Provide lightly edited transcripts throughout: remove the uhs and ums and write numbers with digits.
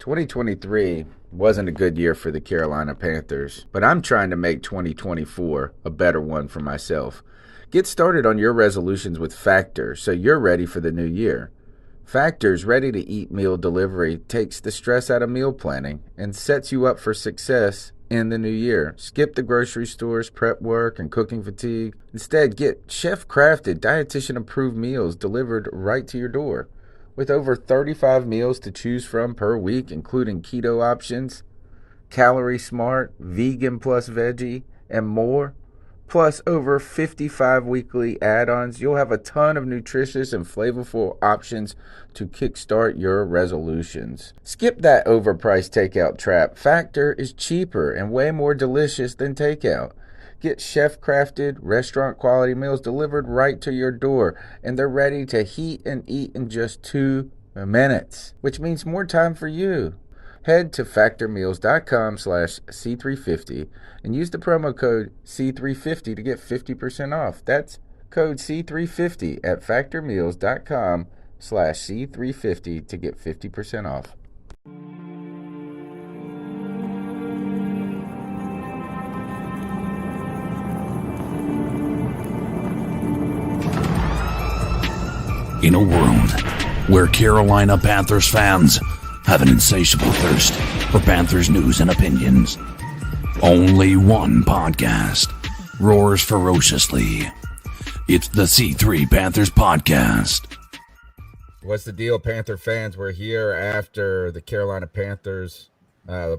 2023 wasn't a good year for the Carolina Panthers, but I'm trying to make 2024 a better one for myself. Get started on your resolutions with Factor so you're ready for the new year. Factor's ready-to-eat meal delivery takes the stress out of meal planning and sets you up for success in the new year. Skip the grocery stores, prep work, and cooking fatigue. Instead, get chef-crafted, dietitian-approved meals delivered right to your door. With over 35 meals to choose from per week, including keto options, calorie smart, vegan plus veggie, and more, plus over 55 weekly add-ons, you'll have a ton of nutritious and flavorful options to kickstart your resolutions. Skip that overpriced takeout trap. Factor is cheaper and way more delicious than takeout. Get chef-crafted, restaurant-quality meals delivered right to your door, and they're ready to heat and eat in just 2 minutes, which means more time for you. Head to factormeals.com/C350 and use the promo code C350 to get 50% off. That's code C350 at factormeals.com/C350 to get 50% off. In a world where Carolina Panthers fans have an insatiable thirst for Panthers news and opinions, only one podcast roars ferociously. It's the C3 Panthers Podcast. What's the deal, Panther fans? We're here after the Carolina Panthers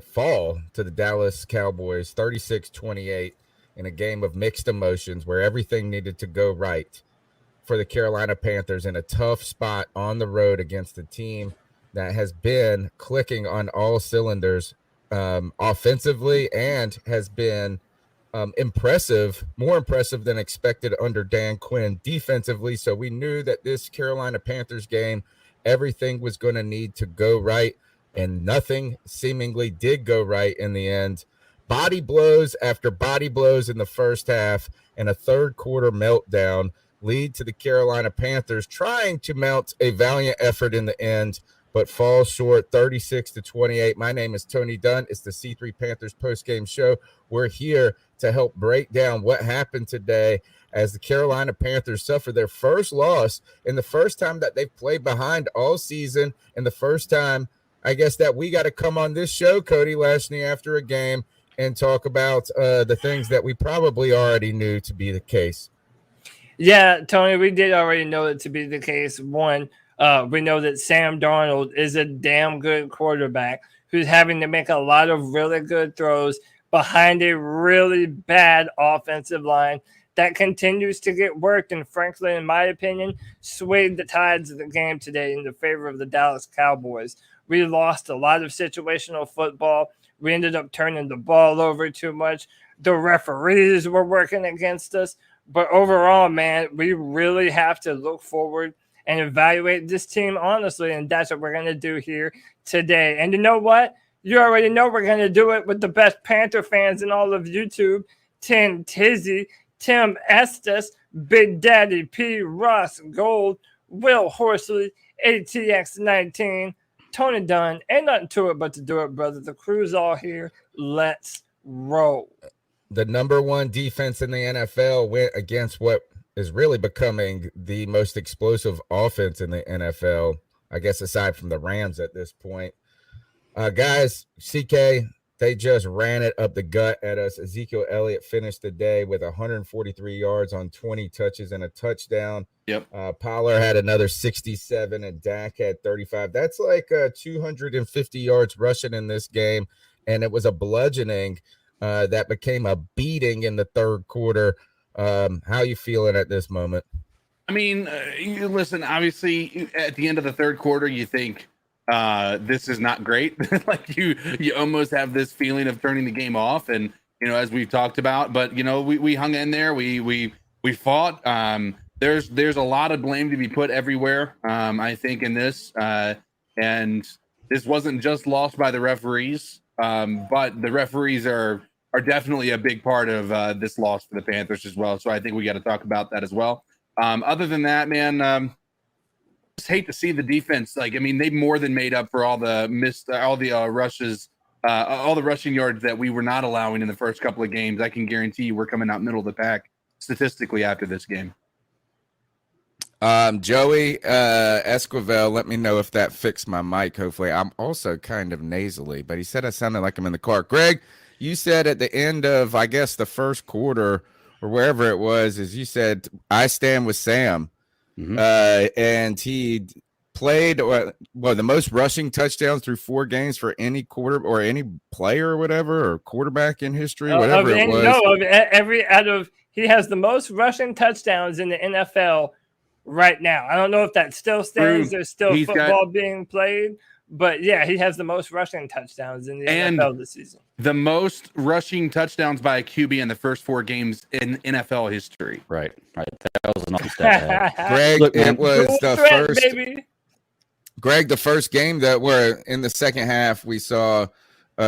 fall to the Dallas Cowboys 36-28 in a game of mixed emotions where everything needed to go right for the Carolina Panthers in a tough spot on the road against a team that has been clicking on all cylinders offensively and has been impressive, more impressive than expected under Dan Quinn defensively. So we knew that this Carolina Panthers game, everything was going to need to go right, and nothing seemingly did go right in the end. Body blows after body blows in the first half and a third quarter meltdown lead to the Carolina Panthers trying to mount a valiant effort in the end, but fall short 36-28. My name is Tony Dunn. It's the C3 Panthers postgame show. We're here to help break down what happened today as the Carolina Panthers suffer their first loss in the first time that they've played behind all season, and the first time, I guess, that we got to come on this show, Cody Lashney, after a game and talk about the things that we probably already knew to be the case. Yeah, Tony, we did already know it to be the case. One, we know that Sam Darnold is a damn good quarterback who's having to make a lot of really good throws behind a really bad offensive line that continues to get worked and, frankly, in my opinion, swayed the tides of the game today in the favor of the Dallas Cowboys. We lost a lot of situational football. We ended up turning the ball over too much. The referees were working against us. But overall, man, we really have to look forward and evaluate this team honestly, and that's what we're going to do here today. And you know what? You already know we're going to do it with the best Panther fans in all of YouTube. Tim Tizzy, Tim Estes, Big Daddy P, Ross Gold, Will Horsley, ATX19, Tony Dunn. Ain't nothing to it but to do it, brother. The crew's all here. Let's roll. The number one defense in the NFL went against what is really becoming the most explosive offense in the NFL, I guess, aside from the Rams at this point. Guys, CK, they just ran it up the gut at us. Ezekiel Elliott finished the day with 143 yards on 20 touches and a touchdown. Yep. Pollard had another 67 and Dak had 35. That's like 250 yards rushing in this game, and it was a bludgeoning that became a beating in the third quarter. How you feeling at this moment? I mean, you listen, obviously at the end of the third quarter, you think this is not great. Like you almost have this feeling of turning the game off. And, as we've talked about, but we hung in there, we fought. There's a lot of blame to be put everywhere. I think in this, and this wasn't just lost by the referees. But the referees are definitely a big part of this loss for the Panthers as well. So I think we got to talk about that as well. Other than that, man, hate to see the defense. Like, I mean, they more than made up for all the rushes, all the rushing yards that we were not allowing in the first couple of games. I can guarantee you we're coming out middle of the pack statistically after this game. Joey Esquivel, let me know if that fixed my mic. Hopefully, I'm also kind of nasally, but he said I sounded like I'm in the car. Greg, you said at the end of, I guess, the first quarter or wherever it was, is you said I stand with Sam, and he played the most rushing touchdowns through 4 games for any quarter or any player or whatever, or quarterback in history, whatever it was. He has the most rushing touchdowns in the NFL right now. I don't know if that still stands. There's still football being played, but yeah, he has the most rushing touchdowns in the NFL this season. The most rushing touchdowns by a QB in the first 4 games in NFL history. Right. That was an awesome stat. Greg, it was the first. Baby. Greg, the first game that were in the second half, we saw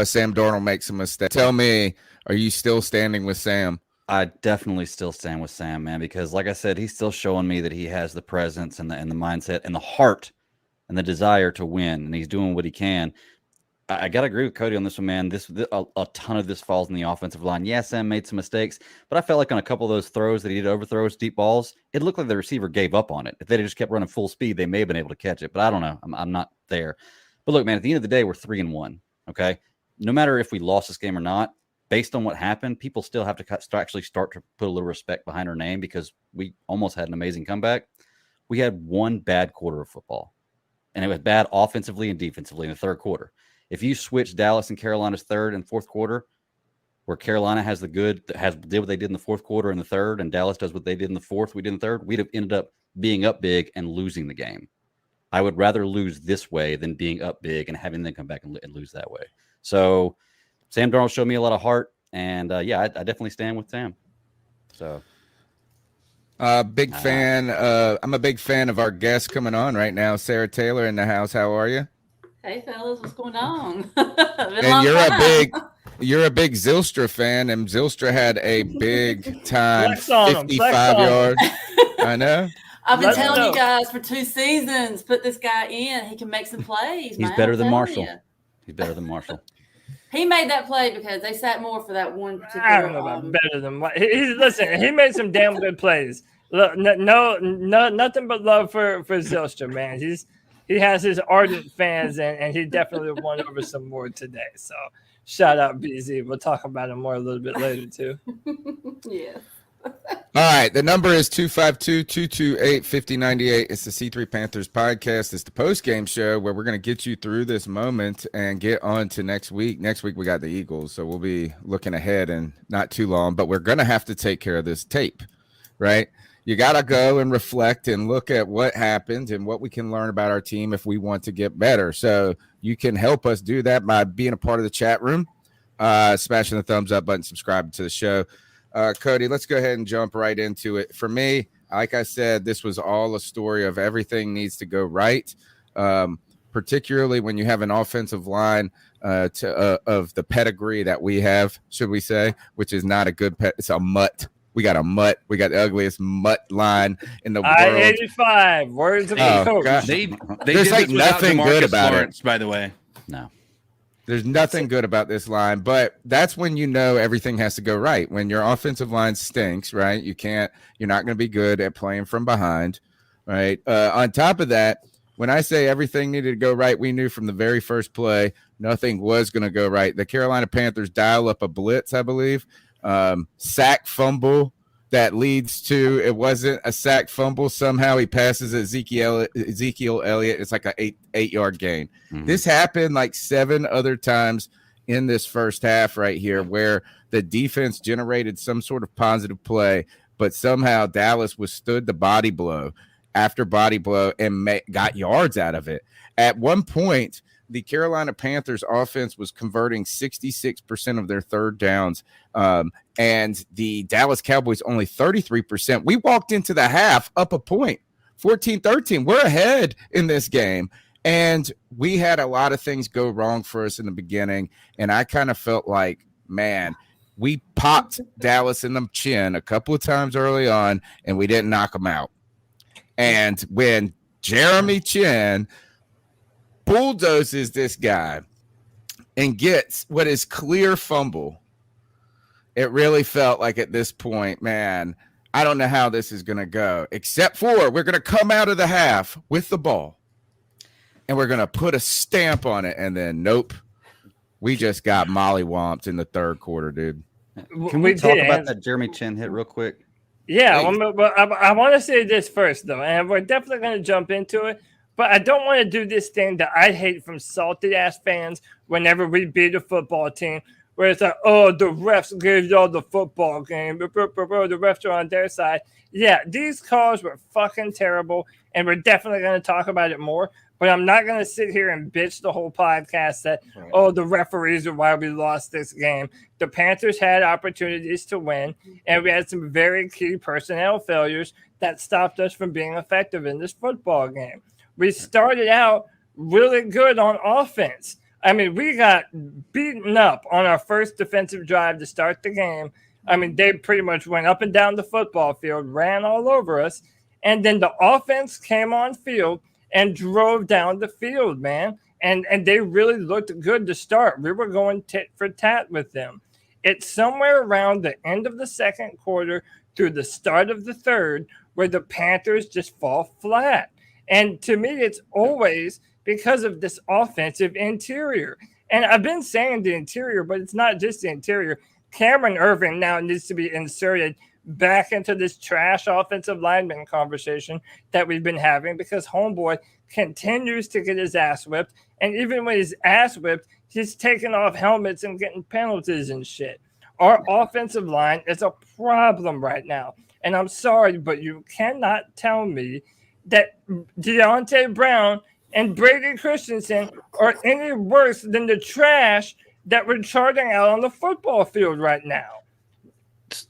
Sam Darnold make some mistakes. Tell me, are you still standing with Sam? I definitely still stand with Sam, man, because like I said, he's still showing me that he has the presence and the mindset and the heart and the desire to win, and he's doing what he can. I got to agree with Cody on this one, man. A ton of this falls in the offensive line. Yeah, Sam made some mistakes, but I felt like on a couple of those throws that he did, overthrows, deep balls, it looked like the receiver gave up on it. If they just kept running full speed, they may have been able to catch it, but I don't know. I'm not there. But look, man, at the end of the day, we're 3-1, okay? No matter if we lost this game or not, based on what happened, people still have to actually start to put a little respect behind our name, because we almost had an amazing comeback. We had one bad quarter of football, and it was bad offensively and defensively in the third quarter. If you switch Dallas and Carolina's third and fourth quarter, where Carolina did what they did in the fourth quarter and the third, and Dallas does what they did in the fourth, we did in the third, we'd have ended up being up big and losing the game. I would rather lose this way than being up big and having them come back and lose that way. So Sam Darnold showed me a lot of heart, and I definitely stand with Sam. So, big fan. I'm a big fan of our guest coming on right now, Sarah Taylor in the house. How are you? Hey fellas, what's going on? And you're a big Zylstra fan, and Zylstra had a big time 55-yard. I know. I've been telling you guys for 2 seasons, put this guy in. He can make some plays. He's better than Marshall. He's better than Marshall. He made that play because they sat more for that one particular. I don't know about better than what. Listen, he made some damn good plays. Look, no, nothing but love for Zylstra, man. He has his ardent fans, and he definitely won over some more today. So shout out BZ. We'll talk about him more a little bit later too. Yeah. All right. The number is 252-228-5098. It's the C3 Panthers podcast. It's the post-game show where we're going to get you through this moment and get on to next week. Next week, we got the Eagles, so we'll be looking ahead and not too long, but we're going to have to take care of this tape, right? You got to go and reflect and look at what happened and what we can learn about our team if we want to get better. So you can help us do that by being a part of the chat room, smashing the thumbs up button, subscribing to the show. Cody, let's go ahead and jump right into it. For me, like I said, this was all a story of everything needs to go right, particularly when you have an offensive line of the pedigree that we have, should we say, which is not a good it's a mutt. We got a mutt. We got the ugliest mutt line in the world. I-85, words of the coach. There's like nothing good about Lawrence, it. By the way. No. There's nothing good about this line, but that's when you know everything has to go right. When your offensive line stinks, right? You're not going to be good at playing from behind, right? On top of that, when I say everything needed to go right, we knew from the very first play nothing was going to go right. The Carolina Panthers dial up a blitz, I believe. Sack fumble that leads to, it wasn't a sack fumble. Somehow he passes Ezekiel Elliott. It's like an 8-yard gain. Mm-hmm. This happened like 7 other times in this first half right here, where the defense generated some sort of positive play, but somehow Dallas withstood the body blow after body blow and got yards out of it. At one point, the Carolina Panthers offense was converting 66% of their third downs, and the Dallas Cowboys only 33%. We walked into the half up a point, 14-13. We're ahead in this game, and we had a lot of things go wrong for us in the beginning, and I kind of felt like, man, we popped Dallas in the chin a couple of times early on, and we didn't knock them out. And when Jeremy Chin bulldozes this guy and gets what is clear fumble. It really felt like at this point, man, I don't know how this is going to go, except for we're going to come out of the half with the ball and we're going to put a stamp on it. And then, nope, we just got mollywomped in the third quarter, dude. Can we talk about that Jeremy Chin hit real quick? Yeah, but I want to say this first, though, and we're definitely going to jump into it. But I don't want to do this thing that I hate from salty-ass fans whenever we beat a football team, where it's like, oh, the refs gave y'all the football game. The refs are on their side. Yeah, these calls were fucking terrible, and we're definitely going to talk about it more. But I'm not going to sit here and bitch the whole podcast that, oh, the referees are why we lost this game. The Panthers had opportunities to win, and we had some very key personnel failures that stopped us from being effective in this football game. We started out really good on offense. I mean, we got beaten up on our first defensive drive to start the game. I mean, they pretty much went up and down the football field, ran all over us, and then the offense came on field and drove down the field, man. And they really looked good to start. We were going tit for tat with them. It's somewhere around the end of the second quarter through the start of the third where the Panthers just fall flat. And to me, it's always because of this offensive interior. And I've been saying the interior, but it's not just the interior. Cameron Irving now needs to be inserted back into this trash offensive lineman conversation that we've been having because homeboy continues to get his ass whipped. And even when he's ass whipped, he's taking off helmets and getting penalties and shit. Our offensive line is a problem right now. And I'm sorry, but you cannot tell me that Deontay Brown and Brady Christensen are any worse than the trash that we're charting out on the football field right now.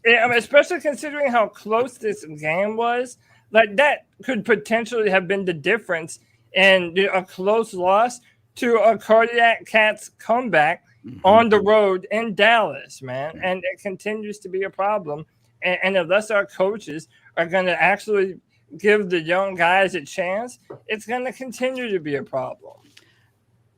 I mean, especially considering how close this game was, like that could potentially have been the difference in a close loss to a Cardiac Cats comeback on the road in Dallas, man. And it continues to be a problem. And unless our coaches are going to actually give the young guys a chance, it's going to continue to be a problem.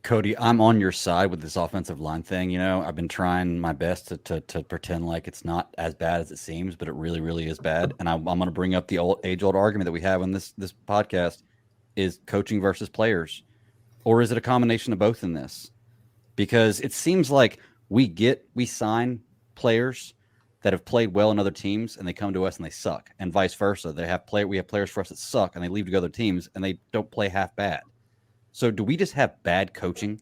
Cody, I'm on your side with this offensive line thing. You know, I've been trying my best to pretend like it's not as bad as it seems, but it really, really is bad. And I'm going to bring up the age-old argument that we have on this podcast is coaching versus players. Or is it a combination of both in this? Because it seems like we sign players that have played well in other teams and they come to us and they suck, and vice versa. We have players for us that suck and they leave to go to other teams and they don't play half bad. So do we just have bad coaching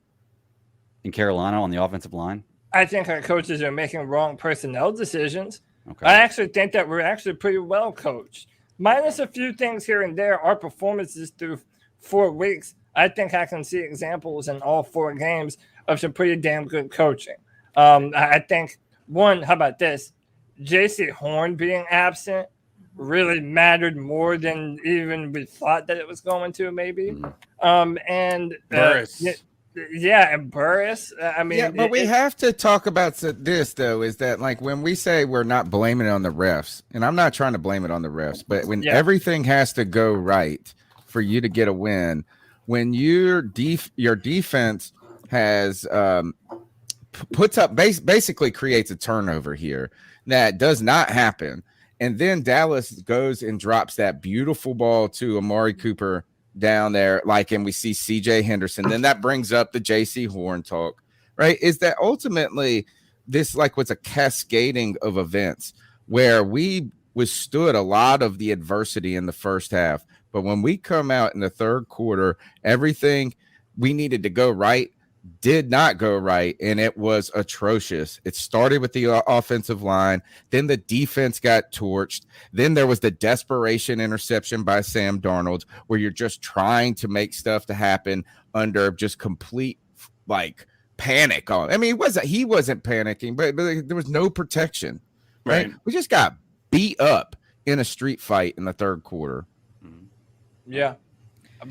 in Carolina on the offensive line? I think our coaches are making wrong personnel decisions. Okay. I actually think that we're actually pretty well coached. Minus a few things here and there, our performances through 4 weeks, I think I can see examples in all 4 games of some pretty damn good coaching. I think, one, how about this? J.C. Horn being absent really mattered more than even we thought that it was going to, maybe. And Burris. And Burris. I mean, yeah, but we have to talk about this, though, is that like when we say we're not blaming it on the refs, and I'm not trying to blame it on the refs, but when everything has to go right for you to get a win, when your defense has puts up basically creates a turnover here that does not happen. And then Dallas goes and drops that beautiful ball to Amari Cooper down there, and we see CJ Henderson. Then that brings up the JC Horn talk, right? Is that ultimately this was a cascading of events where we withstood a lot of the adversity in the first half. But when we come out in the third quarter, everything we needed to go right did not go right, and it was atrocious. It started with the offensive line, then the defense got torched, then there was the desperation interception by Sam Darnold where you're just trying to make stuff to happen under just complete panic on. I mean, he wasn't panicking, but there was no protection, right? We just got beat up in a street fight in the third quarter. Yeah.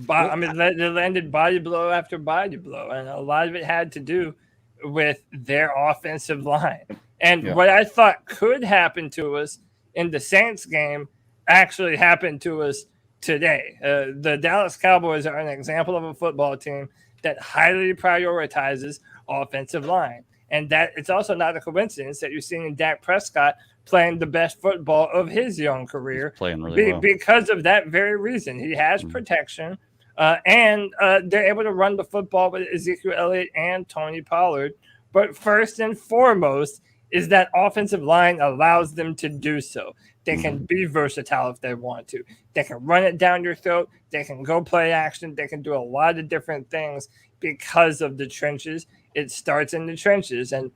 I mean, they landed body blow after body blow, and a lot of it had to do with their offensive line. And what I thought could happen to us in the Saints game actually happened to us today. The Dallas Cowboys are an example of a football team that highly prioritizes offensive line. And that it's also not a coincidence that you're seeing Dak Prescott playing the best football of his young career. He's playing really well. Because of that very reason. He has protection, and they're able to run the football with Ezekiel Elliott and Tony Pollard. But first and foremost is that offensive line allows them to do so. They can be versatile if they want to. They can run it down your throat. They can go play action. They can do a lot of different things because of the trenches. It starts in the trenches. And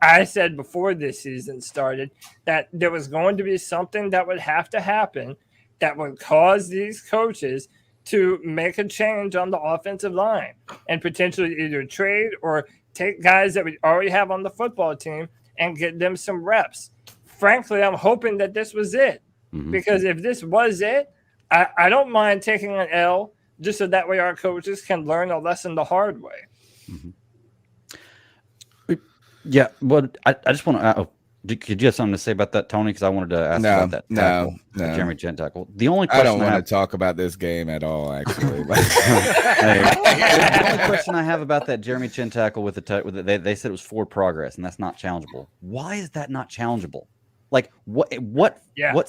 I said before this season started that there was going to be something that would have to happen that would cause these coaches to make a change on the offensive line and potentially either trade or take guys that we already have on the football team and get them some reps. Frankly, I'm hoping that this was it, because if this was it, I don't mind taking an L just so that way our coaches can learn a lesson the hard way. Yeah, but I just want to. Could you have something to say about that, Tony? Because I wanted to ask about that tackle, no. Jeremy Chin tackle. The only question I don't want to talk about this game at all, actually. The only question I have about that Jeremy Chin tackle with they said it was forward progress, and that's not challengeable. Why is that not challengeable? Like what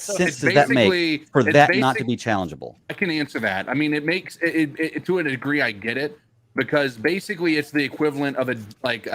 sense does that make for that not to be challengeable? I can answer that. I mean, it makes it to a degree. I get it, because basically it's the equivalent of a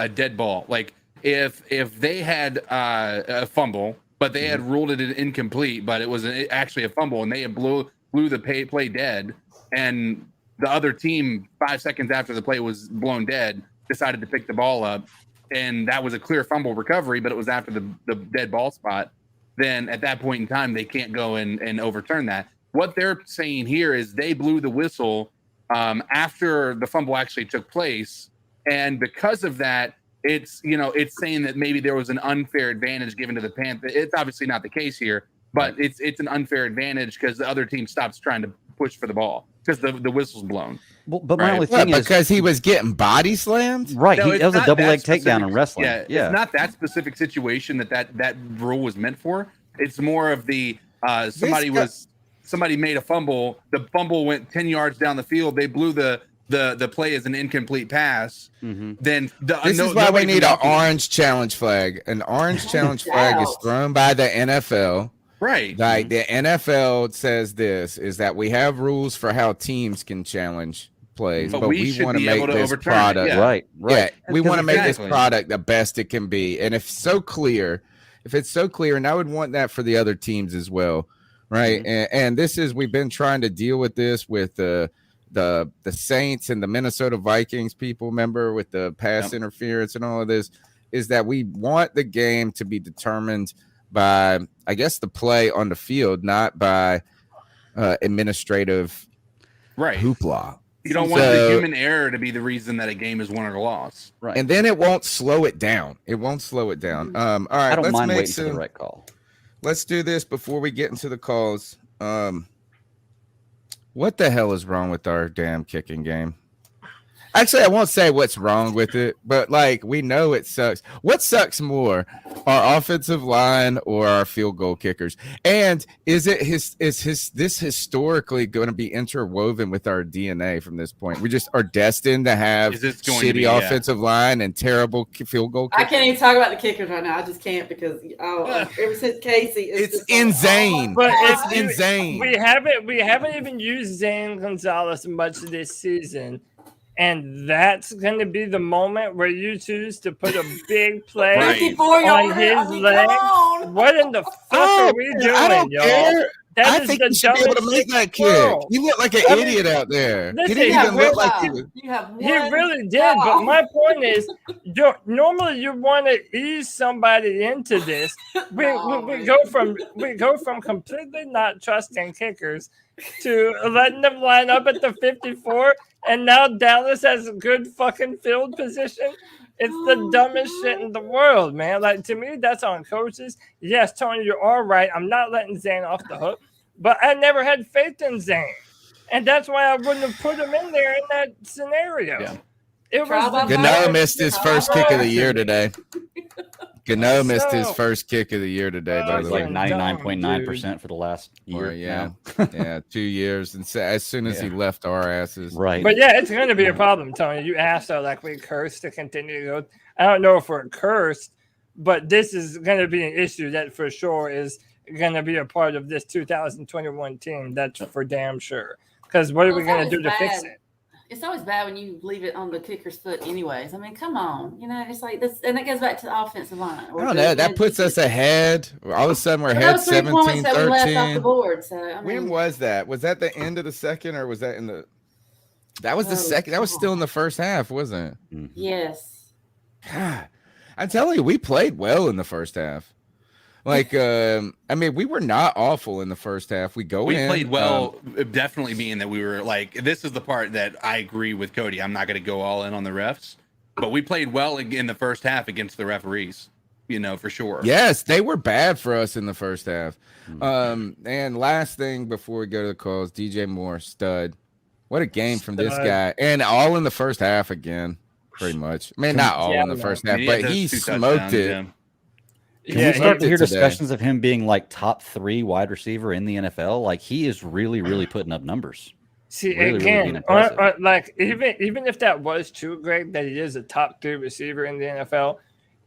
dead ball. Like if they had a fumble, but they had ruled it incomplete, but it was actually a fumble, and they had blew the play dead, and the other team 5 seconds after the play was blown dead decided to pick the ball up, and that was a clear fumble recovery, but it was after the dead ball spot, then at that point in time, they can't go and overturn that. What they're saying here is they blew the whistle after the fumble actually took place. And because of that, it's saying that maybe there was an unfair advantage given to the Panthers. It's obviously not the case here, but it's an unfair advantage because the other team stops trying to push for the ball because the whistle's blown. Well, but my only thing is because he was getting body slammed. Right, No, that was a double leg takedown in wrestling. Yeah, it's not that specific situation that rule was meant for. It's more of the somebody made a fumble. The fumble went 10 yards down the field. They blew the play as an incomplete pass. Then this is why we need an orange challenge flag. An orange challenge flag is thrown by the NFL. Right. Like the NFL says this is that we have rules for how teams can challenge plays, but we want to make this product right. Yeah, we want to make this product the best it can be. And if it's so clear, and I would want that for the other teams as well, right? And this is, we've been trying to deal with this with the Saints and the Minnesota Vikings, people remember, with the pass interference and all of this, is that we want the game to be determined by, I guess, the play on the field, not by administrative hoopla. You don't want the human error to be the reason that a game is won or lost. Right. And then it won't slow it down. All right. I don't mind waiting for the right call. Let's do this before we get into the calls. What the hell is wrong with our damn kicking game? Actually, I won't say what's wrong with it, but like, we know it sucks. What sucks more, our offensive line or our field goal kickers? And is this historically going to be interwoven with our DNA from this point? We just are destined to have shitty offensive line and terrible field goal kickers. I can't even talk about the kickers right now. I just can't, because ever since Casey, it's insane. But it's insane. We haven't even used Zane Gonzalez much this season. And that's going to be the moment where you choose to put a big play on his leg. What in the fuck are we doing, y'all? I think you should be able to make that kick. You look like an idiot out there. Listen, he didn't even look like he was. He really did. But my point is, normally you want to ease somebody into this. We go from completely not trusting kickers to letting them line up at the 54, and now Dallas has a good fucking field position. It's the dumbest shit in the world, man. Like, to me, that's on coaches. Yes, Tony, you are right. I'm not letting Zane off the hook, but I never had faith in Zane, and that's why I wouldn't have put him in there in that scenario. Gennaro missed his first kick of the year today. Gano missed his So- first kick of the year today, by He's the like way. 99.9% for the last year. Or, yeah, now. yeah, 2 years. And so, as soon as he left our asses, Right. But yeah, it's going to be a problem, Tony. You asked, like, we cursed to continue to go. I don't know if we're cursed, but this is going to be an issue that for sure is going to be a part of this 2021 team. That's for damn sure. Because what are we going to do to fix it? It's always bad when you leave it on the kicker's foot anyways. I mean, come on. You know, it's like this, and it goes back to the offensive line. I don't know. That puts us ahead. All of a sudden, we're That ahead was 3 points 17, that we left off the 13. board. So, I mean, When was that? Was that the end of the second, or was that in the? That was the second. That was still in the first half, wasn't it? Yes. God, I'm telling you, we played well in the first half. Like, I mean, we were not awful in the first half. We played well, definitely being that we were like, this is the part that I agree with Cody. I'm not going to go all in on the refs, but we played well in the first half against the referees, you know, for sure. Yes, they were bad for us in the first half. And last thing before we go to the calls, DJ Moore, stud. What a game from this guy. And all in the first half again, pretty much. I mean, not all in the first half, but he smoked it. Can we start to hear discussions of him being like top 3 wide receiver in the NFL? Like, he is really, really putting up numbers. See, really, again, like even if that was true, Greg, that he is a top 3 receiver in the NFL,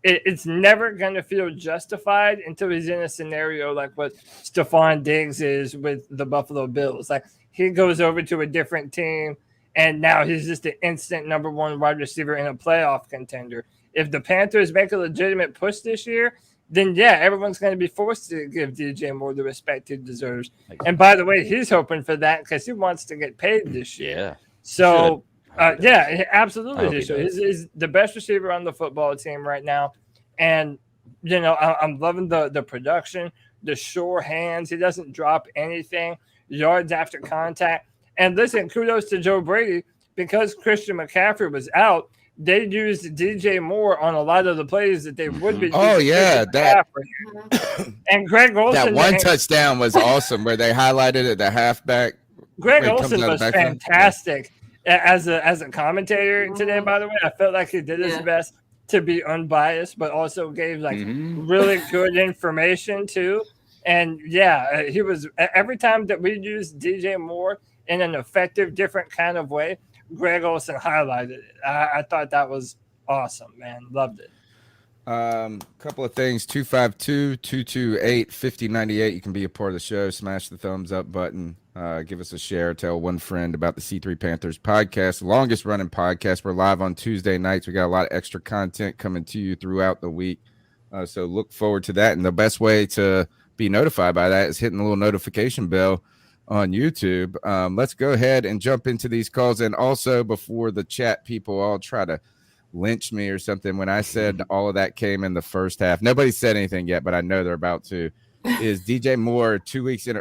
it's never going to feel justified until he's in a scenario like what Stephon Diggs is with the Buffalo Bills. Like, he goes over to a different team, and now he's just an instant number 1 wide receiver in a playoff contender. If the Panthers make a legitimate push this year, then yeah, everyone's going to be forced to give DJ Moore the respect he deserves. And by the way, he's hoping for that because he wants to get paid this year. Yeah. So, yeah, absolutely. He's the best receiver on the football team right now. And, you know, I'm loving the production, the sure hands. He doesn't drop anything, yards after contact. And listen, kudos to Joe Brady because Christian McCaffrey was out. They used DJ Moore on a lot of the plays that they would be. Oh yeah, that and Greg Olsen. That one touchdown was awesome, where they highlighted it. The halfback. Greg Olsen was fantastic as a commentator today. By the way, I felt like he did his best to be unbiased, but also gave like really good information too. And yeah, he was every time that we used DJ Moore in an effective, different kind of way. Greg Olsen highlighted it. I thought that was awesome, man. Loved it. Couple of things. 252-228-5098. You can be a part of the show. Smash the thumbs up button. Give us a share. Tell one friend about the C3 Panthers podcast, longest running podcast. We're live on Tuesday nights. We got a lot of extra content coming to you throughout the week. So look forward to that. And the best way to be notified by that is hitting the little notification bell on YouTube. Let's go ahead and jump into these calls. And also, before the chat people all try to lynch me or something, when I said all of that came in the first half, nobody said anything yet, but I know they're about to. Is DJ Moore 2 weeks in?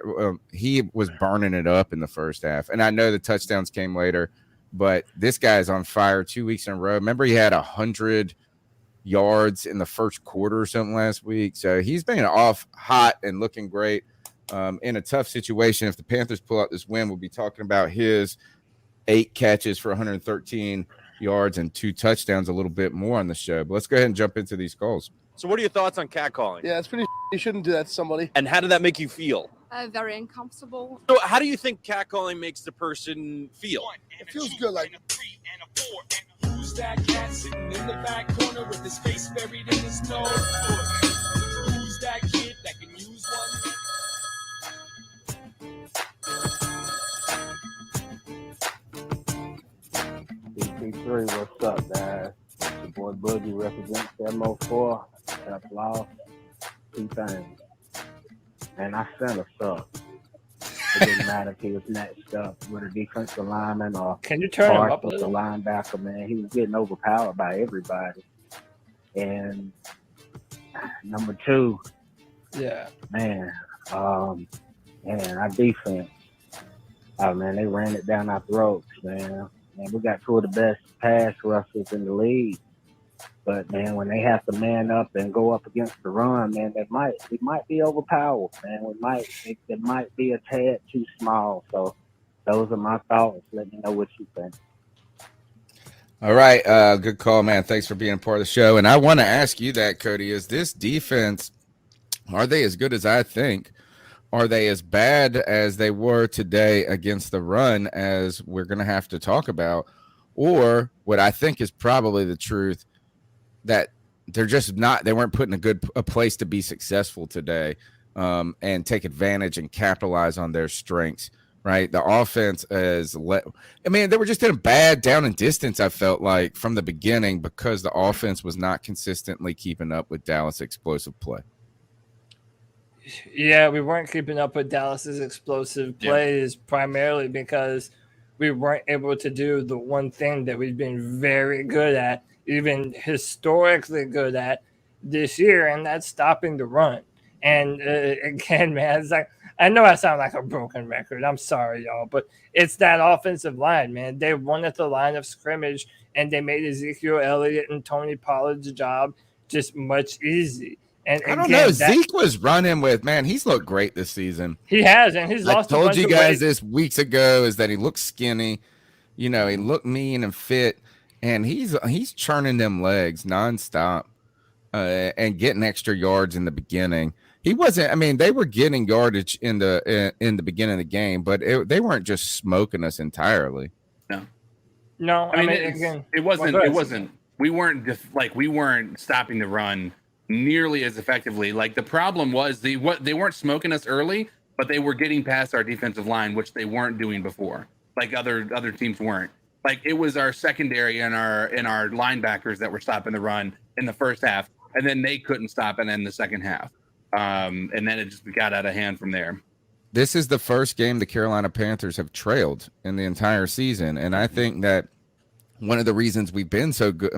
He was burning it up in the first half, and I know the touchdowns came later, but this guy's on fire 2 weeks in a row. Remember, he had 100 yards in the first quarter or something last week, so he's been off hot and looking great. In a tough situation, if the Panthers pull out this win, we'll be talking about his 8 catches for 113 yards and 2 touchdowns a little bit more on the show. But let's go ahead and jump into these calls. So what are your thoughts on catcalling? Yeah, it's pretty. You shouldn't do that to somebody. And how did that make you feel? Very uncomfortable. So how do you think catcalling makes the person feel? It feels good, like. Who's that cat sitting in the back corner with his face buried in his nose? Who's that kid that can use one? CP3, what's up, guys? Your boy Boogie represents 704. That's law. 2 things. Man, I sent a sub. It didn't matter if he was matched up with a defensive lineman or can you turn him up a with a little? linebacker, man. He was getting overpowered by everybody. And number 2, man, our defense. Oh man, they ran it down our throats, man. Man, we got 2 of the best pass rushers in the league. But man, when they have to man up and go up against the run, man, it might be overpowered, man. It might be a tad too small. So those are my thoughts. Let me know what you think. All right. Good call, man. Thanks for being a part of the show. And I want to ask you that, Cody, is this defense, are they as good as I think? Are they as bad as they were today against the run as we're going to have to talk about? Or what I think is probably the truth, that they're just not, they weren't put in a place to be successful today, and take advantage and capitalize on their strengths. Right. The offense they were just in a bad down and distance, I felt like, from the beginning, because the offense was not consistently keeping up with Dallas' explosive play. Yeah, we weren't keeping up with Dallas's explosive plays primarily because we weren't able to do the one thing that we've been very good at, even historically good at this year, and that's stopping the run. And again, man, it's like, I know I sound like a broken record. I'm sorry, y'all, but it's that offensive line, man. They won at the line of scrimmage, and they made Ezekiel Elliott and Tony Pollard's job just much easy. And I don't know. Zeke was running with, man, he's looked great this season. He has, and he's lost. I told you guys this weeks ago, is that he looked skinny. He looked mean and fit, and he's churning them legs nonstop, and getting extra yards in the beginning. He wasn't. I mean, they were getting yardage in the beginning of the game, but they weren't just smoking us entirely. No. I mean, it wasn't. We weren't stopping the run nearly as effectively. Like, the problem was they weren't smoking us early, but they were getting past our defensive line, which they weren't doing before. Like other teams weren't. Like, it was our secondary and our linebackers that were stopping the run in the first half, and then they couldn't stop it in the second half. And then it just got out of hand from there. This is the first game the Carolina Panthers have trailed in the entire season, and I think that one of the reasons we've been so good,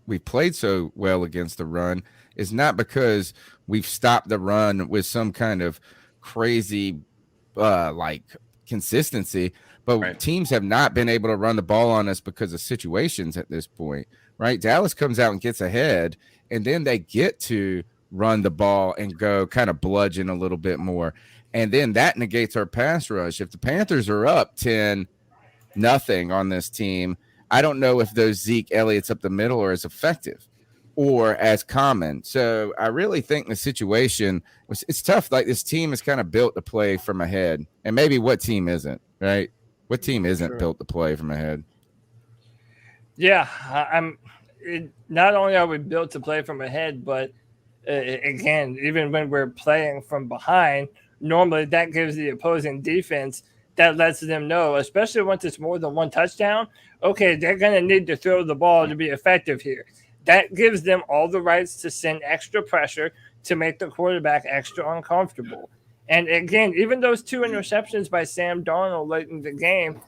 we've played so well against the run, is not because we've stopped the run with some kind of crazy consistency, but teams have not been able to run the ball on us because of situations at this point, right? Dallas comes out and gets ahead, and then they get to run the ball and go kind of bludgeon a little bit more, and then that negates our pass rush. If the Panthers are up 10-0 on this team, I don't know if those Zeke Elliott's up the middle are as effective or as common. So I really think the situation it's tough. Like, this team is kind of built to play from ahead, and maybe what team isn't, right? What team isn't built to play from ahead? Yeah, not only are we built to play from ahead, but again, even when we're playing from behind, normally that gives the opposing defense, that lets them know, especially once it's more than one touchdown, okay, they're going to need to throw the ball to be effective here. That gives them all the rights to send extra pressure to make the quarterback extra uncomfortable. And again, even those 2 interceptions by Sam Darnold late in the game,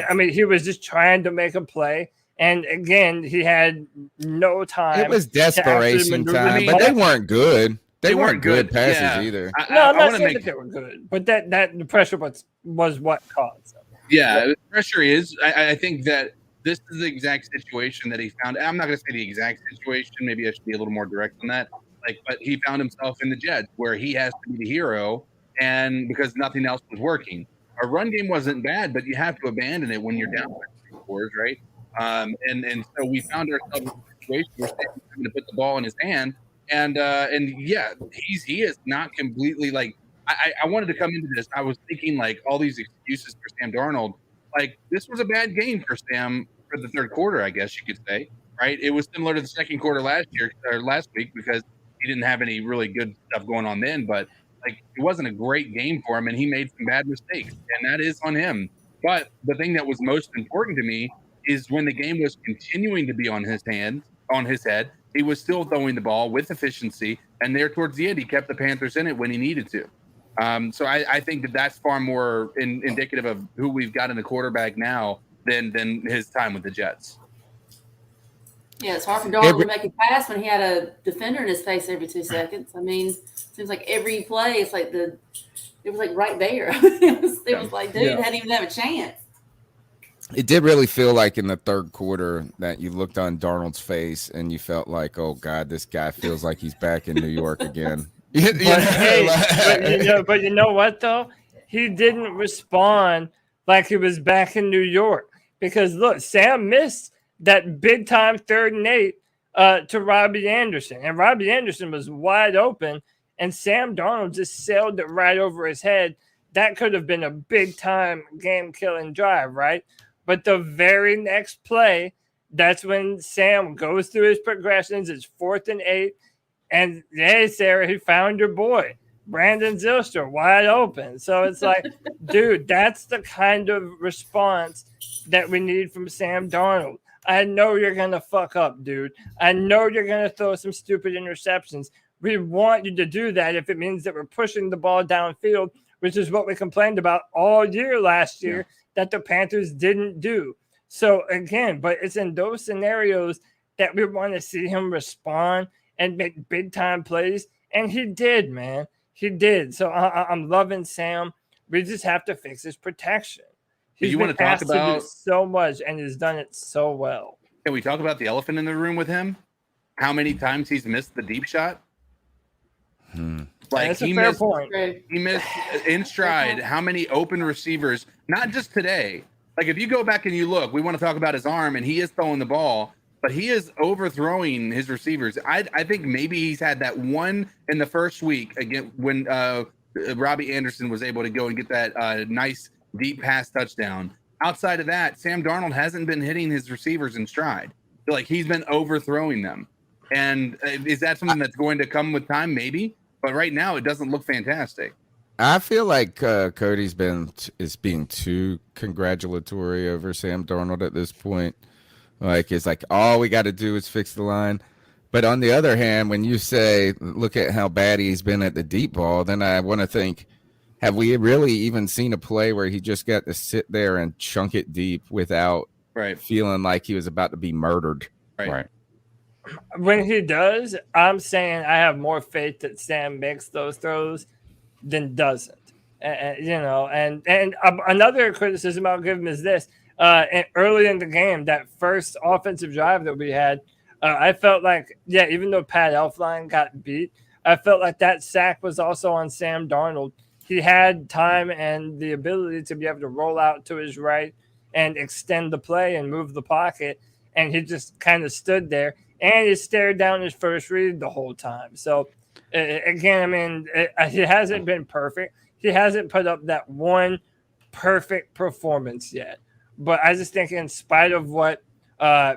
I mean, he was just trying to make a play. And again, he had no time. It was desperation time, but they weren't good. They weren't good passes either. I'm not saying that they were good, but that the pressure was what caused them. Yeah, pressure is. I think that this is the exact situation that he found. I'm not going to say the exact situation. Maybe I should be a little more direct on that. But he found himself in the Jets, where he has to be the hero, and because nothing else was working. Our run game wasn't bad, but you have to abandon it when you're down by 3 scores, right? And so we found ourselves in a situation where Sam's having to put the ball in his hand, and yeah, he is not completely I wanted to come into this. I was thinking all these excuses for Sam Darnold. This was a bad game for Sam for the third quarter, I guess you could say, right? It was similar to the second quarter last week because he didn't have any really good stuff going on then, but it wasn't a great game for him, and he made some bad mistakes, and that is on him. But the thing that was most important to me is when the game was continuing to be on his head, he was still throwing the ball with efficiency, and there towards the end, he kept the Panthers in it when he needed to. So I think that that's far more indicative of who we've got in the quarterback now than his time with the Jets. Yeah, it's hard for Darnold to make a pass when he had a defender in his face every 2 seconds. I mean, seems like every play, it was right there. it was like, dude, hadn't even have a chance. It did really feel like in the third quarter that you looked on Darnold's face and you felt like, oh God, this guy feels like he's back in New York again. But you know what though? He didn't respond like he was back in New York, because look, Sam missed that big time 3rd and 8 to Robbie Anderson. And Robbie Anderson was wide open, and Sam Darnold just sailed it right over his head. That could have been a big time game killing drive, right? But the very next play, that's when Sam goes through his progressions. It's 4th and 8. And hey, Sarah, he found your boy, Brandon Zylstra, wide open. So it's like, dude, that's the kind of response that we need from Sam Darnold. I know you're going to fuck up, dude. I know you're going to throw some stupid interceptions. We want you to do that if it means that we're pushing the ball downfield, which is what we complained about all year last year that the Panthers didn't do. So again, but it's in those scenarios that we want to see him respond and make big time plays. And he did, man. He did. So I'm loving Sam. We just have to fix his protection. He's you want to talk about so much, and he's done it so well. Can we talk about the elephant in the room with him? How many times he's missed the deep shot? Like that's a fair point. He missed in stride. How many open receivers? Not just today. Like if you go back and you look, we want to talk about his arm, and he is throwing the ball, but he is overthrowing his receivers. I think maybe he's had that one in the first week again when Robbie Anderson was able to go and get that nice deep pass touchdown. Outside of that, Sam Darnold hasn't been hitting his receivers in stride. Like he's been overthrowing them. And is that something that's going to come with time? Maybe. But right now, it doesn't look fantastic. I feel like Cody's is being too congratulatory over Sam Darnold at this point. Like it's like all we got to do is fix the line. But on the other hand, when you say look at how bad he's been at the deep ball, then I want to think, have we really even seen a play where he just got to sit there and chunk it deep without feeling like he was about to be murdered? Right. When he does, I'm saying I have more faith that Sam makes those throws than doesn't. And another criticism I'll give him is this. Early in the game, that first offensive drive that we had, I felt like, even though Pat Elflein got beat, I felt like that sack was also on Sam Darnold. He had time and the ability to be able to roll out to his right and extend the play and move the pocket, and he just kind of stood there. And he stared down his first read the whole time. So, again, I mean, he hasn't been perfect. He hasn't put up that one perfect performance yet. But I just think in spite of what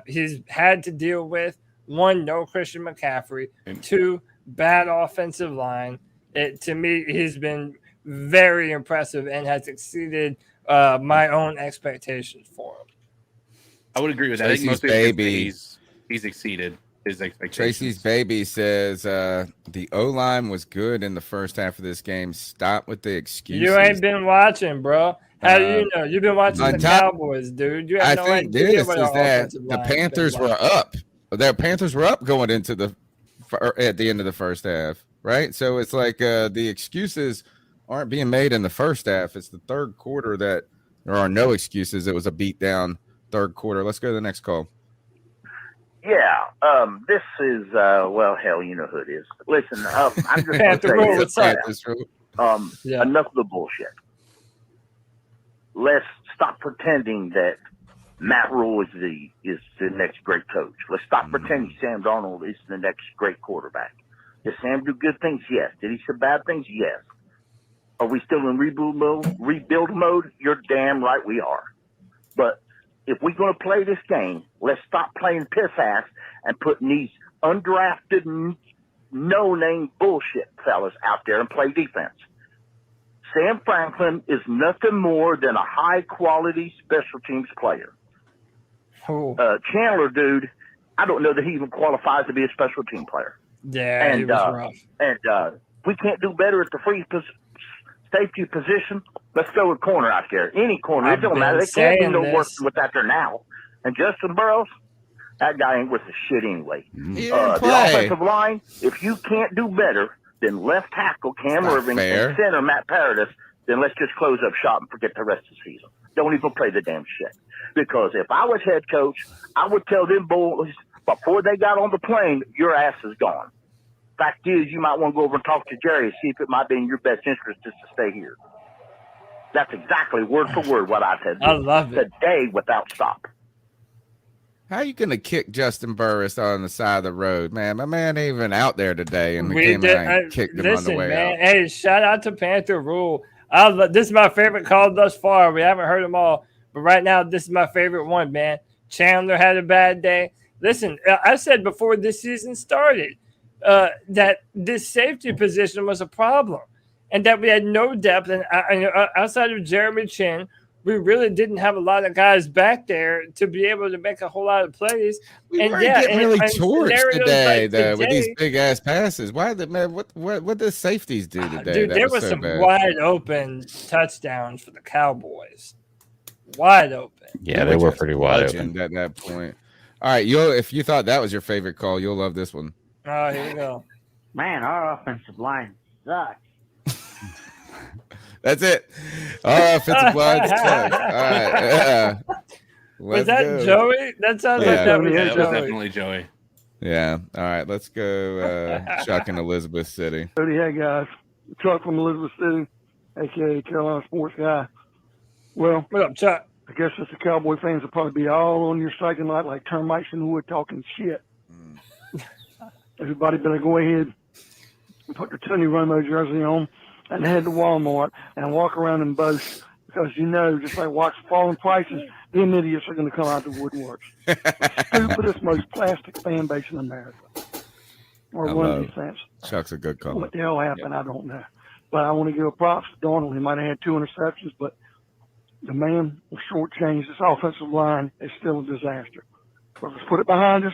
he's had to deal with, 1, no Christian McCaffrey, 2, bad offensive line, to me, he's been very impressive and has exceeded my own expectations for him. I would agree with that. I think most he's exceeded his expectations. Tracy's baby says the O-line was good in the first half of this game. Stop with the excuses. You ain't been watching, bro. How do you know? You've been watching the Cowboys, dude. You have no idea this is that the Panthers were up. The Panthers were up going into at the end of the first half, right? So it's like the excuses aren't being made in the first half. It's the third quarter that there are no excuses. It was a beat down third quarter. Let's go to the next call. Yeah, this is well, hell, you know who it is. Listen, I'm just going to say this. Enough of the bullshit. Let's stop pretending that Matt Rule is the next great coach. Let's stop pretending Sam Darnold is the next great quarterback. Did Sam do good things? Yes. Did he do bad things? Yes. Are we still in rebuild mode? You're damn right we are. But if we're going to play this game, let's stop playing piss ass and putting these undrafted, no-name bullshit fellas out there and play defense. Sam Franklin is nothing more than a high-quality special teams player. Chandler, dude, I don't know that he even qualifies to be a special team player. Yeah, and, he was rough. And we can't do better at the free safety position. Let's throw a corner out there. Any corner. It don't matter. They can't do no work with that there now. And Justin Burrows, that guy ain't worth a shit anyway. The offensive line, if you can't do better than left tackle Cam Irving and center Matt Paradis, then let's just close up shop and forget the rest of the season. Don't even play the damn shit. Because if I was head coach, I would tell them boys before they got on the plane, your ass is gone. Fact is, you might want to go over and talk to Jerry and see if it might be in your best interest just to stay here. That's exactly word for word what I said. I love it. Today without stop. How are you going to kick Justin Burris on the side of the road, man? My man ain't even out there today, and we came out and kicked him on the way out. Hey, shout out to Panther Rule. This is my favorite call thus far. We haven't heard them all, but right now, this is my favorite one, man. Chandler had a bad day. Listen, I said before this season started that this safety position was a problem and that we had no depth. And outside of Jeremy Chin, we really didn't have a lot of guys back there to be able to make a whole lot of plays. We weren't getting really torched today, though, with these big ass passes. Why the man? What does safeties do today? Dude, there was some wide open touchdowns for the Cowboys. Wide open. Yeah, they were pretty wide open at that point. All right, if you thought that was your favorite call, you'll love this one. Oh, here we go. Man, our offensive line sucks. That's it. Our offensive line sucks. All right. Was that Joey? That sounds like that was Joey. That was definitely Joey. Yeah. All right. Let's go Chuck in Elizabeth City. Cody, hey guys. Chuck from Elizabeth City, aka Carolina Sports Guy. Well, what up, Chuck? I guess the Cowboy fans will probably be all on your side tonight like termites in the wood talking shit. Everybody better go ahead and put their Tony Romo jersey on and head to Walmart and walk around and boast because just like watch falling prices, them idiots are going to come out the woodworks. The stupidest, most plastic fan base in America. Or one of these fans. Chuck's a good call. What the hell happened, I don't know. But I want to give a props to Darnold. He might have had 2 interceptions, but the man was shortchanged. This offensive line is still a disaster. But let's put it behind us.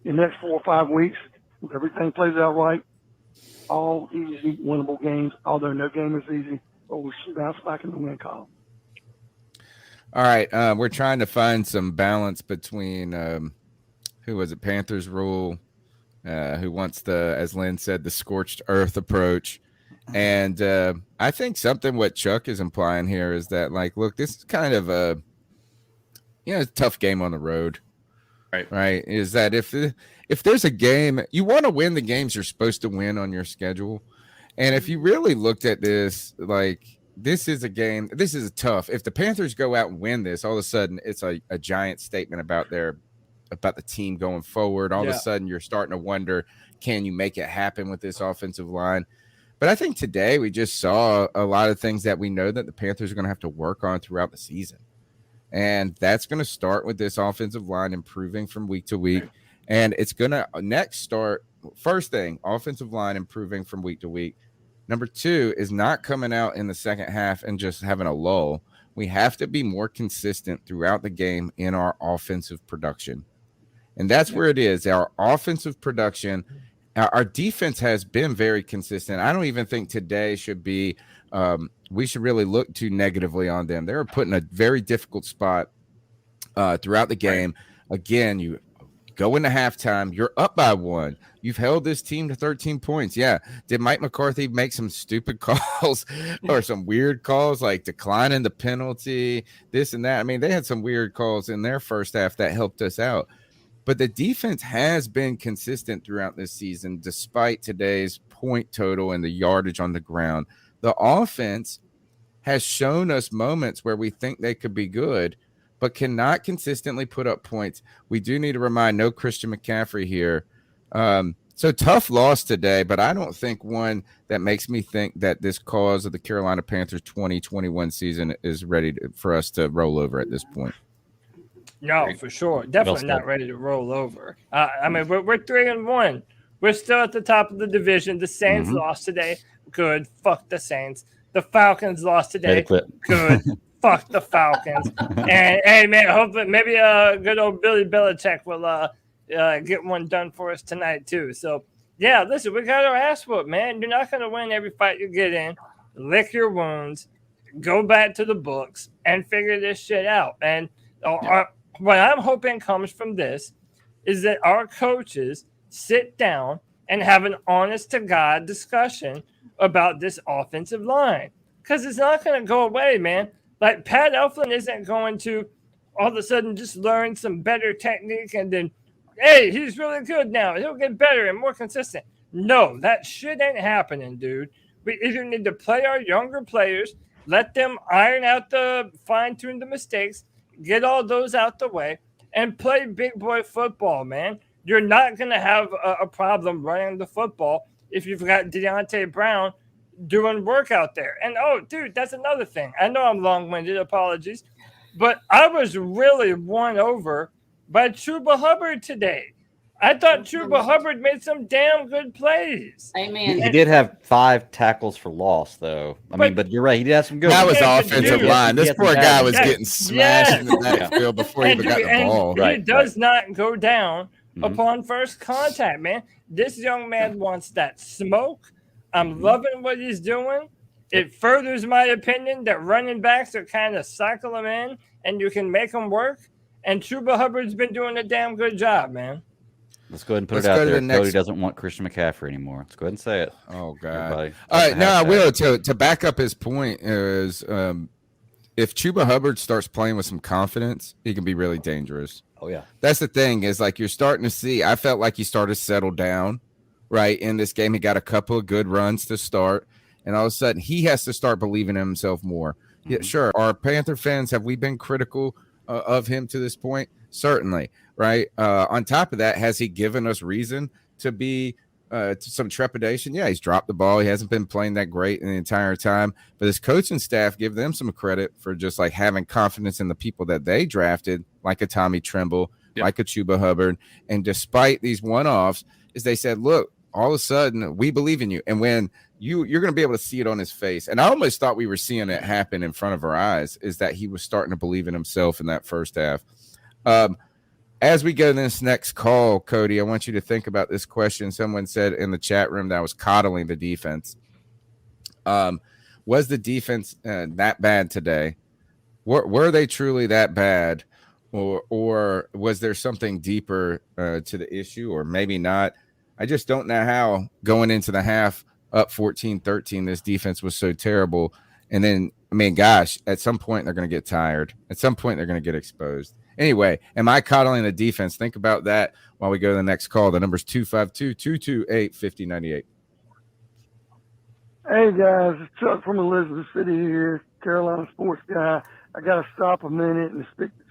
In the next 4 or 5 weeks, if everything plays out right, all easy, winnable games, although no game is easy, but we'll bounce back in the win column. All right. We're trying to find some balance between, who was it, Panthers Rule, who wants as Lynn said, the scorched earth approach. And I think what Chuck is implying here is that, like, look, this is kind of a tough game on the road. Right. Is that if there's a game, you want to win the games you're supposed to win on your schedule. And if you really looked at this, like, this is a game, this is tough. If the Panthers go out and win this, all of a sudden it's a giant statement about the team going forward. All of a sudden you're starting to wonder, can you make it happen with this offensive line? But I think today we just saw a lot of things that we know that the Panthers are going to have to work on throughout the season. And that's going to start with this offensive line improving from week to week. And it's going to next start, first thing, offensive line improving from week to week. Number 2 is not coming out in the second half and just having a lull. We have to be more consistent throughout the game in our offensive production. And that's where it is. Our offensive production, our defense has been very consistent. I don't even think today should be we should really look too negatively on them. They were put in a very difficult spot throughout the game. Again, you go into halftime, you're up by 1. You've held this team to 13 points. Yeah. Did Mike McCarthy make some stupid calls or some weird calls, like declining the penalty, this and that? I mean, they had some weird calls in their first half that helped us out. But the defense has been consistent throughout this season, despite today's point total and the yardage on the ground. The offense has shown us moments where we think they could be good, but cannot consistently put up points. We do need to remind no Christian McCaffrey here. So tough loss today, but I don't think one that makes me think that this cause of the Carolina Panthers 2021 season is ready for us to roll over at this point. No, for sure. Definitely not ready to roll over. I mean, we're 3-1. We're still at the top of the division. The Saints lost today. Good. Fuck the Saints. The Falcons lost today. Good. Fuck the Falcons. And hey, man, hopefully maybe good old Billy Belichick will get one done for us tonight too. So yeah, listen, we got our ass whooped, man. You're not gonna win every fight you get in. Lick your wounds, go back to the books, and figure this shit out. And what I'm hoping comes from this is that our coaches sit down and have an honest to God discussion about this offensive line, because it's not going to go away, man. Like, Pat Elflein isn't going to all of a sudden just learn some better technique and then, hey, he's really good now. He'll get better and more consistent. No, that shit ain't happening, dude. We either need to play our younger players, let them iron out fine-tune the mistakes, get all those out the way, and play big boy football, man. You're not going to have a problem running the football if you've got Deontay Brown doing work out there. And, oh, dude, that's another thing. I know I'm long-winded. Apologies. But I was really won over by Chuba Hubbard today. I thought Chuba Hubbard made some damn good plays. Amen. He did have 5 tackles for loss, though. But you're right. He did have some good That ones. was offensive line. This poor guy was getting smashed in the backfield before he even got the ball. He does not go down upon first contact, man. This young man wants that smoke. I'm loving what he's doing. It furthers my opinion that running backs are kind of cycle them in and you can make them work. And Chuba Hubbard's been doing a damn good job, man. Let's go ahead and put it out there. Cody doesn't want Christian McCaffrey anymore. Let's go ahead and say it. Oh, God. Everybody. All right. Now, I will. To back up his point is if Chuba Hubbard starts playing with some confidence, he can be really dangerous. Oh, yeah. That's the thing is like you're starting to see. I felt like he started to settle down, right, in this game. He got a couple of good runs to start, and all of a sudden he has to start believing in himself more. Yeah, sure. Our Panther fans, have we been critical of him to this point? Certainly, right? On top of that, has he given us reason to be to some trepidation? Yeah, he's dropped the ball. He hasn't been playing that great in the entire time. But his coaching staff, give them some credit for just like having confidence in the people that they drafted, like a Tommy Tremble, like a Chuba Hubbard. And despite these one-offs, is they said, look, all of a sudden, we believe in you. And when you're going to be able to see it on his face. And I almost thought we were seeing it happen in front of our eyes, is that he was starting to believe in himself in that first half. As we go to this next call, Cody, I want you to think about this question. Someone said in the chat room that I was coddling the defense. Was the defense that bad today? Were they truly that bad? Or was there something deeper to the issue, or maybe not? I just don't know how going into the half up 14-13, this defense was so terrible. And then, I mean, gosh, at some point they're going to get tired. At some point they're going to get exposed. Anyway, am I coddling the defense? Think about that while we go to the next call. The number's 252-228-5098. Hey, guys, it's Chuck from Elizabeth City here, Carolina sports guy. I got to stop a minute and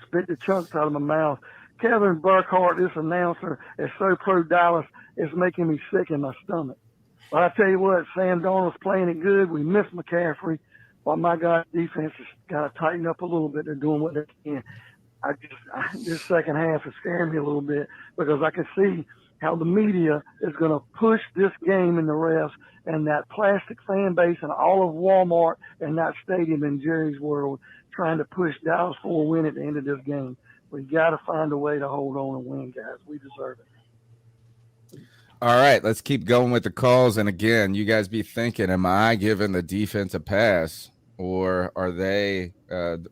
spit the chunks out of my mouth. Kevin Burkhardt, this announcer, is so pro-Dallas, it's making me sick in my stomach. But I tell you what, Sam Darnold's playing it good. We miss McCaffrey. While my guys' defense has got to tighten up a little bit. They're doing what they can. This second half is scaring me a little bit because I can see how the media is going to push this game in the refs and that plastic fan base and all of Walmart and that stadium in Jerry's World trying to push Dallas for a win at the end of this game. We got to find a way to hold on and win, guys. We deserve it. All right, let's keep going with the calls. And again, you guys be thinking, am I giving the defense a pass? Or are they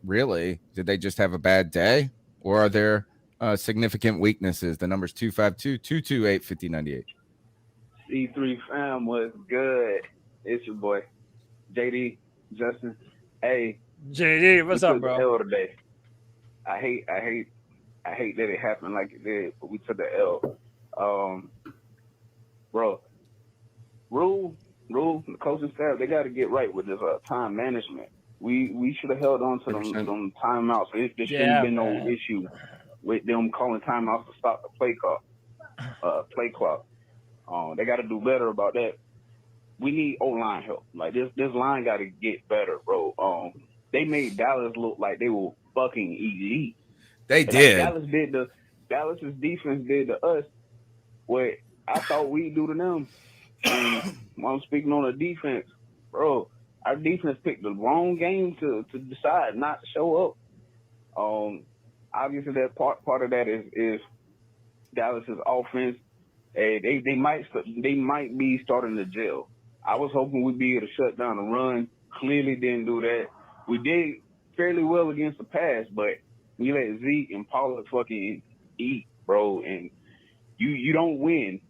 really, did they just have a bad day? Or are there significant weaknesses? The number's 252-228-5098. C3 fam was good. It's your boy, JD, Justin. Hey. JD, what's up, bro? L today. I hate that it happened like it did, but we took the L. Bro, Rule, the coaching staff, they got to get right with this time management. We should have held on to them timeouts. There shouldn't have been no issue with them calling timeouts to stop the play clock. They got to do better about that. We need O-line help. Like this line got to get better, bro. They made Dallas look like they were fucking elite. They did. Dallas's defense did to us what I thought we'd do to them. And when I'm speaking on the defense, bro, our defense picked the wrong game to decide not to show up. Obviously, that part of that is Dallas's offense. They might be starting to gel. I was hoping we'd be able to shut down the run. Clearly didn't do that. We did fairly well against the pass, but we let Zeke and Pollard fucking eat, bro. And you don't win.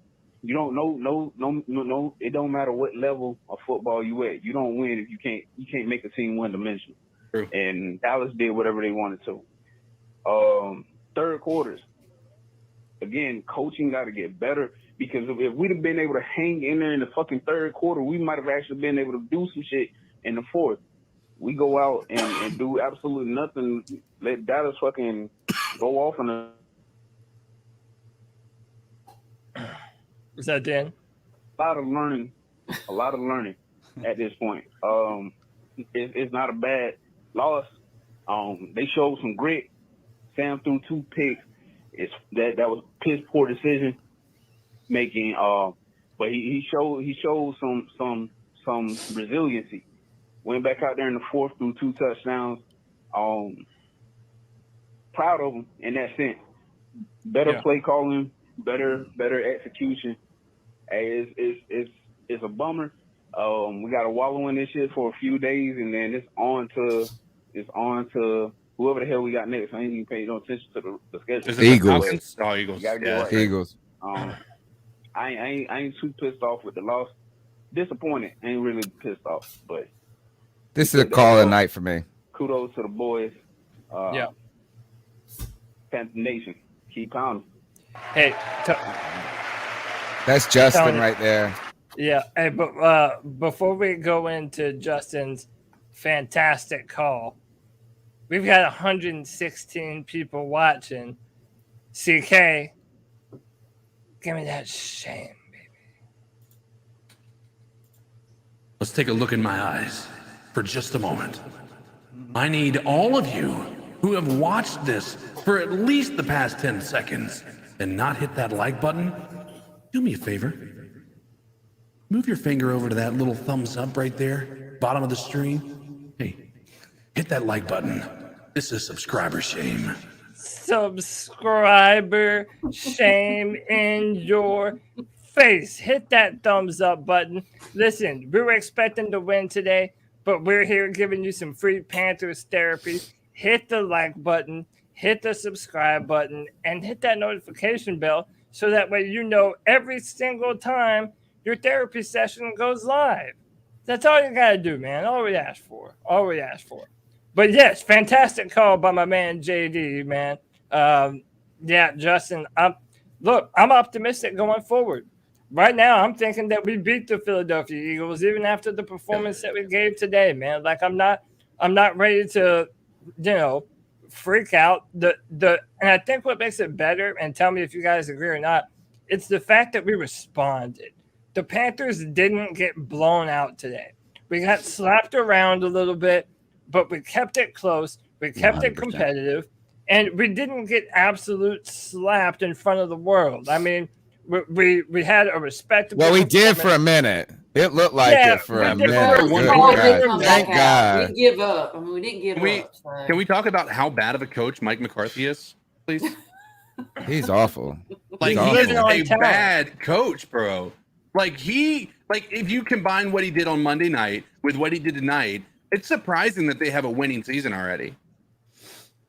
You don't no. It don't matter what level of football you at. You don't win if you can't make a team one dimensional. True. And Dallas did whatever they wanted to. Third quarters. Again, coaching got to get better because if we'd have been able to hang in there in the fucking third quarter, we might have actually been able to do some shit in the fourth. We go out and do absolutely nothing. Let Dallas fucking go off on Is that Dan? A lot of learning at this point. It's not a bad loss. They showed some grit. Sam threw 2 picks. That was piss poor decision making. But he showed some resiliency. Went back out there in the 4th, threw 2 touchdowns. Proud of him in that sense. Better play calling, better execution. Hey, it's a bummer. We got to wallow in this shit for a few days, and then it's on to whoever the hell we got next. I ain't even paying no attention to the schedule. Is it Eagles? Eagles. Right. Eagles. I ain't too pissed off with the loss. Disappointed. I ain't really pissed off, but this is a call of the night for me. Kudos to the boys. Panther Nation, keep pounding. Hey, that's Justin right there. Yeah. Hey, but before we go into Justin's fantastic call, we've got 116 people watching. CK, give me that shame, baby. Let's take a look in my eyes for just a moment. I need all of you who have watched this for at least the past 10 seconds and not hit that like button. Do me a favor. Move your finger over to that little thumbs up right there, bottom of the screen. Hey, hit that like button. This is subscriber shame. Subscriber shame in your face. Hit that thumbs up button. Listen, we were expecting to win today, but we're here giving you some free Panthers therapy. Hit the like button, hit the subscribe button, and hit that notification bell so that way you know every single time your therapy session goes live. That's all you got to do, man. All we ask for. But yes, fantastic call by my man JD, man. Yeah, Justin, I'm optimistic going forward. Right now, I'm thinking that we beat the Philadelphia Eagles even after the performance that we gave today, man. Like I'm not ready to, freak out. And I think what makes it better, and tell me if you guys agree or not, it's the fact that we responded. The Panthers didn't get blown out today. We got slapped around a little bit, but we kept it close. We kept 100%. It competitive, and we didn't get absolute slapped in front of the world. I mean, we had a respectable. Well, we did for a minute. It looked like it for a minute. Thank God. We give up. I mean, we didn't give up. So. Can we talk about how bad of a coach Mike McCarthy is, please? He's awful. Like he's a bad coach, bro. Like if you combine what he did on Monday night with what he did tonight, it's surprising that they have a winning season already.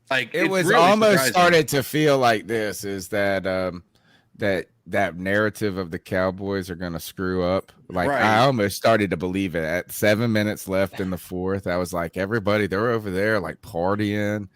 Like it was really almost surprising. Started to feel like this is that that narrative of the Cowboys are going to screw up. Like right. I almost started to believe it at 7 minutes left in the 4th. I was like, everybody, they're over there like partying,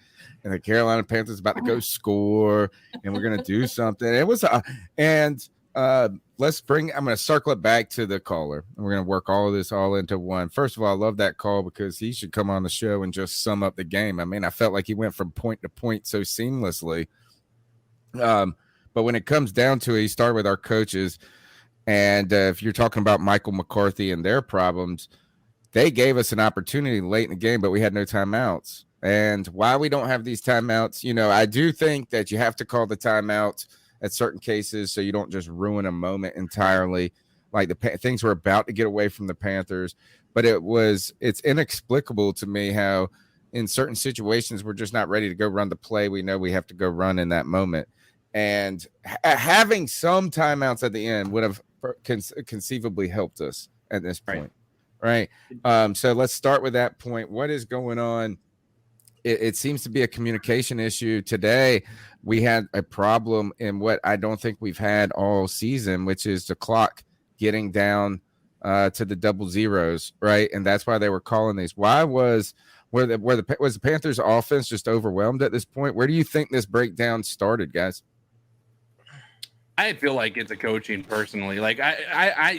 and the Carolina Panthers about to go score, and we're going to do something. It was, I'm going to circle it back to the caller, and we're going to work all of this all into one. First of all, I love that call because he should come on the show and just sum up the game. I mean, I felt like he went from point to point so seamlessly. But when it comes down to it, he started with our coaches. And if you're talking about Michael McCarthy and their problems, they gave us an opportunity late in the game, but we had no timeouts. And why we don't have these timeouts, I do think that you have to call the timeouts at certain cases so you don't just ruin a moment entirely. Like things were about to get away from the Panthers. But it's inexplicable to me how in certain situations we're just not ready to go run the play we know we have to go run in that moment. And having some timeouts at the end would have conceivably helped us at this point, right? So let's start with that point. What is going on? It seems to be a communication issue. Today, we had a problem in what I don't think we've had all season, which is the clock getting down to the double zeros, right? And that's why they were calling these. Why was the Panthers' offense just overwhelmed at this point? Where do you think this breakdown started, guys? I feel like it's a coaching personally. Like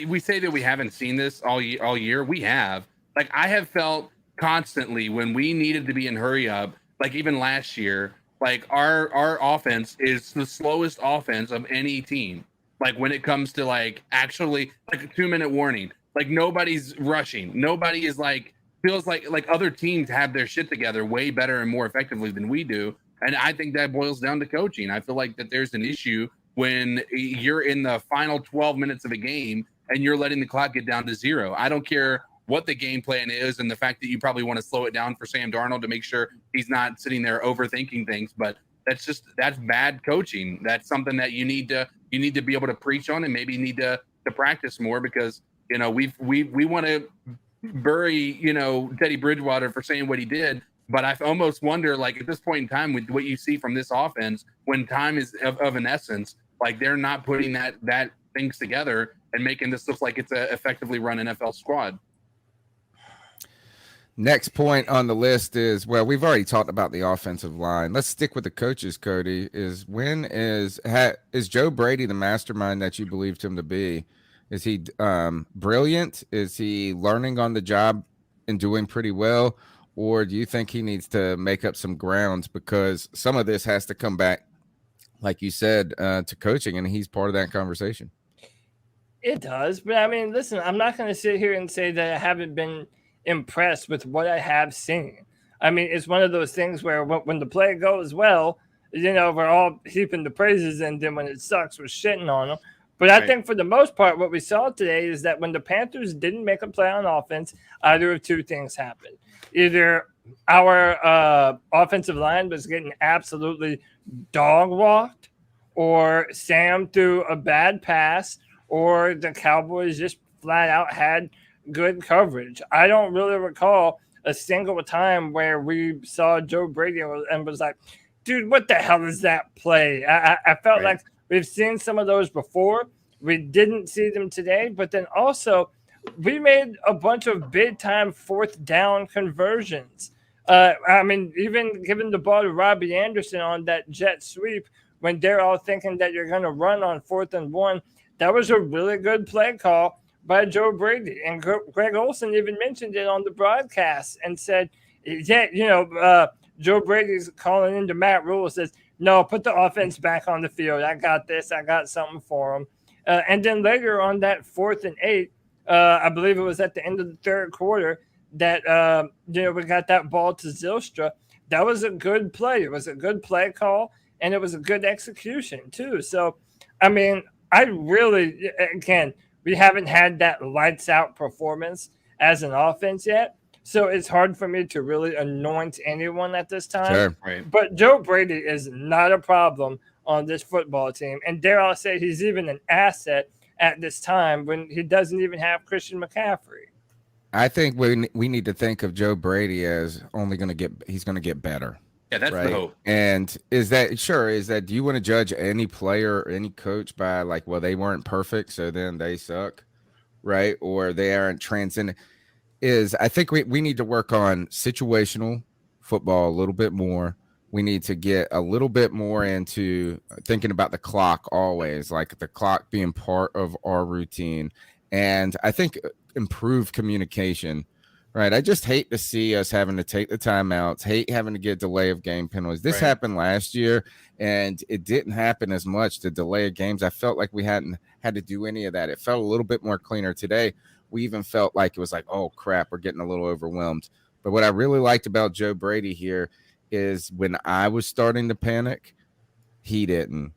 we say that we haven't seen this all year. We have. Like I have felt constantly when we needed to be in hurry up, like even last year, like our offense is the slowest offense of any team. Like when it comes to like actually like a 2-minute warning, like nobody's rushing. Nobody is like feels like other teams have their shit together way better and more effectively than we do. And I think that boils down to coaching. I feel like that there's an issue when you're in the final 12 minutes of a game and you're letting the clock get down to 0. I don't care what the game plan is and the fact that you probably want to slow it down for Sam Darnold to make sure he's not sitting there overthinking things, but that's bad coaching. That's something that you need to be able to preach on and maybe need to practice more, because we want to bury Teddy Bridgewater for saying what he did, but I almost wonder, like, at this point in time with what you see from this offense, when time is of an essence, like they're not putting that things together and making this look like it's a effectively run NFL squad. Next point on the list is, well, we've already talked about the offensive line. Let's stick with the coaches, Cody. Is Joe Brady the mastermind that you believed him to be? Is he brilliant? Is he learning on the job and doing pretty well? Or do you think he needs to make up some grounds, because some of this has to come back, like you said, to coaching, and he's part of that conversation? It does. But I mean, listen, I'm not going to sit here and say that I haven't been impressed with what I have seen. I mean, it's one of those things where when the play goes well, we're all heaping the praises, and then when it sucks, we're shitting on them. But I think for the most part, what we saw today is that when the Panthers didn't make a play on offense, either of two things happened. Either our offensive line was getting absolutely dog walked, or Sam threw a bad pass, or the Cowboys just flat out had good coverage. I don't really recall a single time where we saw Joe Brady and was like, dude, what the hell is that play? I felt like we've seen some of those before. We didn't see them today, but then also we made a bunch of big time 4th down conversions. I mean, even giving the ball to Robbie Anderson on that jet sweep when they're all thinking that you're going to run on 4th and 1, that was a really good play call by Joe Brady. And Greg Olsen even mentioned it on the broadcast and said, Joe Brady's calling into Matt Rule, says, no, put the offense back on the field. I got this. I got something for him. And then later on that 4th and 8, I believe it was at the end of the 3rd quarter that, we got that ball to Zylstra. That was a good play. It was a good play call, and it was a good execution too. So, I mean, we haven't had that lights out performance as an offense yet. So it's hard for me to really anoint anyone at this time. Sure, right. But Joe Brady is not a problem on this football team. And dare I say he's even an asset at this time when he doesn't even have Christian McCaffrey. I think we need to think of Joe Brady as he's going to get better. Yeah, that's the hope. And is that do you want to judge any player or any coach by like, well, they weren't perfect, so then they suck, right? Or they aren't transcendent? I think we need to work on situational football a little bit more. We need to get a little bit more into thinking about the clock always, like the clock being part of our routine. And I think improved communication. Right. I just hate to see us having to take the timeouts, hate having to get delay of game penalties. This happened last year, and it didn't happen as much, the delay of games. I felt like we hadn't had to do any of that. It felt a little bit more cleaner today. We even felt like it was like, oh, crap, we're getting a little overwhelmed. But what I really liked about Joe Brady here is when I was starting to panic, he didn't.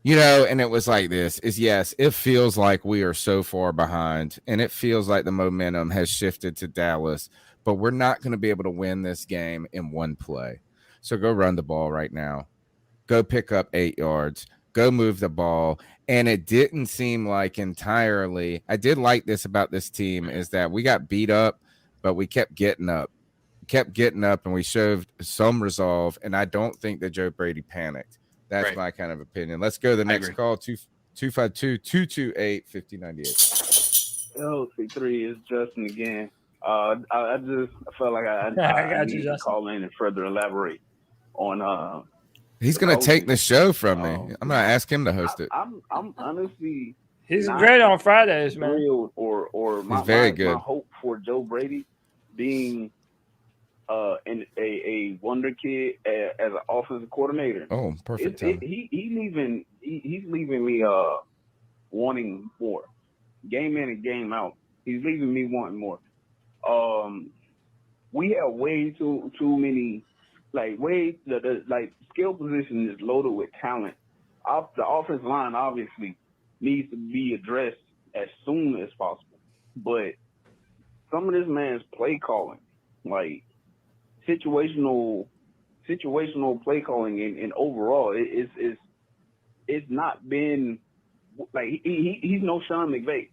And it was like this yes, it feels like we are so far behind, and it feels like the momentum has shifted to Dallas, but we're not going to be able to win this game in one play. So go run the ball right now. Go pick up 8 yards. Go move the ball. And it didn't seem like entirely. I did like this about this team is that we got beat up, but we kept getting up. And we showed some resolve. And I don't think that Joe Brady panicked. That's my kind of opinion. Let's go to the next call, 252-228-5098. C3 is Justin again. I felt like I need to call in and further elaborate on. He's going to take the show from me. I'm going to ask him to host it. I'm honestly. He's great on Fridays, man. Or he's very good. My hope for Joe Brady being a wonder kid as an offensive coordinator. Oh, perfect. He's he's leaving me wanting more. Game in and game out, he's leaving me wanting more. We have way too many, like the skill position is loaded with talent. The offensive line obviously needs to be addressed as soon as possible. But some of this man's play calling, like situational play calling, and overall, it's not been like he's no Sean McVay.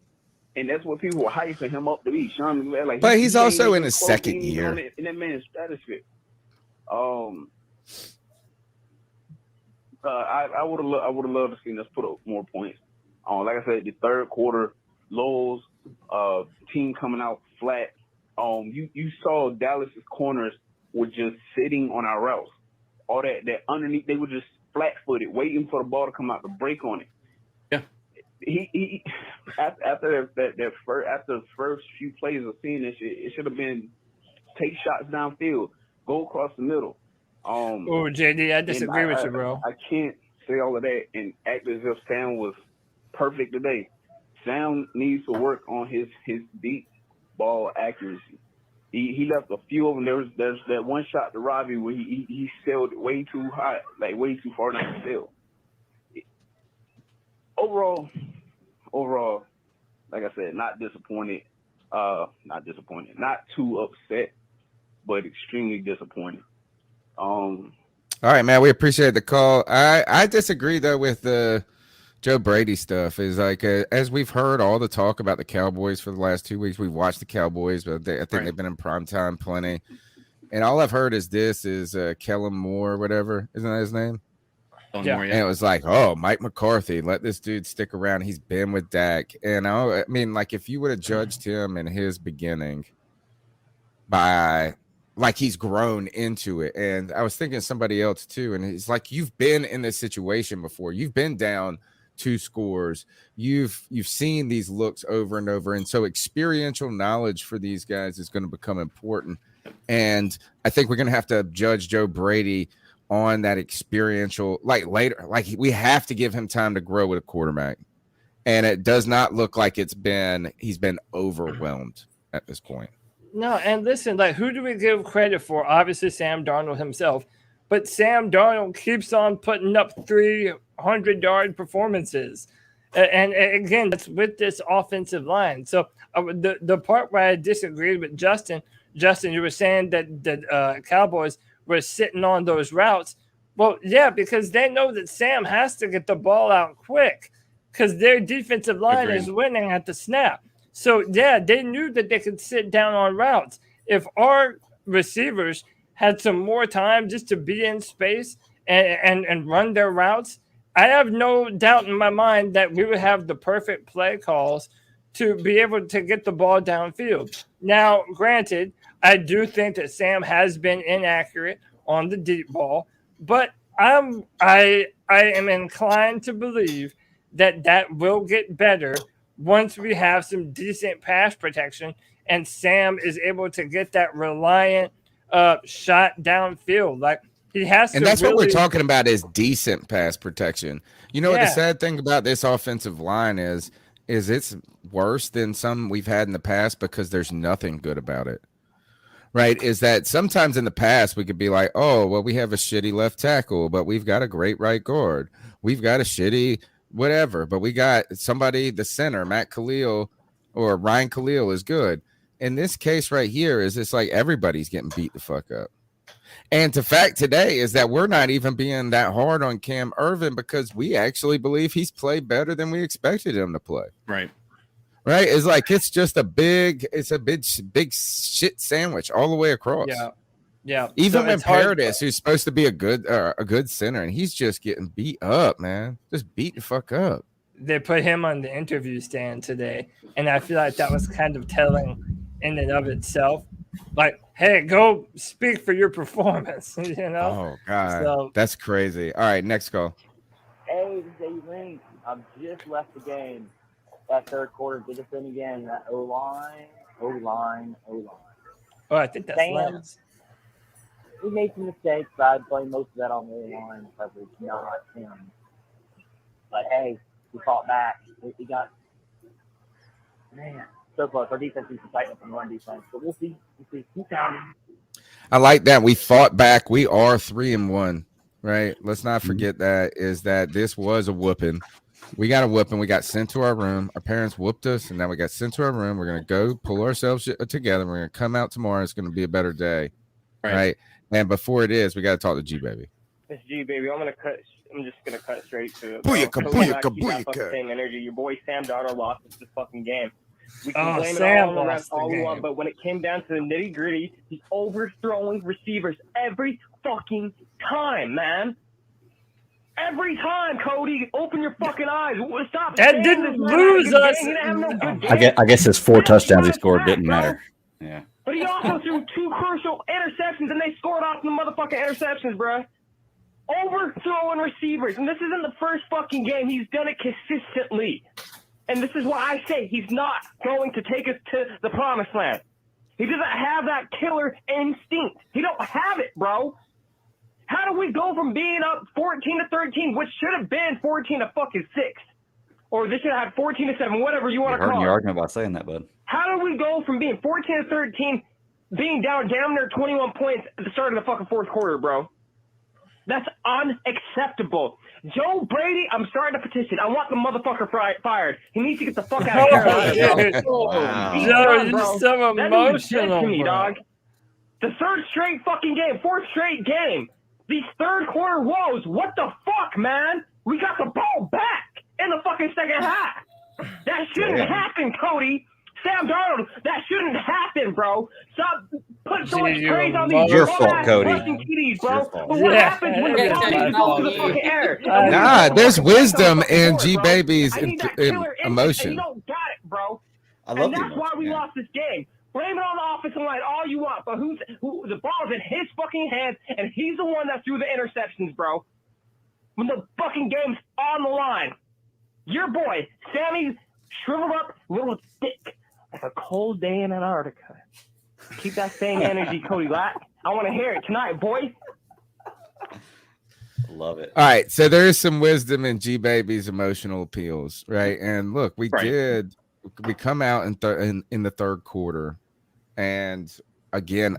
And that's what people were hyping him up to be, Sean McVay. Like, but he's also ain't in his second year in that man's stratosphere. I would have loved to see us put up more points. Like I said, the third quarter lows, team coming out flat. You saw Dallas's corners were just sitting on our routes. All that underneath, they were just flat-footed, waiting for the ball to come out to break on it. Yeah. He after the first few plays of seeing this shit, it should have been take shots downfield, go across the middle. JD, I disagree with you, bro. I can't say all of that and act as if Sam was perfect today. Sam needs to work on his deep ball accuracy. He left a few of them. There's that one shot to Robbie where he sailed way too high, like way too far down the field. Overall, like I said, not disappointed. Not too upset, but extremely disappointed. All right, man. We appreciate the call. I disagree though with the Joe Brady stuff. Is like as we've heard all the talk about the Cowboys for the last 2 weeks. We've watched the Cowboys, but I think they've been in prime time plenty. And all I've heard is Kellen Moore, whatever, isn't that his name? Yeah. And it was like, oh, Mike McCarthy, let this dude stick around. He's been with Dak. And I mean, like, if you would have judged him in his beginning by, like, he's grown into it. And I was thinking somebody else, too. And it's like, you've been in this situation before. You've been down 2 scores. You've seen these looks over and over. And so experiential knowledge for these guys is going to become important. And I think we're going to have to judge Joe Brady on that experiential, like later, like we have to give him time to grow with a quarterback. And it does not look like he's been overwhelmed at this point. No, and listen, like, who do we give credit for? Obviously, Sam Darnold himself. But Sam Darnold keeps on putting up 300-yard performances. And again, that's with this offensive line. So the part where I disagreed with Justin, you were saying that the Cowboys were sitting on those routes. Well, yeah, because they know that Sam has to get the ball out quick because their defensive line is winning at the snap. So, yeah, they knew that they could sit down on routes. If our receivers had some more time just to be in space and run their routes, I have no doubt in my mind that we would have the perfect play calls to be able to get the ball downfield. Now, granted, I do think that Sam has been inaccurate on the deep ball, but I am inclined to believe that will get better once we have some decent pass protection and Sam is able to get that reliant shot downfield. Like, he has to. And that's what we're talking about is decent pass protection. You know what the Yeah. sad thing about this offensive line is it's worse than some we've had in the past because there's nothing good about it. Right? Is that sometimes in the past we could be like, oh, well, we have a shitty left tackle, but we've got a great right guard. We've got a shitty whatever, but we got somebody, the center, Matt Khalil or Ryan Khalil is good. In this case right here is it's like everybody's getting beat the fuck up. And the fact today is that we're not even being that hard on Cam Irvin because we actually believe he's played better than we expected him to play. Right. Right. It's like it's just a big shit sandwich all the way across. Yeah. Yeah. Even So when it's hard- Paradis, who's supposed to be a good center, and he's just getting beat up, man. Just beat the fuck up. They put him on the interview stand today, and I feel like that was kind of telling in and of itself. Like, hey, go speak for your performance, you know? Oh God, So- that's crazy. All right, next call. Hey, Dave Link. I've just left the game. That third quarter did us in again. That O-line. Oh, I think that's Sam, Lance. we made some mistakes, but I'd blame most of that on the O-line coverage, not him. But hey, we fought back. We got, man, so close. Our defense needs to tighten up on run defense, but we'll see. Keep counting. I like that. We fought back. We are 3-1, right? Let's not forget that this was a whooping. We got a whooping. We got sent to our room. Our parents whooped us, and now we got sent to our room. We're going to go pull ourselves together. We're going to come out tomorrow. It's going to be a better day, right? And before it is, we got to talk to G Baby. It's G Baby. I'm just gonna cut straight to it. Booyaka. Same energy. Your boy Sam Darnold lost this fucking game. We can Oh, blame it Sam all on the refs lost the all we game. want, but when it came down to the nitty gritty, he's overthrowing receivers every fucking time, man. Every time, Cody, open your fucking eyes. Stop. That saying didn't this man lose had a good us. game. He didn't have no good game. I guess his 4 touchdowns he scored didn't matter. Yeah. But he also threw 2 crucial interceptions, and they scored off the motherfucking interceptions, bruh. Overthrowing receivers, and this isn't the first fucking game. He's done it consistently. And this is why I say he's not going to take us to the promised land. He doesn't have that killer instinct. He don't have it, bro. How do we go from being up 14-13, which should have been 14-6, or they should have had 14-7, whatever you want to call it? Your argument by saying that, bud. How do we go from being 14-13, being down damn near 21 points at the start of the fucking fourth quarter, bro? That's unacceptable. Joe Brady, I'm starting a petition. I want the motherfucker fired. He needs to get the fuck out of Carolina, bro. He's done, bro. You're so That dude's dead emotional, to me, bro. dog. The third straight fucking game, fourth straight game. These third quarter woes. What the fuck, man? We got the ball back in the fucking second half. That shouldn't happen, Cody. Sam Darnold, that shouldn't happen, bro. Stop putting so much praise on these your fault, Cody. TDs, bro. Your fault. But what Yeah. happens when the Yeah. ball goes to the fucking air? Nah, there's wisdom in G Baby's I need that killer instinct, and emotion. you don't got it, bro. I love And the that's why emotion, we yeah. lost this game. Blame it on the offensive line all you want, but who the ball's in his fucking hands, and he's the one that threw the interceptions, bro. When the fucking game's on the line, your boy Sammy shriveled up little dick like a cold day in Antarctica. Keep that same energy, Cody Lack. I want to hear it tonight, boy. Love it. All right, so there is some wisdom in G Baby's emotional appeals, right? And look, we come out in the third quarter, and again,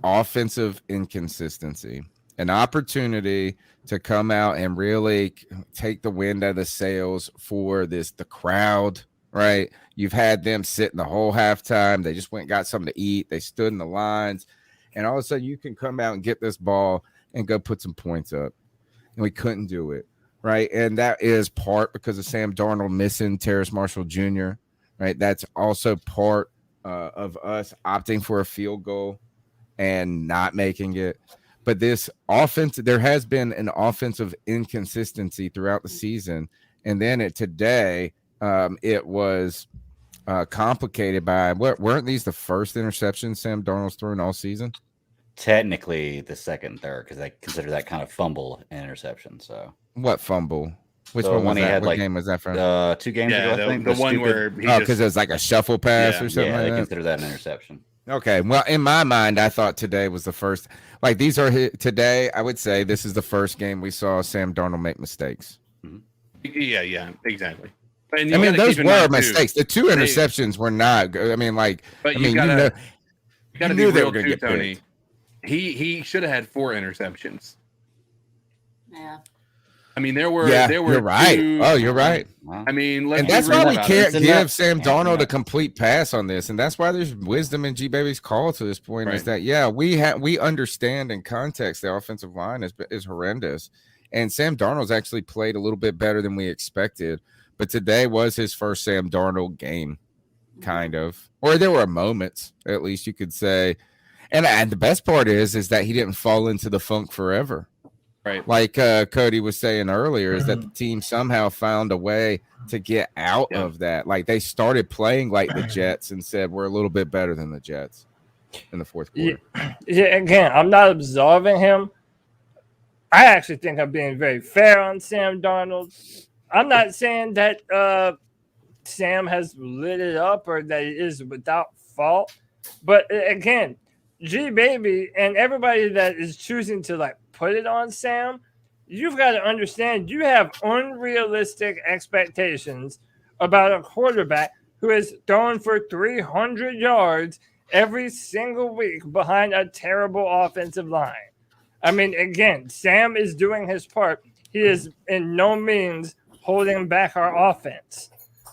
offensive inconsistency, an opportunity to come out and really take the wind out of the sails for the crowd, right? You've had them sitting the whole halftime. They just went and got something to eat. They stood in the lines, and all of a sudden you can come out and get this ball and go put some points up. And we couldn't do it, right? And that is part because of Sam Darnold missing Terrace Marshall Jr., right? That's also part of us opting for a field goal and not making it. But this offense, there has been an offensive inconsistency throughout the season. And then today, it was complicated by weren't these the first interceptions Sam Darnold's thrown all season? Technically the second and third, because I consider that kind of fumble and interception. So what fumble? Which so one was he that? had What game was that from? 2 games ago, I think. The one where he because it was like a shuffle pass or something. Yeah, like they that? consider that an interception. Okay, well, in my mind, I thought today was the first. Like these are today. I would say this is the first game we saw Sam Darnold make mistakes. Yeah, exactly. And I mean, those keep in were mind, mistakes. The 2 interceptions were not good. I mean, like, But you gotta knew be they real were going to too, get Tony. picked. He should have had 4 interceptions. Yeah. I mean, there were You're right. 2, Oh, you're right. I mean, And that's why we can't give Sam Darnold a complete pass on this, and that's why there's wisdom in G Baby's call to this point. Is that we understand in context the offensive line is horrendous, and Sam Darnold's actually played a little bit better than we expected, but today was his first Sam Darnold game, kind of, or there were moments at least you could say, and the best part is that he didn't fall into the funk forever. Right. Like Cody was saying earlier, is that the team somehow found a way to get out of that. Like they started playing like the Jets and said, we're a little bit better than the Jets in the fourth quarter. Yeah, again, I'm not absolving him. I actually think I'm being very fair on Sam Darnold. I'm not saying that Sam has lit it up or that it is without fault. But again, G Baby and everybody that is choosing to like put it on Sam, you've got to understand you have unrealistic expectations about a quarterback who is throwing for 300 yards every single week behind a terrible offensive line. I mean, again, Sam is doing his part. He is in no means holding back our offense.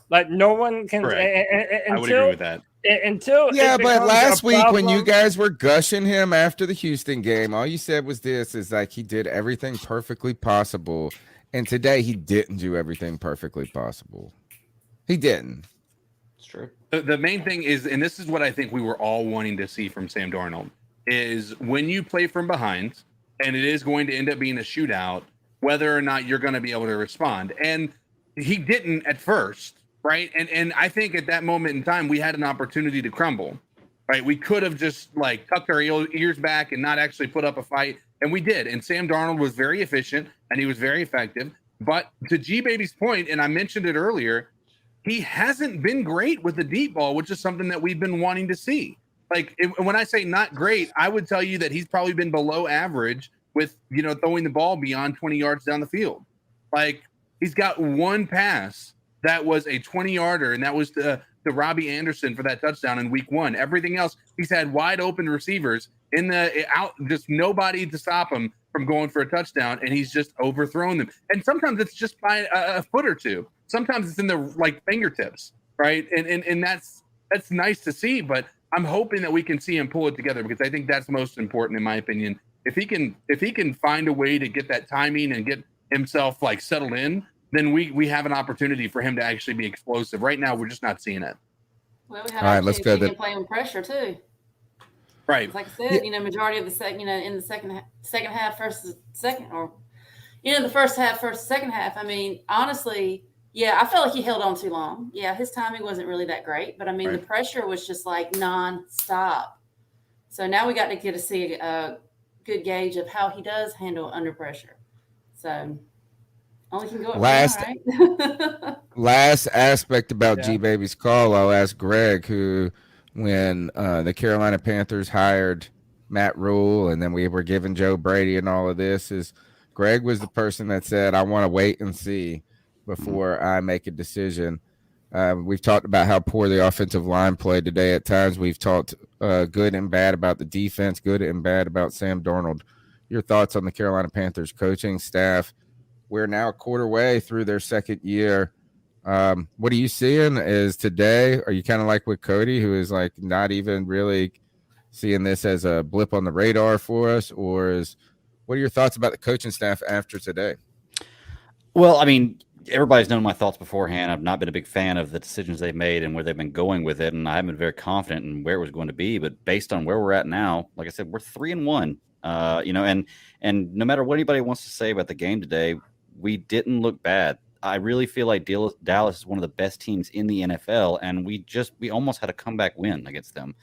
Like, no one can. I would agree with that. Until but last week when you problem, guys were gushing him after the Houston game, all you said was this: is like he did everything perfectly possible, and today he didn't do everything perfectly possible. He didn't. It's true. The main thing is, and this is what I think we were all wanting to see from Sam Darnold, is when you play from behind, and it is going to end up being a shootout, whether or not you're going to be able to respond. And he didn't at first. Right. And I think at that moment in time, we had an opportunity to crumble. Right. We could have just like tucked our ears back and not actually put up a fight. And we did. And Sam Darnold was very efficient and he was very effective. But to G Baby's point, and I mentioned it earlier, he hasn't been great with the deep ball, which is something that we've been wanting to see. Like when I say not great, I would tell you that he's probably been below average with, throwing the ball beyond 20 yards down the field. Like he's got one pass that was a 20-yarder, and that was to Robbie Anderson for that touchdown in week 1. Everything else, he's had wide open receivers just nobody to stop him from going for a touchdown, and he's just overthrown them. And sometimes it's just by a foot or two. Sometimes it's in the fingertips, right? And that's nice to see, but I'm hoping that we can see him pull it together because I think that's most important in my opinion. If he can find a way to get that timing and get himself settled in, then we have an opportunity for him to actually be explosive. Right now, we're just not seeing it. Well, we had all right, let's go. He can play with pressure too. Right. Like I said, majority of the second, in the second half versus second, or the first half versus second half. I mean, honestly, yeah, I felt like he held on too long. Yeah, his timing wasn't really that great, but I mean, the pressure was just nonstop. So now we got to get to see a good gauge of how he does handle under pressure. So. Only can go up right? Last aspect about G Baby's call, I'll ask Greg, who when the Carolina Panthers hired Matt Rule and then we were giving Joe Brady and all of this, is Greg was the person that said, I want to wait and see before I make a decision. We've talked about how poor the offensive line played today at times. We've talked good and bad about the defense, good and bad about Sam Darnold. Your thoughts on the Carolina Panthers coaching staff? We're now a quarter way through their second year. What are you seeing is today? Are you kind of like with Cody, who is not even really seeing this as a blip on the radar for us? Or what are your thoughts about the coaching staff after today? Well, I mean, everybody's known my thoughts beforehand. I've not been a big fan of the decisions they've made and where they've been going with it. And I haven't been very confident in where it was going to be. But based on where we're at now, like I said, we're 3-1. And no matter what anybody wants to say about the game today, we didn't look bad. I really feel like Dallas is one of the best teams in the NFL, and we almost had a comeback win against them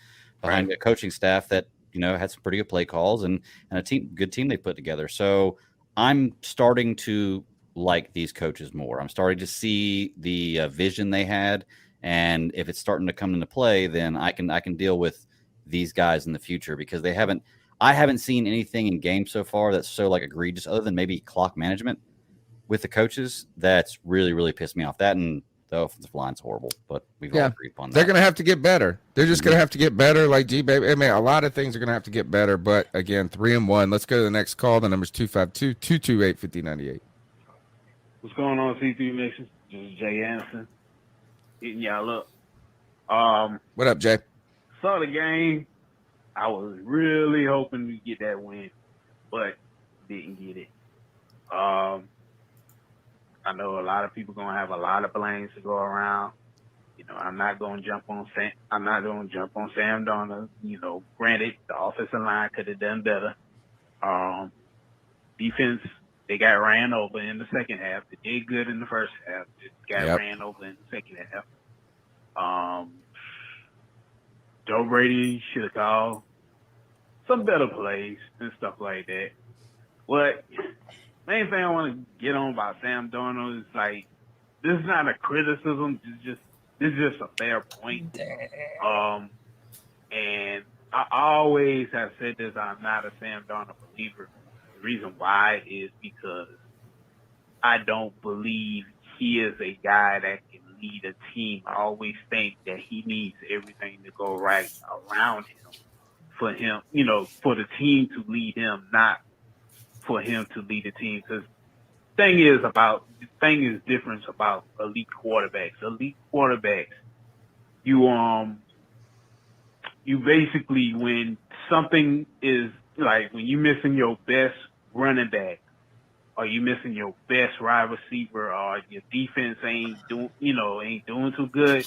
behind a coaching staff that had some pretty good play calls and a good team they put together. So I'm starting to like these coaches more. I'm starting to see the vision they had, and if it's starting to come into play, then I can deal with these guys in the future because I haven't seen anything in games so far that's so egregious, other than maybe clock management with the coaches. That's really, really pissed me off. That and the offensive line's horrible, but we've all agreed upon that. They're going to have to get better. They're just going to have to get better, like G-Baby. I mean, a lot of things are going to have to get better, but again, 3-1. Let's go to the next call. The number's 252-228-5098. What's going on, C3 Nation? This is Jay Anderson. Hitting y'all up. What up, Jay? Saw the game. I was really hoping to get that win, but didn't get it. I know a lot of people gonna have a lot of blames to go around. I'm not gonna jump on Sam. I'm not gonna jump on Sam Darnold. Granted, the offensive line could have done better. Defense, they got ran over in the second half. They did good in the first half. They got ran over in the second half. Joe Brady should have called some better plays and stuff like that. But main thing I want to get on about Sam Darnold is this is not a criticism. This is just a fair point. And I always have said this. I'm not a Sam Darnold believer. The reason why is because I don't believe he is a guy that can lead a team. I always think that he needs everything to go right around him for him, for the team to lead him, not for him to lead the team. Because thing is different about elite quarterbacks. Elite quarterbacks, you basically, when something is like when you missing your best running back, or you missing your best wide receiver, or your defense ain't doing too good,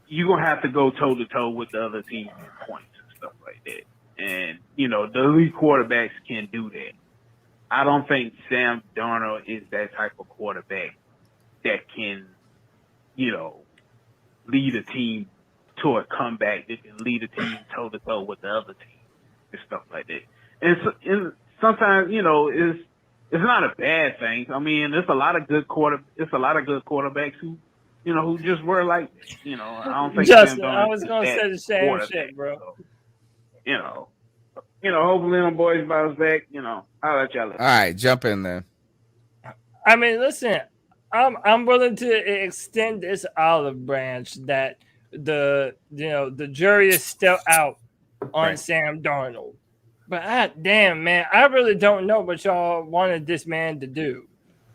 you're gonna have to go toe to toe with the other team in points and stuff like that. And the elite quarterbacks can do that. I don't think Sam Darnold is that type of quarterback that can, lead a team to a comeback, that can lead a team toe to toe with the other team and stuff like that. And sometimes, it's not a bad thing. I mean, there's a lot of good quarterbacks who just were like, I don't think Justin, Sam Darnold I was is gonna that say the same quarterback. shit, bro. So, hopefully them boys bounce back. I'll let y'all. All right, jump in there. I mean, listen, I'm willing to extend this olive branch that the jury is still out on Sam Darnold. But damn, man, I really don't know what y'all wanted this man to do.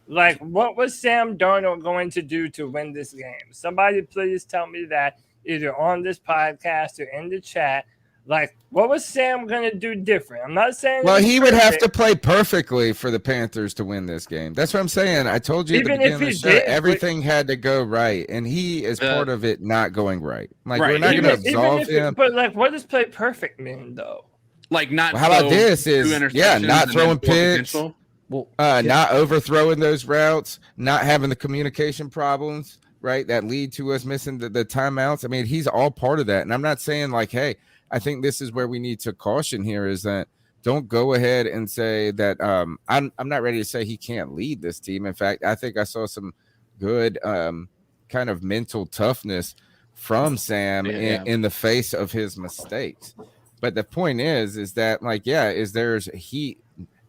Like, what was Sam Darnold going to do to win this game? Somebody please tell me that either on this podcast or in the chat. Like, what was Sam going to do different? I'm not saying. Well, he would have to play perfectly for the Panthers to win this game. That's what I'm saying. I told you at the beginning of the show, everything had to go right, and he is part of it not going right. Like, we're not going to absolve him. But, like, what does play perfect mean, though? Like, not. Well, how about this? Not throwing picks. Not overthrowing those routes, not having the communication problems, right, that lead to us missing the timeouts. I mean, he's all part of that. And I'm not saying like, hey, I think this is where we need to caution here is that don't go ahead and say that I'm not ready to say he can't lead this team. In fact, I think I saw some good kind of mental toughness from Sam in the face of his mistakes. But the point is that like,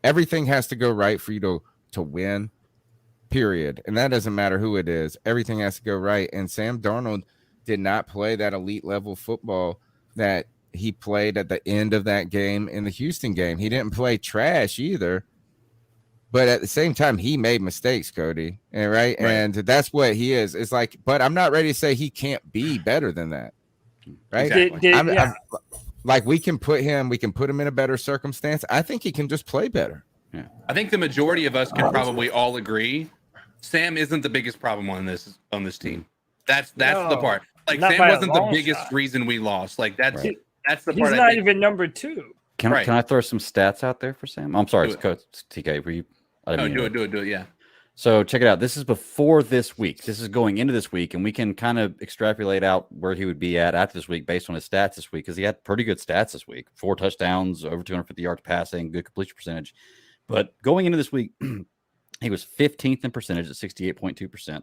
everything has to go right for you to win, period. And that doesn't matter who it is. Everything has to go right. And Sam Darnold did not play that elite level football that he played at the end of that game in the Houston game. He didn't play trash either. But at the same time, he made mistakes, Cody. Right? And that's what he is. It's like, but I'm not ready to say he can't be better than that. Right? Exactly. Like we can put him in a better circumstance. I think he can just play better. Yeah. I think the majority of us can probably all agree Sam isn't the biggest problem on this team. That's the part. Like Sam wasn't the biggest reason we lost. Like that's the part. He's not even number 2. Can I throw some stats out there for Sam? I'm sorry, Coach TK. Were you? Do it. Yeah. So check it out. This is before this week. This is going into this week, and we can kind of extrapolate out where he would be at after this week based on his stats this week because he had pretty good stats this week. 4 touchdowns, over 250 yards passing, good completion percentage. But going into this week, he was 15th in percentage at 68.2%.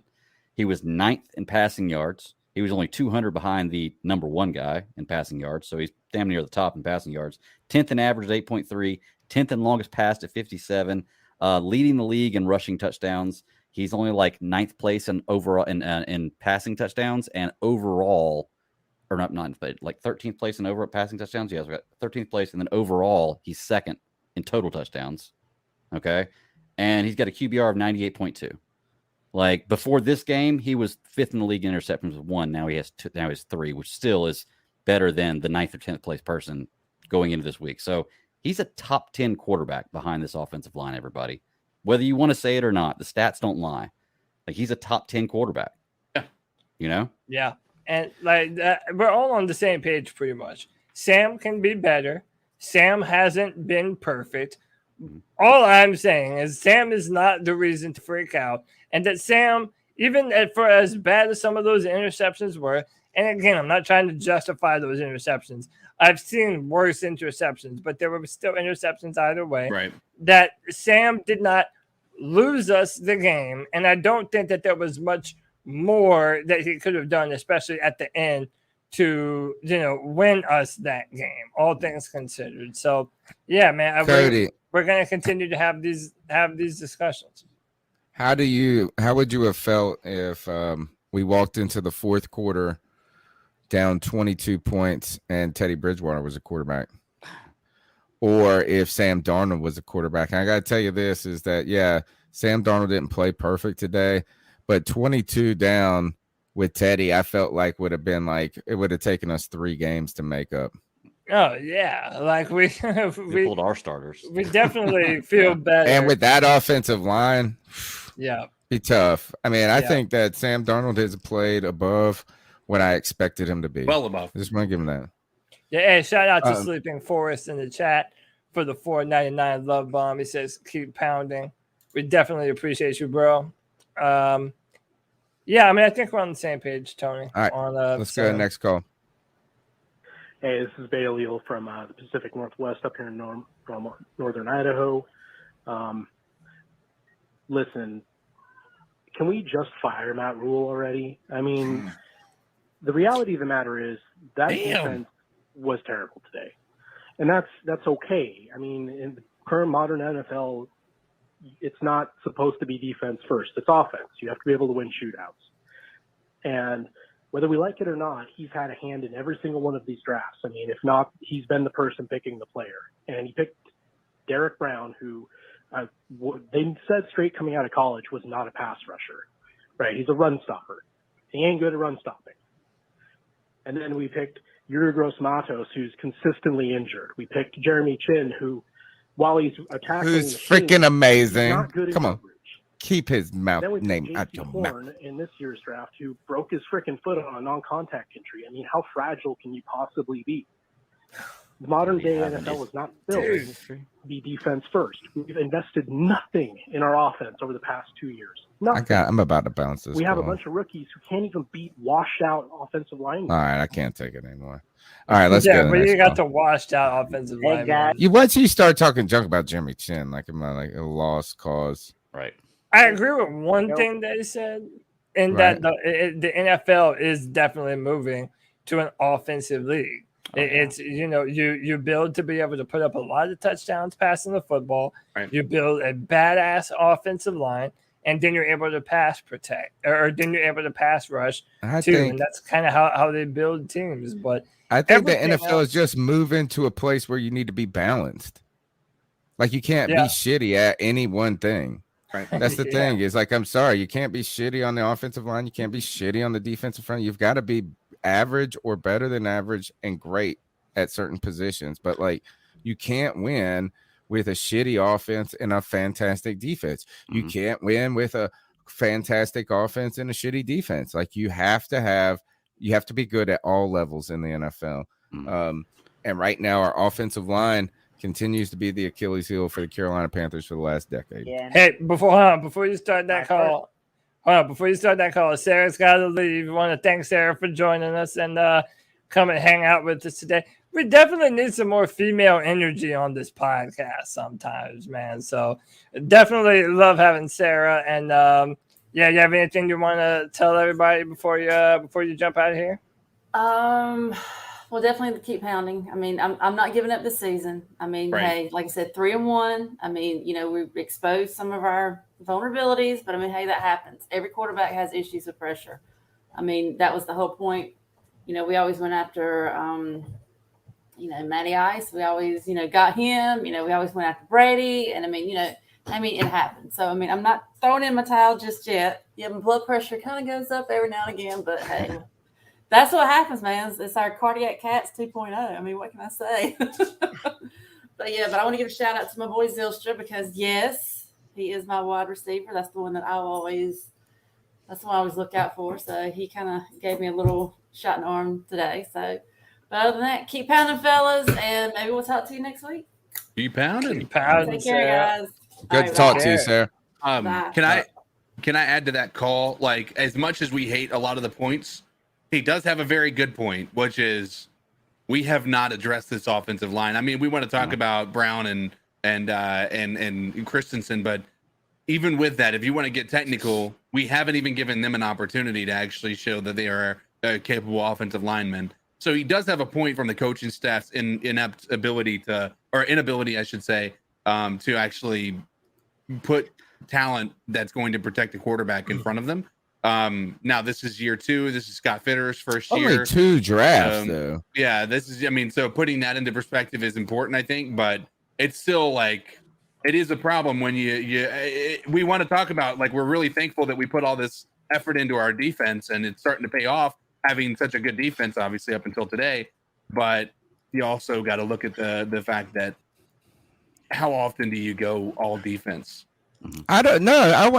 He was 9th in passing yards. He was only 200 behind the number 1 guy in passing yards, so he's damn near the top in passing yards. 10th in average at 8.3, 10th in longest pass at 57. Leading the league in rushing touchdowns. He's only like 9th place in overall in passing touchdowns and overall, or not 9th, but like 13th place in overall passing touchdowns. Yes, we got 13th place, and then overall he's 2nd in total touchdowns. Okay, and he's got a QBR of 98.2. Like before this game, he was 5th in the league in interceptions with 1. Now he has 2, now he's 3, which still is better than the 9th or 10th place person going into this week. So he's a top 10 quarterback behind this offensive line, everybody. Whether you want to say it or not, the stats don't lie. Like, he's a top 10 quarterback. Yeah. You know? Yeah. And, like, we're all on the same page pretty much. Sam can be better. Sam hasn't been perfect. All I'm saying is Sam is not the reason to freak out. And that Sam, even for as bad as some of those interceptions were, and again, I'm not trying to justify those interceptions. I've seen worse interceptions, but there were still interceptions either way. Right. That Sam did not lose us the game, and I don't think that there was much more that he could have done, especially at the end, to win us that game. All things considered. So, yeah, man, we're going to continue to have these discussions. How would you have felt if we walked into the fourth quarter down 22 points and Teddy Bridgewater was a quarterback? Or if Sam Darnold was a quarterback? And I got to tell you this is that, yeah, Sam Darnold didn't play perfect today, but 22 down with Teddy, I felt like would have been like, it would have taken us 3 games to make up. Oh yeah, like we pulled our starters. We definitely feel better. And with that offensive line, yeah, be tough. I mean, I think that Sam Darnold has played above what I expected him to be. Well above. I just want to give him that. Yeah, hey, shout out to Sleeping Forest in the chat for the $4.99 love bomb. He says, keep pounding. We definitely appreciate you, bro. Yeah, I mean, I think we're on the same page, Tony. All right, let's go to the next call. Hey, this is Bailey from the Pacific Northwest up here in northern Idaho. Listen, can we just fire Matt Rule already? I mean, the reality of the matter is that defense was terrible today. And that's okay. I mean, in the current modern NFL, it's not supposed to be defense first. It's offense. You have to be able to win shootouts. And whether we like it or not, he's had a hand in every single one of these drafts. I mean, if not, he's been the person picking the player. And he picked Derek Brown, who they said straight coming out of college was not a pass rusher, right? He's a run stopper. He ain't good at run stopping. And then we picked Yuri Gross-Matos, who's consistently injured. We picked Jeremy Chin, who, while he's attacking, who's freaking amazing. He's not good at Come on, coverage. keep his mouth Then we name picked out JC your Horn mouth. in this year's draft, who broke his freaking foot on a non-contact injury. I mean, how fragile can you possibly be? The modern day NFL is not built to be defense first. We've invested nothing in our offense over the past 2 years. Nothing. I'm about to bounce this. We have a call. bunch of rookies who can't even beat washed out offensive linemen. All right, I can't take it anymore. All right, let's go. Yeah, but you got the washed out offensive line. Once you start talking junk about Jimmy Chin, like I'm like a lost cause. Right. I agree with one thing that he said, and that the NFL is definitely moving to an offensive league. It's you build to be able to put up a lot of touchdowns passing the football. Right. You build a badass offensive line, and then you're able to pass protect, or then you're able to pass rush too. And that's kind of how they build teams. But I think the NFL is just moving to a place where you need to be balanced. Like you can't be shitty at any one thing. Right. That's the thing. Is like, I'm sorry, you can't be shitty on the offensive line. You can't be shitty on the defensive front. You've got to be average or better than average and great at certain positions. But like, you can't win with a shitty offense and a fantastic defense. You can't win with a fantastic offense and a shitty defense. Like you have to be good at all levels in the NFL. And right now our offensive line continues to be the Achilles heel for the Carolina Panthers for the last decade. Hey, before you start that call, Sarah's got to leave. We want to thank Sarah for joining us and come and hang out with us today. We definitely need some more female energy on this podcast sometimes, man. So definitely love having Sarah. And you have anything you want to tell everybody before you jump out of here? Well, definitely keep pounding. I mean, I'm not giving up this season. I mean, hey, like I said, 3-1. I mean, we exposed some of our vulnerabilities, but I mean, hey, that happens. Every quarterback has issues with pressure. I mean, that was the whole point. We always went after, Matty Ice. We always, got him. We always went after Brady. And I mean, it happened. So, I mean, I'm not throwing in my towel just yet. Yeah, my blood pressure kind of goes up every now and again, but hey. That's what happens, man. It's our cardiac cats 2.0. I mean, what can I say? But I want to give a shout out to my boy Zylstra because yes, he is my wide receiver. That's the one that I always look out for. So he kind of gave me a little shot in the arm today. So, but other than that, keep pounding, fellas, and maybe we'll talk to you next week. Keep pounding. Take care, guys. Good to talk to you, Sarah. Can I add to that call? Like, as much as we hate a lot of the points, he does have a very good point, which is we have not addressed this offensive line. I mean, we want to talk about Brown and Christensen, but even with that, if you want to get technical, we haven't even given them an opportunity to actually show that they are capable offensive linemen. So he does have a point from the coaching staff's inability, I should say, to actually put talent that's going to protect the quarterback in front of them. Now this is year 2. This is Scott Fitter's first year. Only 2 drafts though. Yeah, this is. I mean, so putting that into perspective is important, I think, but it's still like it is a problem when we want to talk about, like, we're really thankful that we put all this effort into our defense and it's starting to pay off, having such a good defense, obviously, up until today. But you also got to look at the fact that how often do you go all defense? I don't know.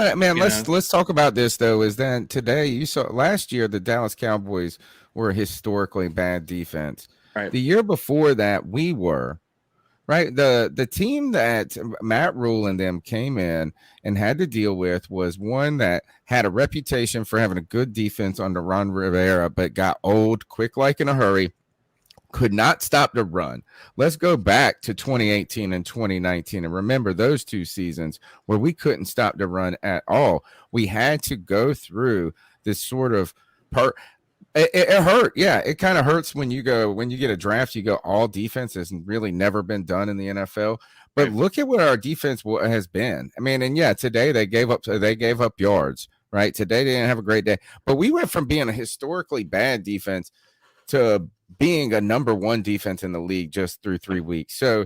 Let's talk about this though. Is that today you saw last year the Dallas Cowboys were a historically bad defense. Right. The year before that we were. Right. The team that Matt Rule and them came in and had to deal with was one that had a reputation for having a good defense under Ron Rivera, but got old quick like in a hurry. Could not stop the run. Let's go back to 2018 and 2019 and remember those 2 seasons where we couldn't stop the run at all. We had to go through this sort of part. It hurt. Yeah, it kind of hurts when you get a draft, you go all defense has really never been done in the NFL. But look at what our defense has been. I mean, and yeah, today they gave up yards, right? Today they didn't have a great day. But we went from being a historically bad defense to being a number 1 defense in the league just through 3 weeks. So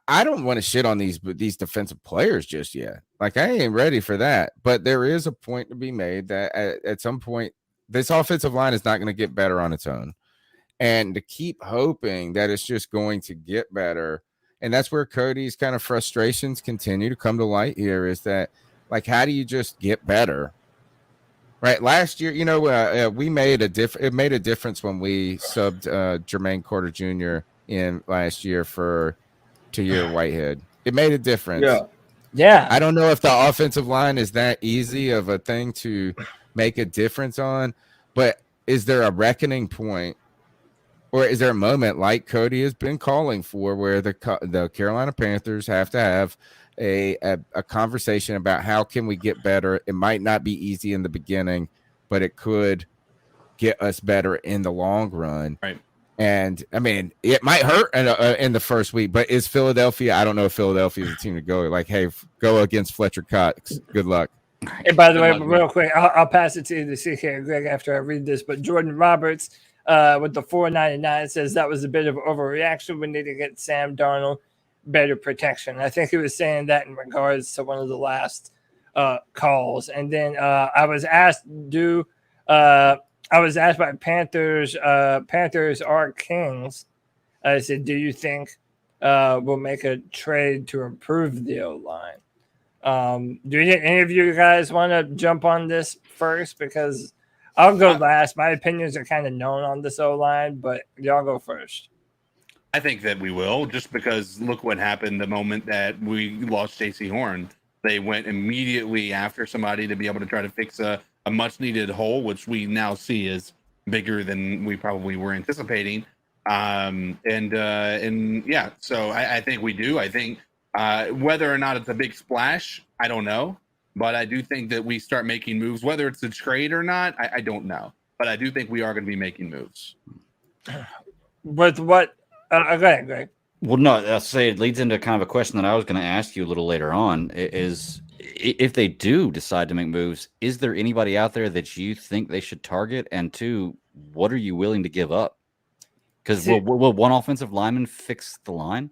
I don't want to shit on these defensive players just yet. Like, I ain't ready for that. But there is a point to be made that at some point, this offensive line is not going to get better on its own. And to keep hoping that it's just going to get better. And that's where Cody's kind of frustrations continue to come to light here, is that, like, how do you just get better? Right. Last year, we made it made a difference when we subbed Jermaine Carter Jr. in last year for Tahir Whitehead. It made a difference. Yeah. I don't know if the offensive line is that easy of a thing to make a difference on, but is there a reckoning point, or is there a moment like Cody has been calling for where the Carolina Panthers have to have a conversation about how can we get better? It might not be easy in the beginning, but it could get us better in the long run. Right. And I mean, it might hurt in the first week, but is Philadelphia? I don't know if Philadelphia is a team to go. Like, hey, go against Fletcher Cox. Good luck. And by the way, real quick, I'll pass it to you to see here, Greg, after I read this. But Jordan Roberts with the 499 says that was a bit of overreaction. We need to get Sam Darnold better protection. I think he was saying that in regards to one of the last calls. And then I was asked by Panthers are Kings. I said, do you think we'll make a trade to improve the O-line? Do any of you guys want to jump on this first? Because I'll go last. My opinions are kind of known on this O-line, but y'all go first. I think that we will, just because look what happened the moment that we lost J.C. Horn. They went immediately after somebody to be able to try to fix a much-needed hole, which we now see is bigger than we probably were anticipating. So I think we do. I think whether or not it's a big splash, I don't know. But I do think that we start making moves, whether it's a trade or not, I don't know. But I do think we are going to be making moves. With what? Go ahead, Greg. Well, no, I'll say it leads into kind of a question that I was going to ask you a little later on is if they do decide to make moves, is there anybody out there that you think they should target? And 2, what are you willing to give up? Because will one offensive lineman fix the line?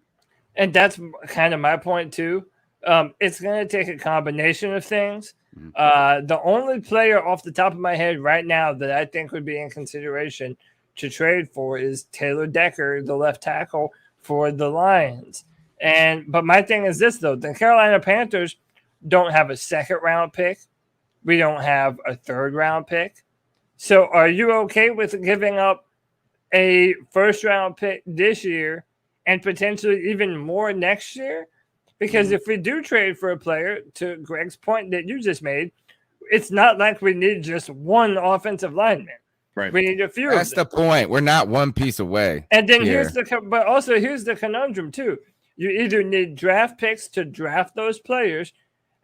And that's kind of my point, too. It's going to take a combination of things. The only player off the top of my head right now that I think would be in consideration to trade for is Taylor Decker, the left tackle for the Lions. But my thing is this, though. The Carolina Panthers don't have a second-round pick. We don't have a third-round pick. So are you okay with giving up a first-round pick this year and potentially even more next year? Because if we do trade for a player, to Greg's point that you just made, it's not like we need just one offensive lineman. Right. We need a few. That's the point. We're not one piece away. And then here's the conundrum too. You either need draft picks to draft those players.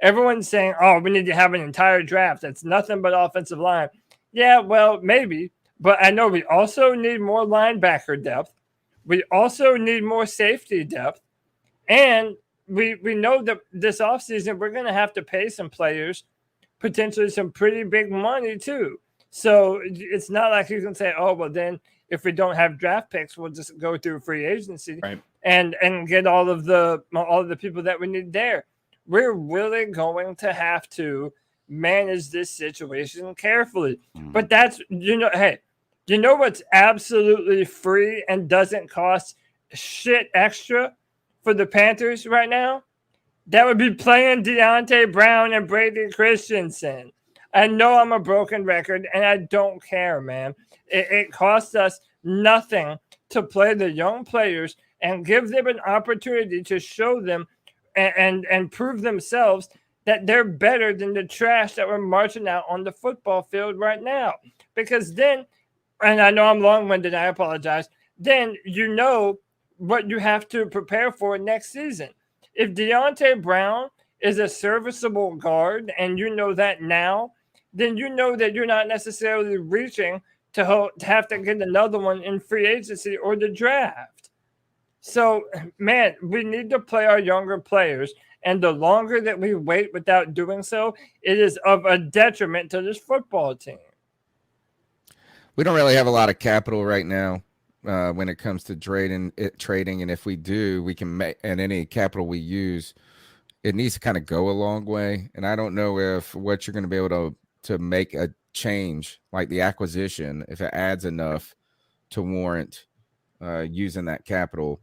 Everyone's saying, "Oh, we need to have an entire draft that's nothing but offensive line." Yeah, well, maybe, but I know we also need more linebacker depth. We also need more safety depth, and we know that this offseason we're going to have to pay some players potentially some pretty big money too. So it's not like you can say, oh, well, then if we don't have draft picks, we'll just go through free agency and get all of the people that we need there. We're really going to have to manage this situation carefully. But that's, hey, you know what's absolutely free and doesn't cost shit extra for the Panthers right now? That would be playing Deontay Brown and Brady Christensen. I know I'm a broken record, and I don't care, man. It costs us nothing to play the young players and give them an opportunity to show them and prove themselves that they're better than the trash that we're marching out on the football field right now. Because then, and I know I'm long-winded, I apologize, then you know what you have to prepare for next season. If Deontay Brown is a serviceable guard and you know that now, then you know that you're not necessarily reaching to have to get another one in free agency or the draft. So, man, we need to play our younger players. And the longer that we wait without doing so, it is of a detriment to this football team. We don't really have a lot of capital right now when it comes to trading. And if we do, we can make, and any capital we use, it needs to kind of go a long way. And I don't know if what you're going to be able to make a change like the acquisition, if it adds enough to warrant using that capital.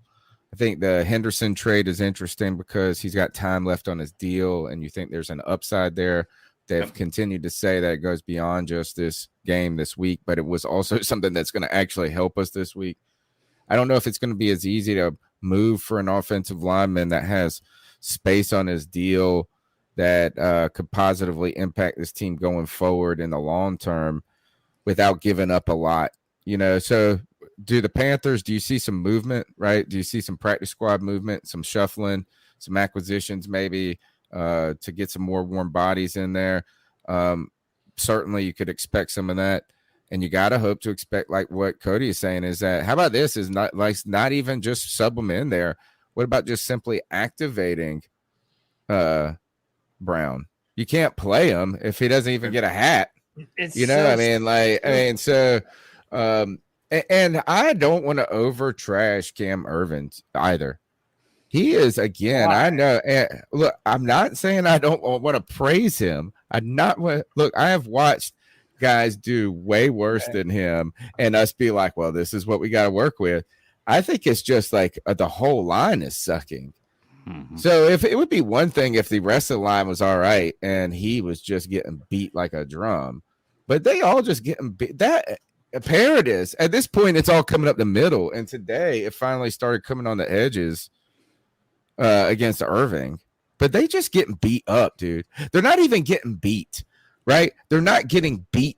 I think the Henderson trade is interesting because he's got time left on his deal, and you think there's an upside there. They've continued to say that it goes beyond just this game this week, but it was also something that's going to actually help us this week. I don't know if it's going to be as easy to move for an offensive lineman that has space on his deal that could positively impact this team going forward in the long term without giving up a lot. So do the Panthers, do you see some movement, right? Do you see some practice squad movement, some shuffling, some acquisitions maybe to get some more warm bodies in there? Certainly you could expect some of that. And you got to hope to expect, like what Cody is saying, is that how about this is not even just sub them in there. What about just simply activating Brown? You can't play him if he doesn't even get a hat. And I don't want to over trash Cam Irvin either. He is, again, I know. Look, I'm not saying I don't want to praise him. I have watched guys do way worse than him and us be like, well, this is what we got to work with. I think it's just like the whole line is sucking. Mm-hmm. So if it would be one thing if the rest of the line was all right and he was just getting beat like a drum, but they all just getting beat. That Paradis, at this point, it's all coming up the middle. And today it finally started coming on the edges against Irving, but they just getting beat up, dude. They're not even getting beat, right? They're not getting beat.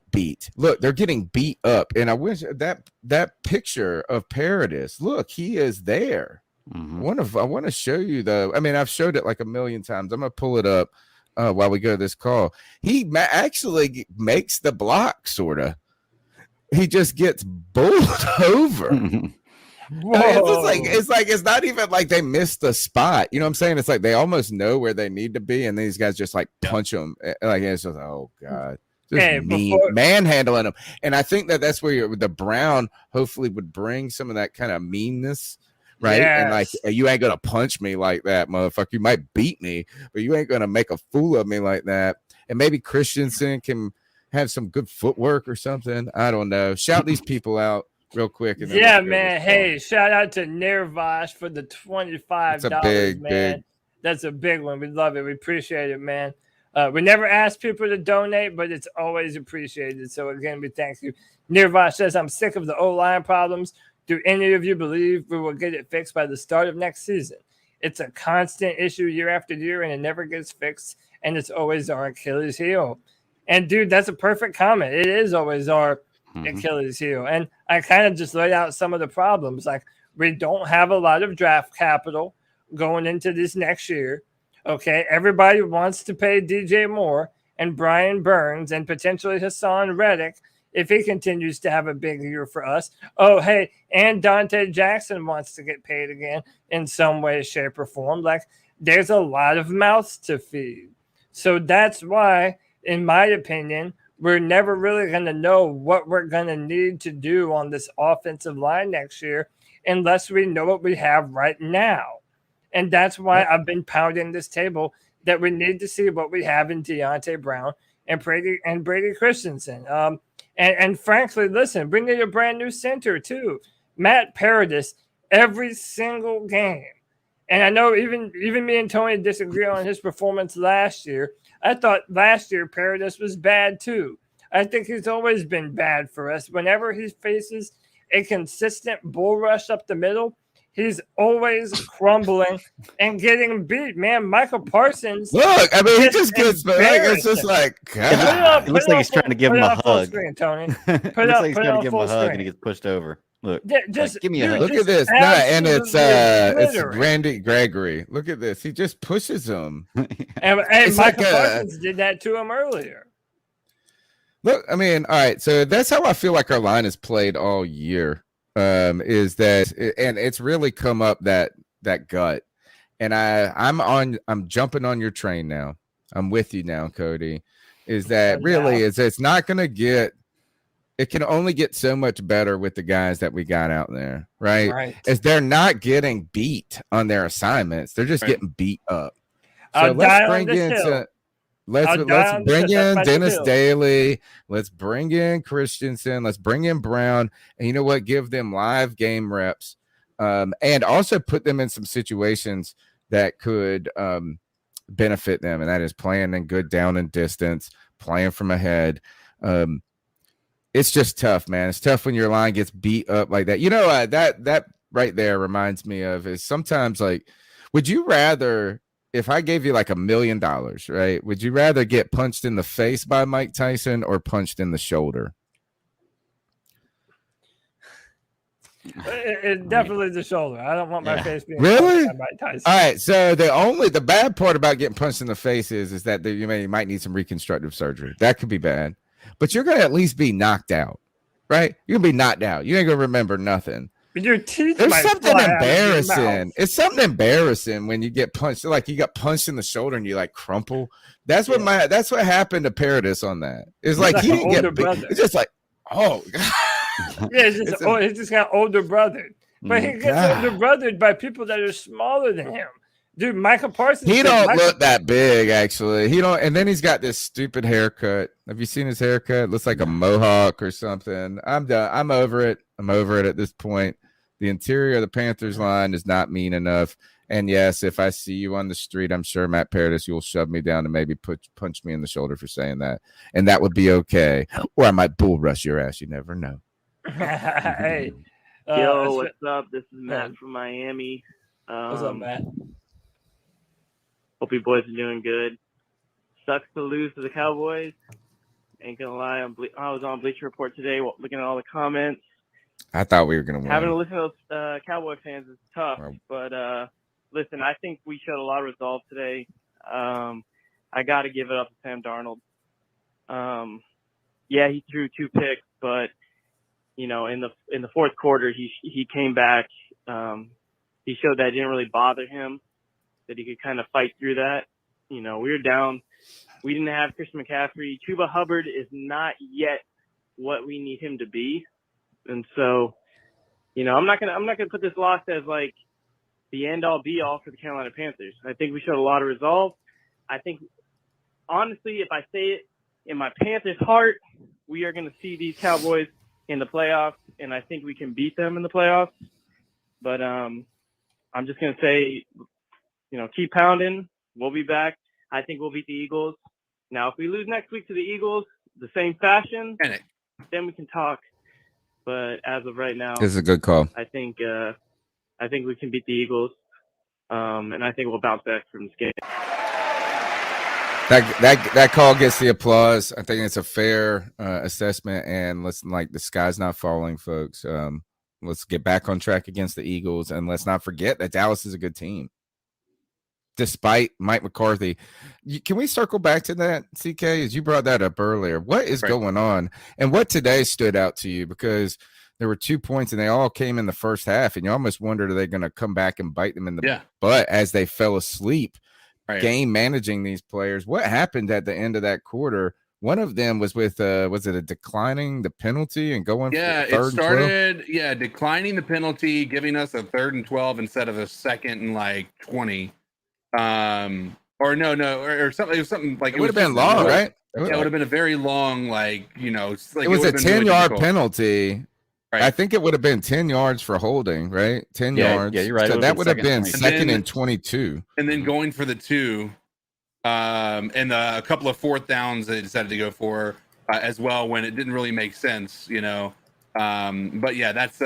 Look, they're getting beat up. And I wish that picture of Paradis, look, he is there. Mm-hmm. I want to show you I've showed it like a million times. I'm going to pull it up while we go to this call. He actually makes the block, sort of. He just gets bowled over. It's not even like they missed the spot. You know what I'm saying? It's like they almost know where they need to be, and these guys just like punch them. Like it's just oh god, just manhandling them. And I think that's where the Brown hopefully would bring some of that kind of meanness, right? Yes. And like you ain't gonna punch me like that, motherfucker. You might beat me, but you ain't gonna make a fool of me like that. And maybe Christensen can have some good footwork or something. I don't know. Shout these people out real quick. And man. Hey, shout out to Nirvash for the $25, man. That's a big one. We love it. We appreciate it, man. We never ask people to donate, but it's always appreciated. So again, we thank you. Nirvash says, I'm sick of the O-line problems. Do any of you believe we will get it fixed by the start of next season? It's a constant issue year after year, and it never gets fixed, and it's always our Achilles heel. And, dude, that's a perfect comment. It is always our Achilles heel. And I kind of just laid out some of the problems. Like, we don't have a lot of draft capital going into this next year. Okay, everybody wants to pay DJ Moore and Brian Burns and potentially Hassan Reddick if he continues to have a big year for us. Oh, hey, and Dante Jackson wants to get paid again in some way, shape, or form. Like, there's a lot of mouths to feed. So that's why, in my opinion, we're never really going to know what we're going to need to do on this offensive line next year unless we know what we have right now. And that's why I've been pounding this table that we need to see what we have in Deontay Brown and Brady Christensen. And frankly, listen, bring in a brand new center too. Matt Paradis, every single game. And I know even me and Tony disagree on his performance last year. I thought last year Paradis was bad too. I think he's always been bad for us. Whenever he faces a consistent bull rush up the middle, he's always crumbling and getting beat. Man, Michael Parsons. Look, I mean, he just gets, but like, it's just like, God. It looks like he's trying to give him a hug. Screen, Tony. It looks like he's trying to give him a hug, and he gets pushed over. Look, just give me a hug. Look at this. No, and it's Randy Gregory. Look at this. He just pushes him. and Michael Parsons did that to him earlier. Look, I mean, all right. So that's how I feel like our line has played all year. Is that, and it's really come up that gut. And I'm jumping on your train now. I'm with you now, Cody. Is that really is it's not going to get. It can only get so much better with the guys that we got out there, right? As they're not getting beat on their assignments, they're just getting beat up. So let's bring in let's bring in Dennis Daly. Let's bring in Christensen. Let's bring in Brown. And you know what? Give them live game reps, and also put them in some situations that could benefit them, and that is playing in good down and distance, playing from ahead. It's just tough, man. It's tough when your line gets beat up like that. You know, that right there reminds me of is sometimes like, would you rather, if I gave you like $1 million, right? Would you rather get punched in the face by Mike Tyson or punched in the shoulder? It definitely the shoulder. I don't want my face being really punched by Mike Tyson. All right. So the bad part about getting punched in the face is that you might need some reconstructive surgery. That could be bad. But you're going to at least be knocked out, right? You're going to be knocked out. You ain't going to remember nothing. Your teeth. There's something embarrassing. It's something embarrassing when you get punched. Like you got punched in the shoulder and you like crumple. That's what happened to Paradis on that. It's like he didn't get big. It's just like, oh. Yeah, he just got older brothered. But he gets older brothered by people that are smaller than him. Dude, Michael Parsons. He don't look that big, actually. He don't, and then he's got this stupid haircut. Have you seen his haircut? It looks like a mohawk or something. I'm done. I'm over it. I'm over it at this point. The interior of the Panthers line is not mean enough. And yes, if I see you on the street, I'm sure Matt Paradis, you'll shove me down and maybe punch me in the shoulder for saying that, and that would be okay. Or I might bull rush your ass. You never know. Hey, yo, what's up? This is Matt from Miami. What's up, Matt? Hope you boys are doing good. Sucks to lose to the Cowboys. Ain't gonna lie, I was on Bleacher Report today, looking at all the comments. I thought we were gonna win. Having to listen to those Cowboy fans is tough, but listen, I think we showed a lot of resolve today. I got to give it up to Sam Darnold. Yeah, he threw 2 picks, but you know, in the fourth quarter, he came back. He showed that it didn't really bother him, that he could kind of fight through that. You know, we were down. We didn't have Christian McCaffrey. Chuba Hubbard is not yet what we need him to be. And so, you know, I'm not gonna put this loss as like the end all be all for the Carolina Panthers. I think we showed a lot of resolve. I think, honestly, if I say it in my Panthers heart, we are going to see these Cowboys in the playoffs, and I think we can beat them in the playoffs. But I'm just going to say, you know, keep pounding. We'll be back. I think we'll beat the Eagles. Now, if we lose next week to the Eagles, the same fashion, then we can talk. But as of right now, this is a good call. I think we can beat the Eagles, and I think we'll bounce back from this game. That call gets the applause. I think it's a fair assessment. And listen, like the sky's not falling, folks. Let's get back on track against the Eagles, and let's not forget that Dallas is a good team. Despite Mike McCarthy, can we circle back to that, CK? As you brought that up earlier, what is going on, and what today stood out to you? Because there were 2 points, and they all came in the first half, and you almost wondered, are they going to come back and bite them in the butt as they fell asleep, game managing these players? What happened at the end of that quarter? One of them was with was it a declining the penalty and going for it third started declining the penalty, giving us a 3rd and 12 instead of a 2nd and like 20. Or something. It was something like it would have been long, right? It would have been a very long, like it was a 10-yard penalty. Right. I think it would have been 10 yards for holding, right? 10 yards. Yeah, you're right. So that would have been 2nd and 22. And then going for the 2, and a couple of 4th downs they decided to go for as well when it didn't really make sense, But yeah, that's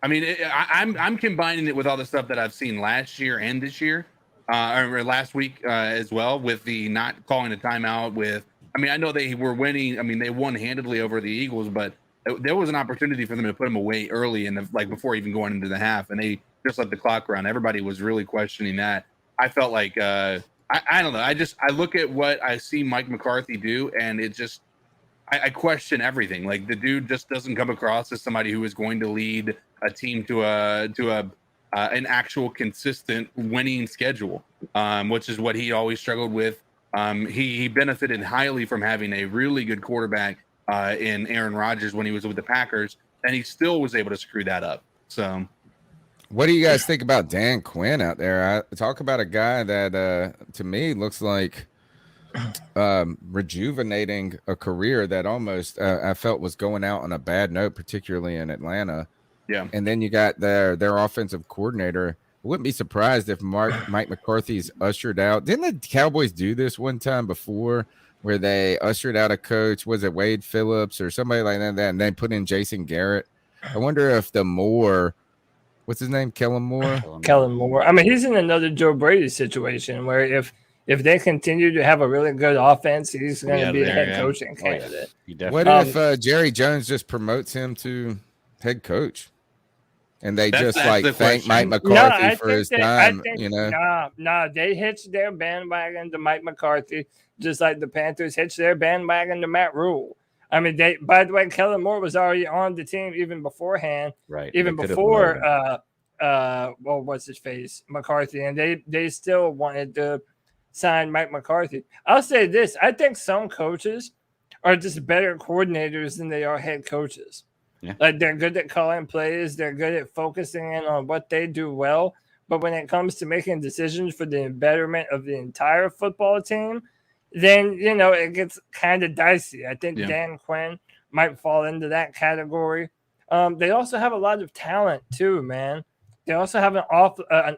I'm combining it with all the stuff that I've seen last year and this year, or last week as well, with the not calling a timeout. I know they were winning. They won handedly over the Eagles, but there was an opportunity for them to put them away early in before even going into the half, and they just let the clock run. Everybody was really questioning that. I felt like I don't know. I look at what I see Mike McCarthy do, and it just I question everything. Like, the dude just doesn't come across as somebody who is going to lead a team to an actual consistent winning schedule, which is what he always struggled with. He benefited highly from having a really good quarterback in Aaron Rodgers when he was with the Packers, and he still was able to screw that up. So, what do you guys think about Dan Quinn out there? I talk about a guy that to me looks like rejuvenating a career that almost I felt was going out on a bad note, particularly in Atlanta. Yeah. And then you got their offensive coordinator. I wouldn't be surprised if Mike McCarthy's ushered out. Didn't the Cowboys do this one time before, where they ushered out a coach? Was it Wade Phillips or somebody like that? And they put in Jason Garrett. I wonder if what's his name? Kellen Moore? Kellen Moore. He's in another Joe Brady situation where if they continue to have a really good offense, he's going to be a head coaching candidate. What if Jerry Jones just promotes him to head coach? And they thank Mike McCarthy for his time, No, they hitched their bandwagon to Mike McCarthy, just like the Panthers hitched their bandwagon to Matt Rule. By the way, Kellen Moore was already on the team even beforehand, right? Even before, what's his face, McCarthy, and they still wanted to sign Mike McCarthy. I'll say this: I think some coaches are just better coordinators than they are head coaches. Yeah. Like, they're good at calling plays, they're good at focusing in on what they do well. But when it comes to making decisions for the betterment of the entire football team, then it gets kind of dicey. I think Dan Quinn might fall into that category. They also have a lot of talent too, man. They also have an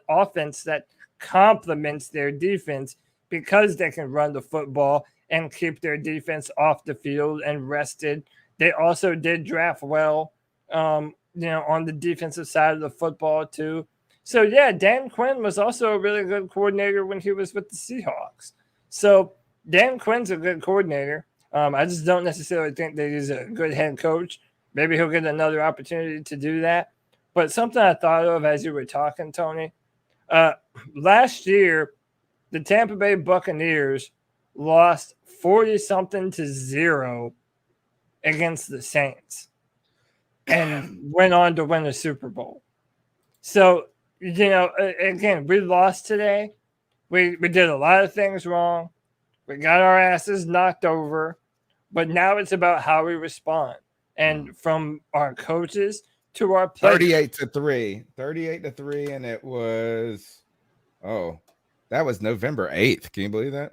offense that complements their defense because they can run the football and keep their defense off the field and rested. They also did draft well, on the defensive side of the football too. So yeah, Dan Quinn was also a really good coordinator when he was with the Seahawks. So Dan Quinn's a good coordinator. I just don't necessarily think that he's a good head coach. Maybe he'll get another opportunity to do that. But something I thought of as you were talking, Tony, last year, the Tampa Bay Buccaneers lost 40-something-0 against the Saints and went on to win a Super Bowl. So, again, we lost today. We did a lot of things wrong. We got our asses knocked over, but now it's about how we respond. And from our coaches to our players. 38-3, and it was, that was November 8th. Can you believe that?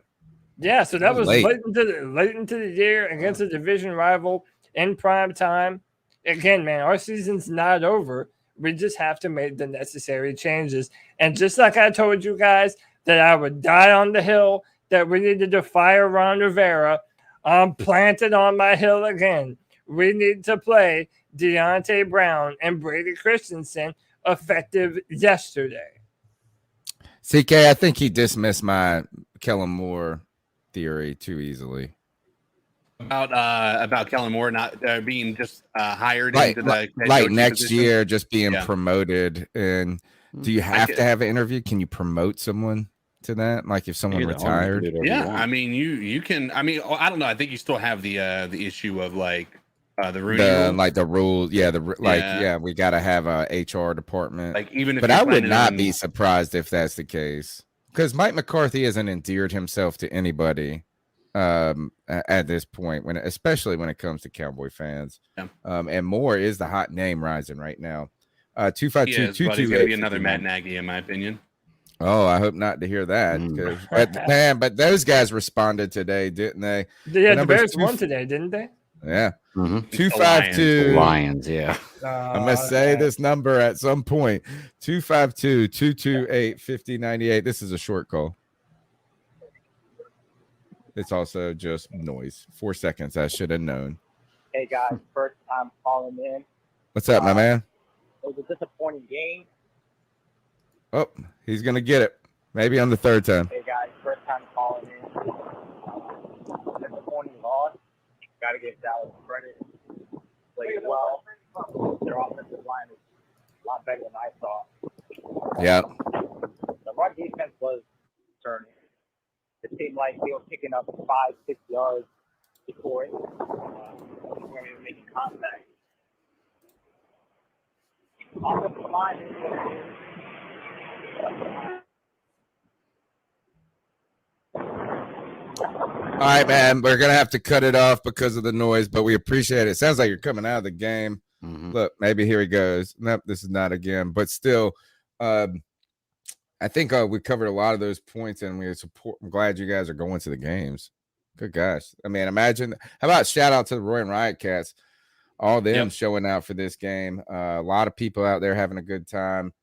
Yeah, so that was late into the year against a division rival in prime time. Again, man, our season's not over. We just have to make the necessary changes. And just like I told you guys that I would die on the hill, that we needed to fire Ron Rivera, I'm planted on my hill again. We need to play Deontay Brown and Brady Christensen effective yesterday. CK, I think he dismissed my Kellen Moore theory too easily. About Kellen Moore not being just hired into the next position. year, just being promoted. And do you have to have an interview? Can you promote someone to that? Like if someone retired? Yeah, you can. I don't know. I think you still have the issue of The Rooney rule? like the rules. Yeah, we got to have a HR department. Like even if but you're I would planning not on- be surprised if that's the case, because Mike McCarthy hasn't endeared himself to anybody at this point, especially when it comes to Cowboy fans. And Moore is the hot name rising right now. 252 but he's gonna be another Matt Nagy, in my opinion. Oh, I hope not to hear that. But those guys responded today, didn't they? Yeah, the Bears won today, didn't they? Yeah. Mm-hmm. 252 Lions, yeah. I must say this number at some point. 252-228-5098. This is a short call. It's also just noise. 4 seconds. I should have known. Hey guys, first time calling in. What's up, my man? It was a disappointing game. Oh, he's gonna get it. Maybe on the third time. Hey guys, first time calling in. Disappointing loss. Got to give Dallas credit. Played well. Their offensive line is a lot better than I thought. Yeah. The run defense was turning. It seemed like they were picking up 5-6 yards before it. They weren't even making contact. Offensive line is what it is. All right, man. We're gonna have to cut it off because of the noise, but we appreciate it. Sounds like you're coming out of the game. Look, maybe here he goes. Nope, this is not again. But still, I think we covered a lot of those points, and we support. I'm glad you guys are going to the games. Good gosh. I mean, imagine. How about shout out to the Roy and Riot Cats? All them showing out for this game. A lot of people out there having a good time.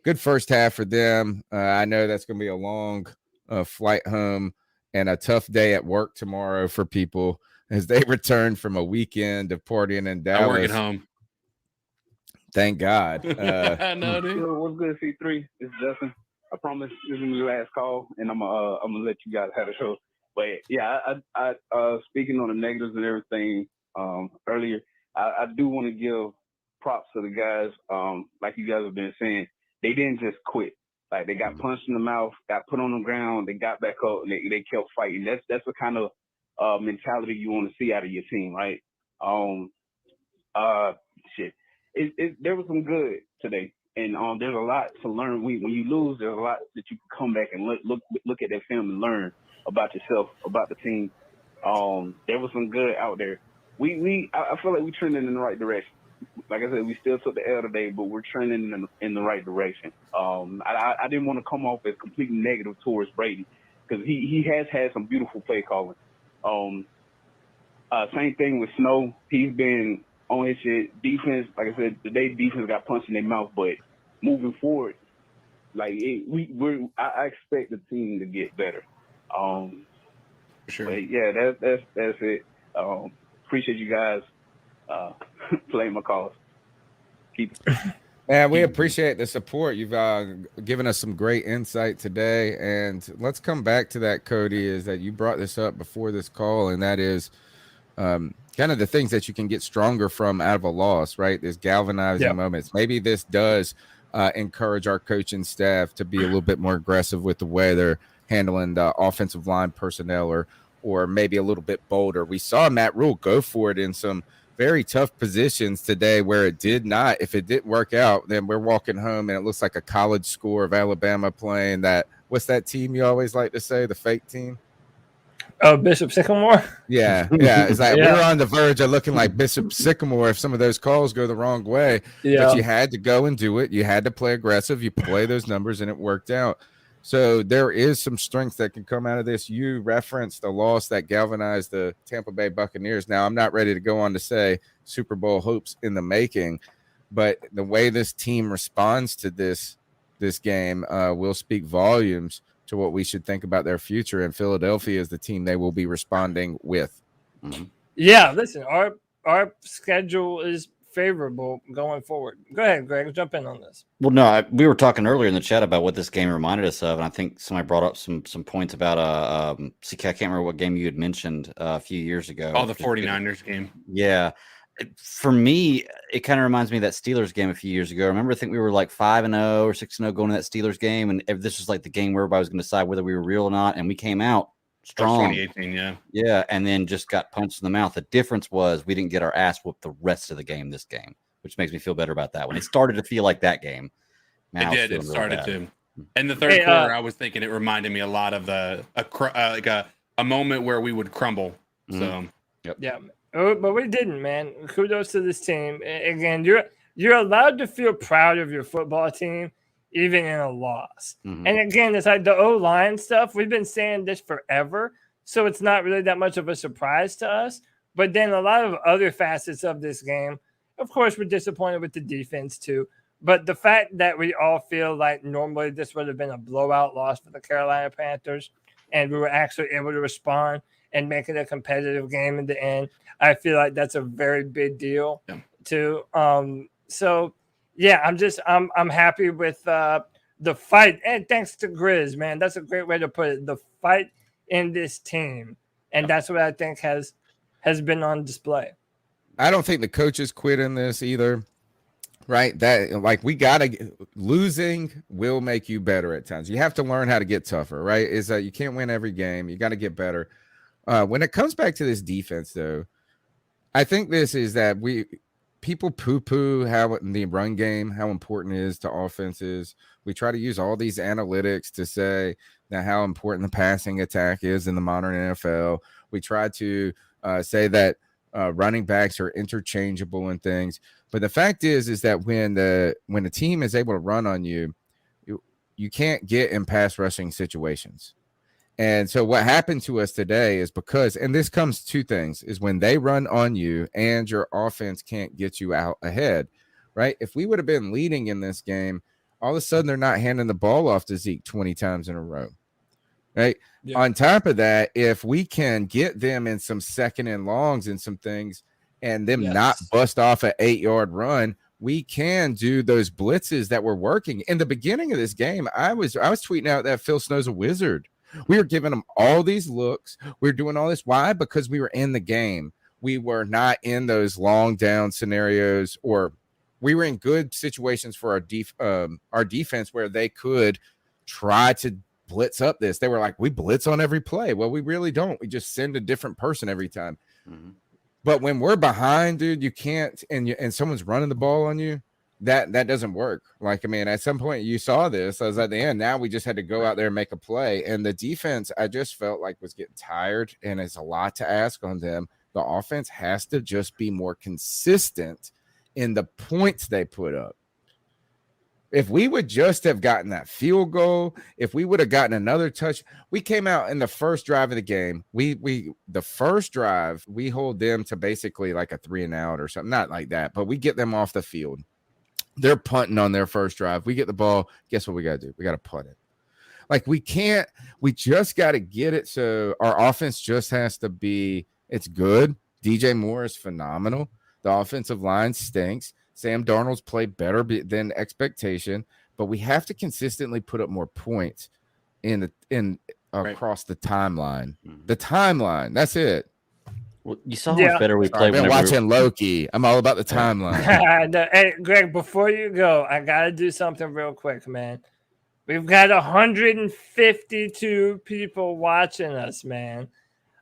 Good first half for them. I know that's going to be a long flight home and a tough day at work tomorrow for people as they return from a weekend of partying in Dallas. I work at home. Thank God. I know, dude. What's good, C3? It's Justin. I promise this is my last call, and I'm gonna let you guys have a show. But yeah, I speaking on the negatives and everything earlier, I do want to give props to the guys. Like you guys have been saying, they didn't just quit. Like they got punched in the mouth, got put on the ground, they got back up, and they kept fighting. That's the kind of mentality you want to see out of your team, right? There was some good today, and there's a lot to learn. When you lose, there's a lot that you can come back and look at that film and learn about yourself, about the team. There was some good out there. I feel like we're trending in the right direction. Like I said, we still took the L today, but we're trending in the right direction. I didn't want to come off as completely negative towards Brady because he has had some beautiful play calling. Same thing with Snow. He's been on his shit. Defense, like I said, today defense got punched in their mouth, but moving forward, like I expect the team to get better. Sure. But yeah, that's it. Appreciate you guys playing my calls. Man, we appreciate the support. You've given us some great insight today, and let's come back to that, Cody. Is that you brought this up before this call, and that is kind of the things that you can get stronger from out of a loss, right? There's galvanizing moments. Maybe this does encourage our coaching staff to be a little bit more aggressive with the way they're handling the offensive line personnel, or maybe a little bit bolder. We saw Matt Rule go for it in some very tough positions today where it did not. If it didn't work out, then we're walking home and it looks like a college score of Alabama playing that. What's that team you always like to say? The fake team? Oh, Bishop Sycamore? Yeah. It's like we're on the verge of looking like Bishop Sycamore if some of those calls go the wrong way. Yeah. But you had to go and do it. You had to play aggressive. You play those numbers, and it worked out. So there is some strength that can come out of this. You referenced a loss that galvanized the Tampa Bay Buccaneers. Now, I'm not ready to go on to say Super Bowl hopes in the making, but the way this team responds to this game will speak volumes to what we should think about their future. And Philadelphia is the team they will be responding with. Mm-hmm. Yeah, listen, our schedule is favorable going forward. Go ahead, Greg, jump in on this. Well, no, we were talking earlier in the chat about what this game reminded us of, and I think somebody brought up some points about I can't remember what game you had mentioned a few years ago. Oh, the 49ers game. Yeah. For me, it kind of reminds me of that Steelers game a few years ago. I think we were like 5-0 or 6-0 going to that Steelers game, and this was like the game where everybody was going to decide whether we were real or not, and we came out strong. 2018, yeah, and then just got punched in the mouth. The difference was we didn't get our ass whooped the rest of the game this game, which makes me feel better about that one. It started to feel like that game. Now it did. It started to. And the third quarter, I was thinking it reminded me a lot of a moment where we would crumble. So, yeah, but we didn't, man. Kudos to this team. Again, you're allowed to feel proud of your football team, even in a loss. And again, it's like the O-line stuff. We've been saying this forever, so it's not really that much of a surprise to us. But then a lot of other facets of this game, of course, we're disappointed with the defense too. But the fact that we all feel like normally this would have been a blowout loss for the Carolina Panthers, and we were actually able to respond and make it a competitive game in the end, I feel like that's a very big deal too. So yeah, I'm happy with the fight, and thanks to Grizz, man. That's a great way to put it. The fight in this team, and that's what I think has been on display. I don't think the coaches quit in this either. Right, that like losing will make you better at times. You have to learn how to get tougher, right? Is that you can't win every game. You got to get better. When it comes back to this defense, though, I think this is that people poo-poo how in the run game, how important it is to offenses. We try to use all these analytics to say that how important the passing attack is in the modern NFL. We try to say that running backs are interchangeable and things. But the fact is that when the team is able to run on you, you can't get in pass rushing situations. And so what happened to us today is because, and this comes two things, is when they run on you and your offense can't get you out ahead, right? If we would have been leading in this game, all of a sudden they're not handing the ball off to Zeke 20 times in a row, right? Yeah. On top of that, if we can get them in some second and longs and some things and them not bust off an 8-yard run, we can do those blitzes that were working. In the beginning of this game, I was tweeting out that Phil Snow's a wizard. We were giving them all these looks. We were doing all this. Why? Because we were in the game. We were not in those long down scenarios, or we were in good situations for our defense where they could try to blitz up this. They were like, we blitz on every play. Well, we really don't. We just send a different person every time. But when we're behind, dude, you can't, and someone's running the ball on you, that doesn't work. Like, I mean, at some point you saw this. I was at the end. Now we just had to go out there and make a play. And the defense, I just felt like was getting tired, and it's a lot to ask on them. The offense has to just be more consistent in the points they put up. If we would just have gotten that field goal, if we would have gotten another touch, we came out in the first drive of the game. The first drive, we hold them to basically like a 3-and-out or something, not like that, but we get them off the field. They're punting on their first drive. We get the ball. Guess what we got to do? We got to punt it. Like we just got to get it. So our offense just has to be, it's good. DJ Moore is phenomenal. The offensive line stinks. Sam Darnold's played better than expectation, but we have to consistently put up more points across the timeline. The timeline, that's it. Well, you saw how much better we played. I've been watching Loki. I'm all about the timeline. Hey, Greg, before you go, I gotta do something real quick, man. We've got 152 people watching us, man.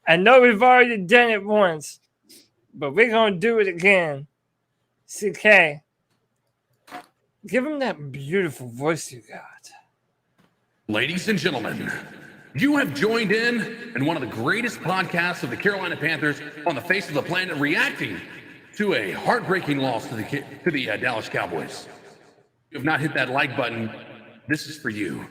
I know we've already done it once, but we're gonna do it again. CK, give him that beautiful voice you got. Ladies and gentlemen, you have joined in one of the greatest podcasts of the Carolina Panthers on the face of the planet, reacting to a heartbreaking loss to the Dallas Cowboys. If you have not hit that like button, this is for you.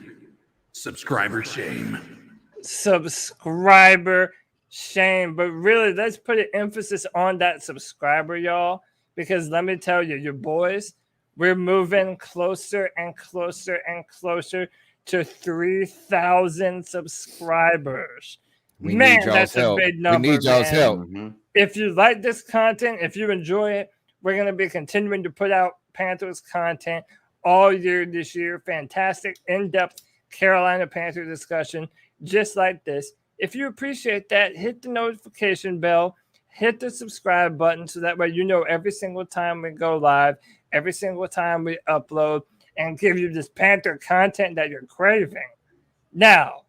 Subscriber shame. Subscriber shame. But really, let's put an emphasis on that subscriber, y'all. Because let me tell you, your boys, we're moving closer and closer and closer to 3,000 subscribers. Man, that's a big number. We need y'all's help. If you like this content, if you enjoy it, we're going to be continuing to put out Panthers content all year this year. Fantastic, in-depth Carolina Panther discussion just like this. If you appreciate that, hit the notification bell. Hit the subscribe button so that way you know every single time we go live, every single time we upload, and give you this Panther content that you're craving. Now,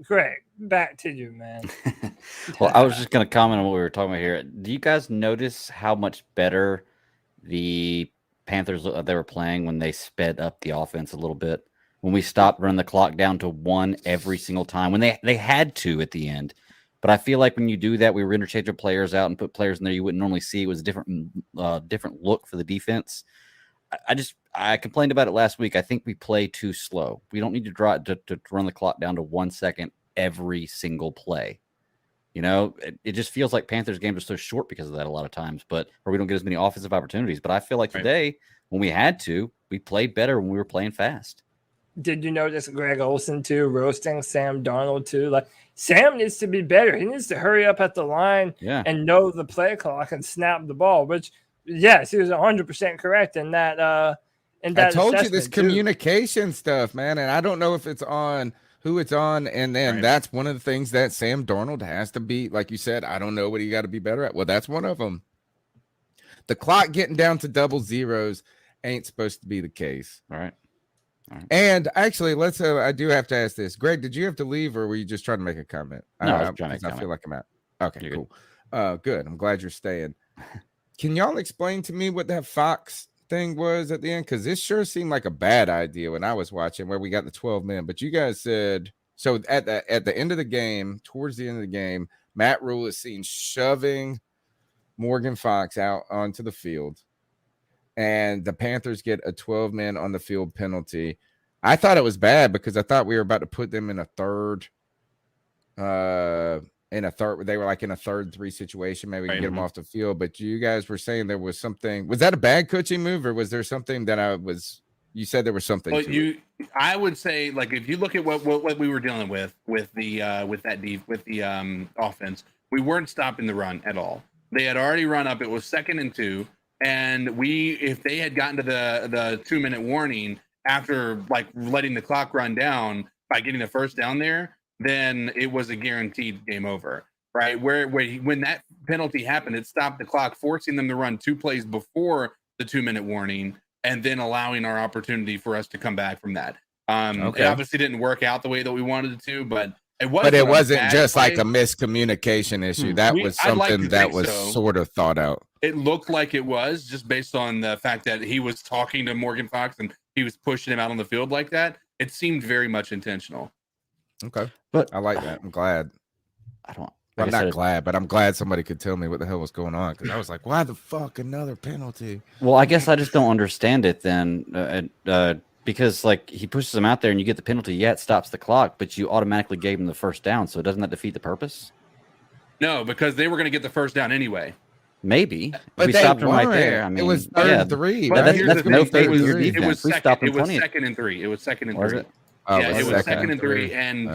Greg, back to you, man. Well, I was just going to comment on what we were talking about here. Do you guys notice how much better the Panthers they were playing when they sped up the offense a little bit? When we stopped running the clock down to 1 every single time, when they had to at the end. But I feel like when you do that, we were interchanging players out and put players in there you wouldn't normally see. It was a different look for the defense. I complained about it last week. I think we play too slow. We don't need to run the clock down to 1 second every single play. You know, it just feels like Panthers games are so short because of that a lot of times, or we don't get as many offensive opportunities. But I feel like today, when we had to, we played better when we were playing fast. Did you notice Greg Olsen too roasting Sam Darnold too? Like Sam needs to be better. He needs to hurry up at the line and know the play clock and snap the ball. Which, yes, he was 100% correct in that. I told you this communication stuff, man, and I don't know if it's on who it's on, and then that's one of the things that Sam Darnold has to be. Like you said, I don't know what he got to be better at. Well, that's one of them. The clock getting down to double zeros ain't supposed to be the case. All right. And actually, let's. I do have to ask this, Greg. Did you have to leave, or were you just trying to make a comment? No, I was trying to make a comment. I feel like I'm out. Okay, cool. Good. I'm glad you're staying. Can y'all explain to me what that Fox thing was at the end? Because this sure seemed like a bad idea when I was watching, where we got the 12 men. But you guys said so at the end of the game, towards the end of the game, Matt Rule is seen shoving Morgan Fox out onto the field. And the Panthers get a 12-man on the field penalty. I thought it was bad because I thought we were about to put them in a third. They were like in a 3rd-3 situation. Maybe we can get them off the field. But you guys were saying there was something. Was that a bad coaching move, or was there something that you said there was something? Well, I would say, like, if you look at what we were dealing with the offense, we weren't stopping the run at all. They had already run up. It was 2nd and 2. And if they had gotten to the 2-minute warning after like letting the clock run down by getting the first down there, then it was a guaranteed game over, right? When that penalty happened, it stopped the clock, forcing them to run 2 plays before the 2-minute warning, and then allowing our opportunity for us to come back from that. It obviously didn't work out the way that we wanted it to, but it wasn't just play. Like a miscommunication issue. That was something that was sort of thought out. It looked like it was, just based on the fact that he was talking to Morgan Fox and he was pushing him out on the field like that. It seemed very much intentional. Okay, but I like that. I'm glad. I'm not glad, but I'm glad somebody could tell me what the hell was going on, because I was like, why the fuck another penalty? Well, I guess I just don't understand it then. Because like he pushes him out there and you get the penalty, it stops the clock, but you automatically gave him the first down. So doesn't that defeat the purpose? No, because they were going to get the first down anyway. Maybe, but we stopped him right there. I mean, it was 3rd and 3. That's no favor to your It defense. was We stopped him plenty. 2nd and 3. It was 2nd and 3. Was it? It was 2nd and 3. And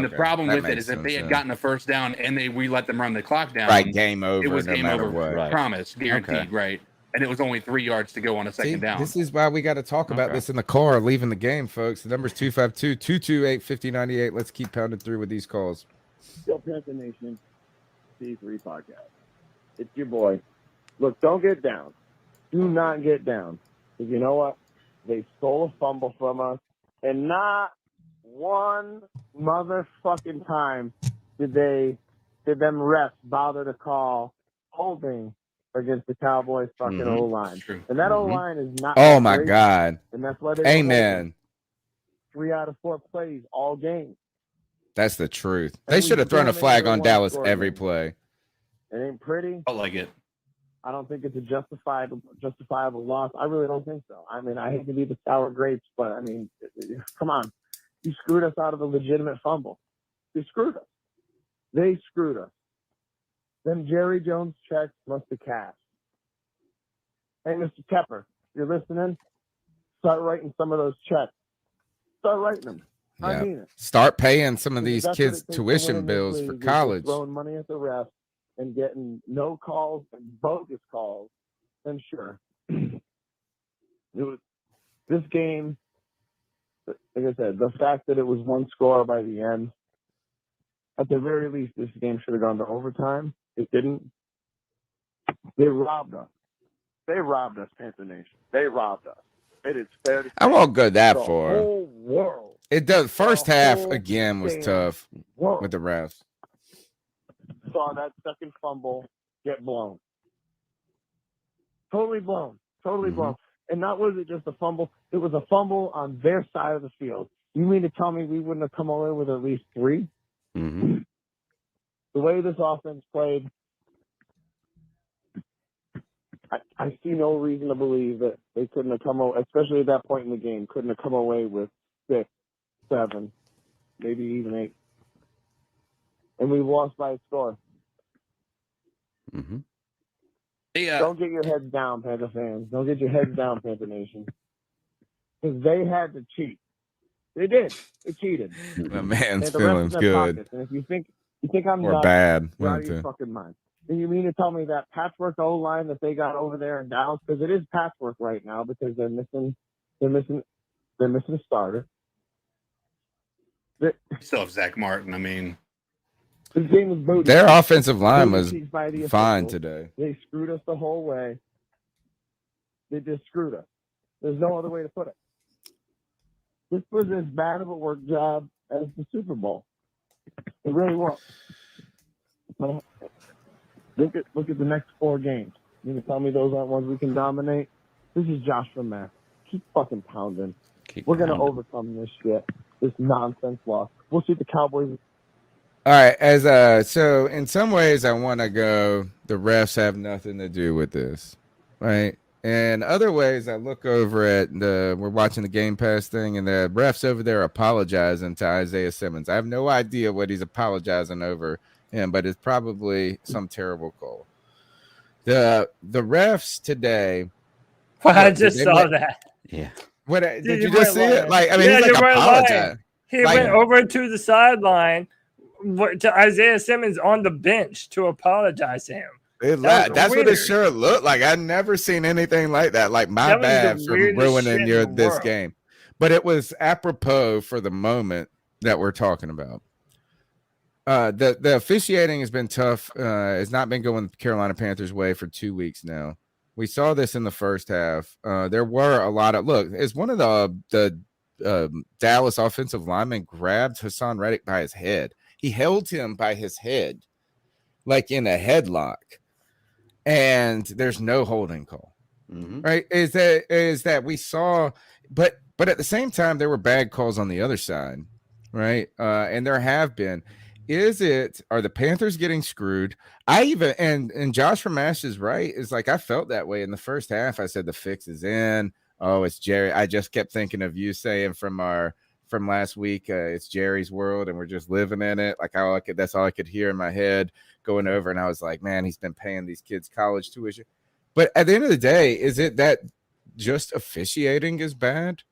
the problem with it is if they had gotten a first down and we let them run the clock down, game over. It was no game matter over. What. Right. Promise, guaranteed, right? And it was only 3 yards to go on a second down. This is why we got to talk about this in the car leaving the game, folks. The number's 252-228-5098. Let's keep pounding through with these calls. Yo, Panther Nation, C3 Podcast. It's your boy. Look, don't get down. Do not get down. Because you know what? They stole a fumble from us, and not one motherfucking time did them refs bother to call holding against the Cowboys fucking O-line. And that O-line is not. Oh, my God. And that's why they Amen. 3 out of 4 plays all game. That's the truth. They should have thrown a flag on Dallas every play. It ain't pretty. I like it. I don't think it's a justifiable loss. I really don't think so. I mean, I hate to be the sour grapes, but I mean, come on. You screwed us out of a legitimate fumble. You screwed us. They screwed us. Them Jerry Jones checks must have cashed. Hey, Mr. Tepper, you're listening? Start writing some of those checks. Start writing them. Yeah. I mean it. Start paying some of these kids' tuition bills for college. Throwing money at the refs and getting no calls and bogus calls, then sure. This game, like I said, the fact that it was 1 score by the end, at the very least, this game should have gone to overtime. It didn't. They robbed us. They robbed us, Panther Nation. They robbed us. It is fair to say. I won't go that the far. whole world. It does. First The half whole again was damn tough world with the refs. saw that second fumble get blown. Totally blown. Totally blown. And not was it just a fumble, it was a fumble on their side of the field. You mean to tell me we wouldn't have come away with at least 3? Mm-hmm. The way this offense played, I see no reason to believe that they couldn't have come away, especially at that point in the game, couldn't have come away with 6, 7, maybe even 8. And we lost by a score. Mm-hmm. Don't get your heads down, Panther fans. Don't get your heads down, Panther Nation. Because they had to cheat. They did. They cheated. My man's And the rest feelings in their good. pockets. And if you think I'm Or nuts, bad. you're out One of of your the two. fucking mind. And you mean to tell me that patchwork O-line that they got over there in Dallas, because it is patchwork right now, because they're missing a starter. Still have Zach Martin. I mean, This game was booty. Their offensive line Booty was cheeks by the fine officials. today. They screwed us the whole way. They just screwed us. There's no other way to put it. This was as bad of a work job as the Super Bowl. It really was. Look at the next 4 games. You can tell me those aren't ones we can dominate? This is Josh from Matt. Keep fucking pounding. We're going to overcome this shit. This nonsense loss. We'll see the Cowboys. All right, so in some ways I want to go, the refs have nothing to do with this, right? And other ways I look over at we're watching the Game Pass thing, and the refs over there apologizing to Isaiah Simmons. I have no idea what he's apologizing over him, but it's probably some terrible call. The refs today. Well, I just saw that. Yeah. What did you just see it? Like, I mean, yeah, he's like you weren't apologize. lying. He Like- went over to the sideline to Isaiah Simmons on the bench to apologize to him. That's what it weird. sure looked like. I'd never seen anything like that. Like, my That was the bad for weirdest shit ruining in the this world. game. But it was apropos for the moment that we're talking about. The officiating has been tough. It's not been going the Carolina Panthers' way for 2 weeks now. We saw this in the first half. There were a lot of it's one of the Dallas offensive linemen grabbed Hassan Reddick by his head. He held him by his head, like in a headlock, and there's no holding call. Right? Is that we saw, but at the same time there were bad calls on the other side, right? And there have been. Are the Panthers getting screwed? I even and Josh from Ash is right. Is like I felt that way in the first half. I said the fix is in. Oh, it's Jerry. I just kept thinking of you saying from last week, it's Jerry's world, and we're just living in it. Like that's all I could hear in my head going over, and I was like, man, he's been paying these kids college tuition. But at the end of the day, is it that just officiating is bad?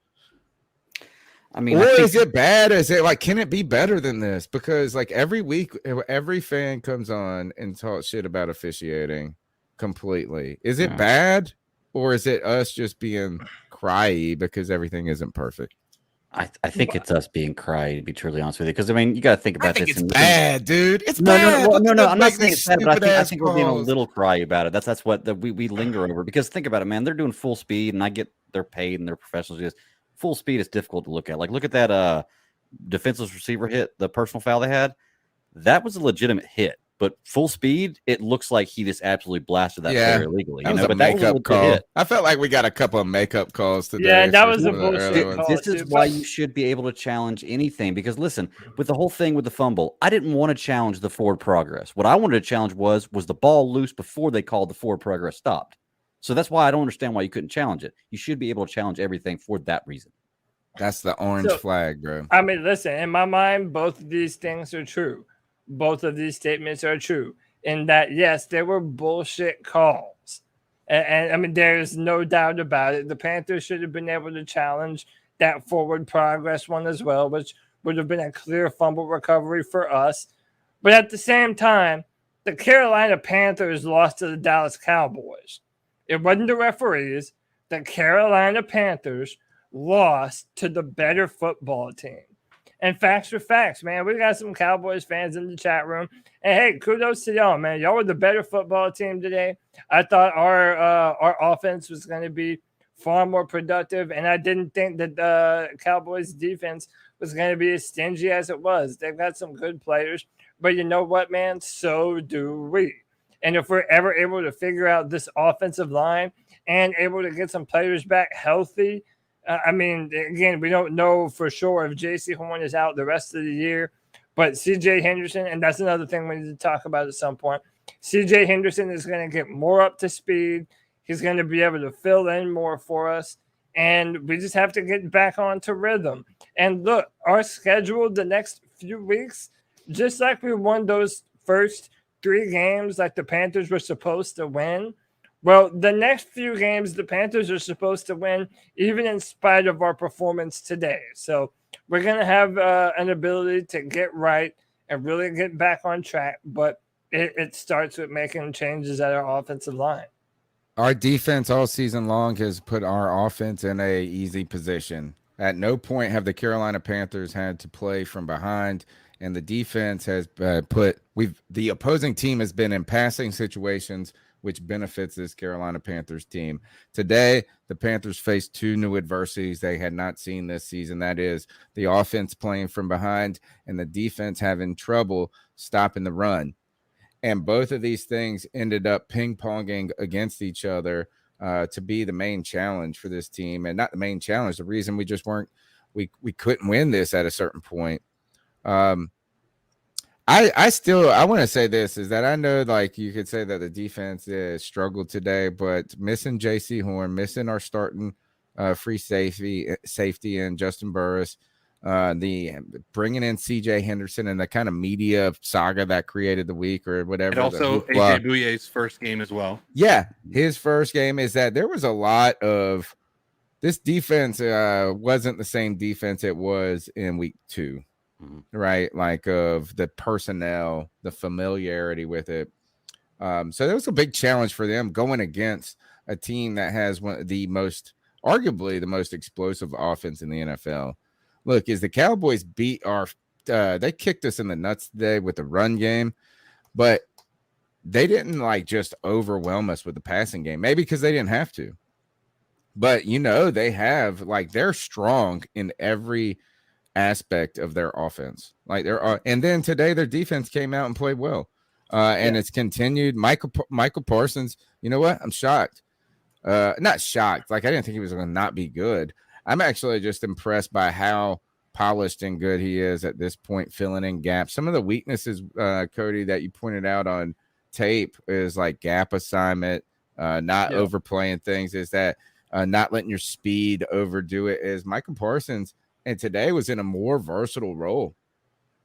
I mean, or is it bad? Is it like, can it be better than this? Because like every week, every fan comes on and talks shit about officiating completely. Is it bad, or is it us just being cryy because everything isn't perfect? I think it's us being cry, to be truly honest with you. Because I mean, you got to think about this. It's bad, dude. It's no, bad. No. I'm not saying it's bad, but I think we're being a calls. little cry about it. That's what we linger over. Because think about it, man. They're doing full speed, and I get they're paid and they're professionals. Full speed is difficult to look at. Like, look at that defenseless receiver hit, the personal foul they had. That was a legitimate hit, but full speed, it looks like he just absolutely blasted that player illegally. That was a makeup call. Hit. I felt like we got a couple of makeup calls today. Yeah, that was a bullshit call. This is why you should be able to challenge anything. Because listen, with the whole thing with the fumble, I didn't want to challenge the forward progress. What I wanted to challenge was the ball loose before they called the forward progress stopped. So that's why I don't understand why you couldn't challenge it. You should be able to challenge everything for that reason. That's the orange flag, bro. I mean, listen, in my mind, both of these things are true. Both of these statements are true. In that, yes, there were bullshit calls. And I mean, there's no doubt about it. The Panthers should have been able to challenge that forward progress one as well, which would have been a clear fumble recovery for us. But at the same time, the Carolina Panthers lost to the Dallas Cowboys. It wasn't the referees. The Carolina Panthers lost to the better football team. And facts are facts, man. We got some Cowboys fans in the chat room. And hey, kudos to y'all, man. Y'all were the better football team today. I thought our offense was going to be far more productive. And I didn't think that the Cowboys defense was going to be as stingy as it was. They've got some good players, but you know what, man? So do we. And if we're ever able to figure out this offensive line and able to get some players back healthy, I mean, again, we don't know for sure if J.C. Horn is out the rest of the year, but C.J. Henderson, and that's another thing we need to talk about at some point. C.J. Henderson is going to get more up to speed. He's going to be able to fill in more for us, and we just have to get back onto rhythm. And look, our schedule the next few weeks, just like we won those first 3 games like the Panthers were supposed to win, well, the next few games the Panthers are supposed to win, even in spite of our performance today. So we're going to have an ability to get right and really get back on track, but it starts with making changes at our offensive line. Our defense all season long has put our offense in a easy position. At no point have the Carolina Panthers had to play from behind, and the defense has the opposing team has been in passing situations, which benefits this Carolina Panthers team. Today, the Panthers faced 2 new adversities they had not seen this season. That is the offense playing from behind and the defense having trouble stopping the run. And both of these things ended up ping-ponging against each other to be the main challenge for this team. And not the main challenge, the reason we just weren't – we couldn't win this at a certain point. I want to say this is that I know, like, you could say that the defense struggled today, but missing J.C. Horn, missing our starting free safety and Justin Burris, the bringing in C.J. Henderson and the kind of media saga that created the week or whatever. And also AJ Bouye's first game as well. Yeah, his first game is that there was a lot of this defense wasn't the same defense it was in week 2. Right, like of the personnel, the familiarity with it. So that was a big challenge for them going against a team that has arguably the most explosive offense in the NFL. Look, as the Cowboys beat they kicked us in the nuts today with the run game, but they didn't like just overwhelm us with the passing game. Maybe because they didn't have to, but they have they're strong in every aspect of their offense. And then today their defense came out and played well. And it's continued. Michael Parsons, you know what? I'm shocked. Not shocked. I didn't think he was going to not be good. I'm actually just impressed by how polished and good he is at this point, filling in gaps. Some of the weaknesses, Cody, that you pointed out on tape is like gap assignment, not overplaying things, is that not letting your speed overdo it. Is Michael Parsons and today was in a more versatile role.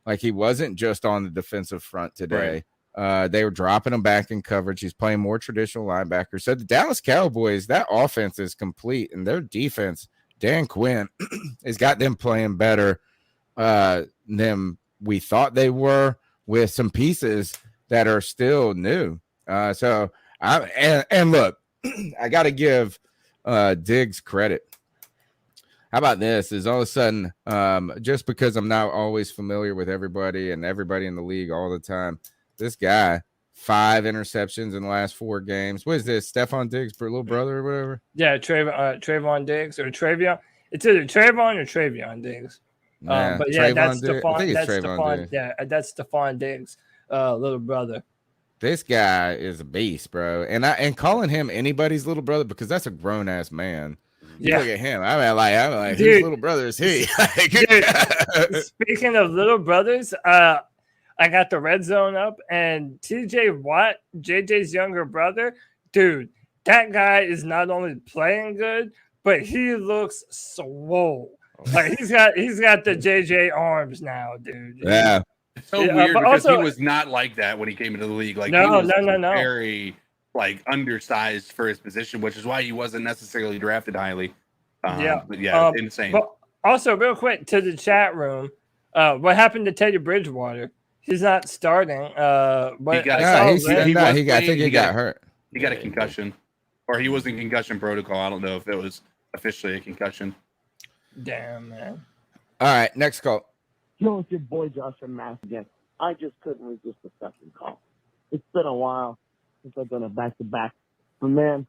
Like he wasn't just on the defensive front today. Right. They were dropping him back in coverage. He's playing more traditional linebacker. So the Dallas Cowboys, that offense is complete, and their defense, Dan Quinn, has got them playing better than we thought they were, with some pieces that are still new. Look, I got to give Diggs credit. How about this? Is all of a sudden, just because I'm not always familiar with everybody and everybody in the league all the time, this guy, 5 interceptions in the last 4 games. What is this? Stephon Diggs' little brother or whatever? Yeah, Trayvon Diggs or Travion. It's either Trayvon or Travion Diggs. But yeah, that's Stephon. That's Stephon. Yeah, that's Stephon Diggs' little brother. This guy is a beast, bro. And calling him anybody's little brother, because that's a grown ass man. You look at him. I'm like, dude, whose little brother is he? Dude, speaking of little brothers, I got the red zone up, and TJ Watt, JJ's younger brother, dude, that guy is not only playing good, but he looks swole. Like he's got the JJ arms now, dude. Yeah. It's so weird because he was not like that when he came into the league. Like no. Very undersized for his position, which is why he wasn't necessarily drafted highly. Insane. But also, real quick to the chat room, what happened to Teddy Bridgewater? He's not starting. I think he got hurt. He got a concussion, or he was in concussion protocol. I don't know if it was officially a concussion. Damn, man. All right, next call. Yo, it's your boy Josh from Mass again. I just couldn't resist the second call. It's been a while since I've done a back-to-back. But man,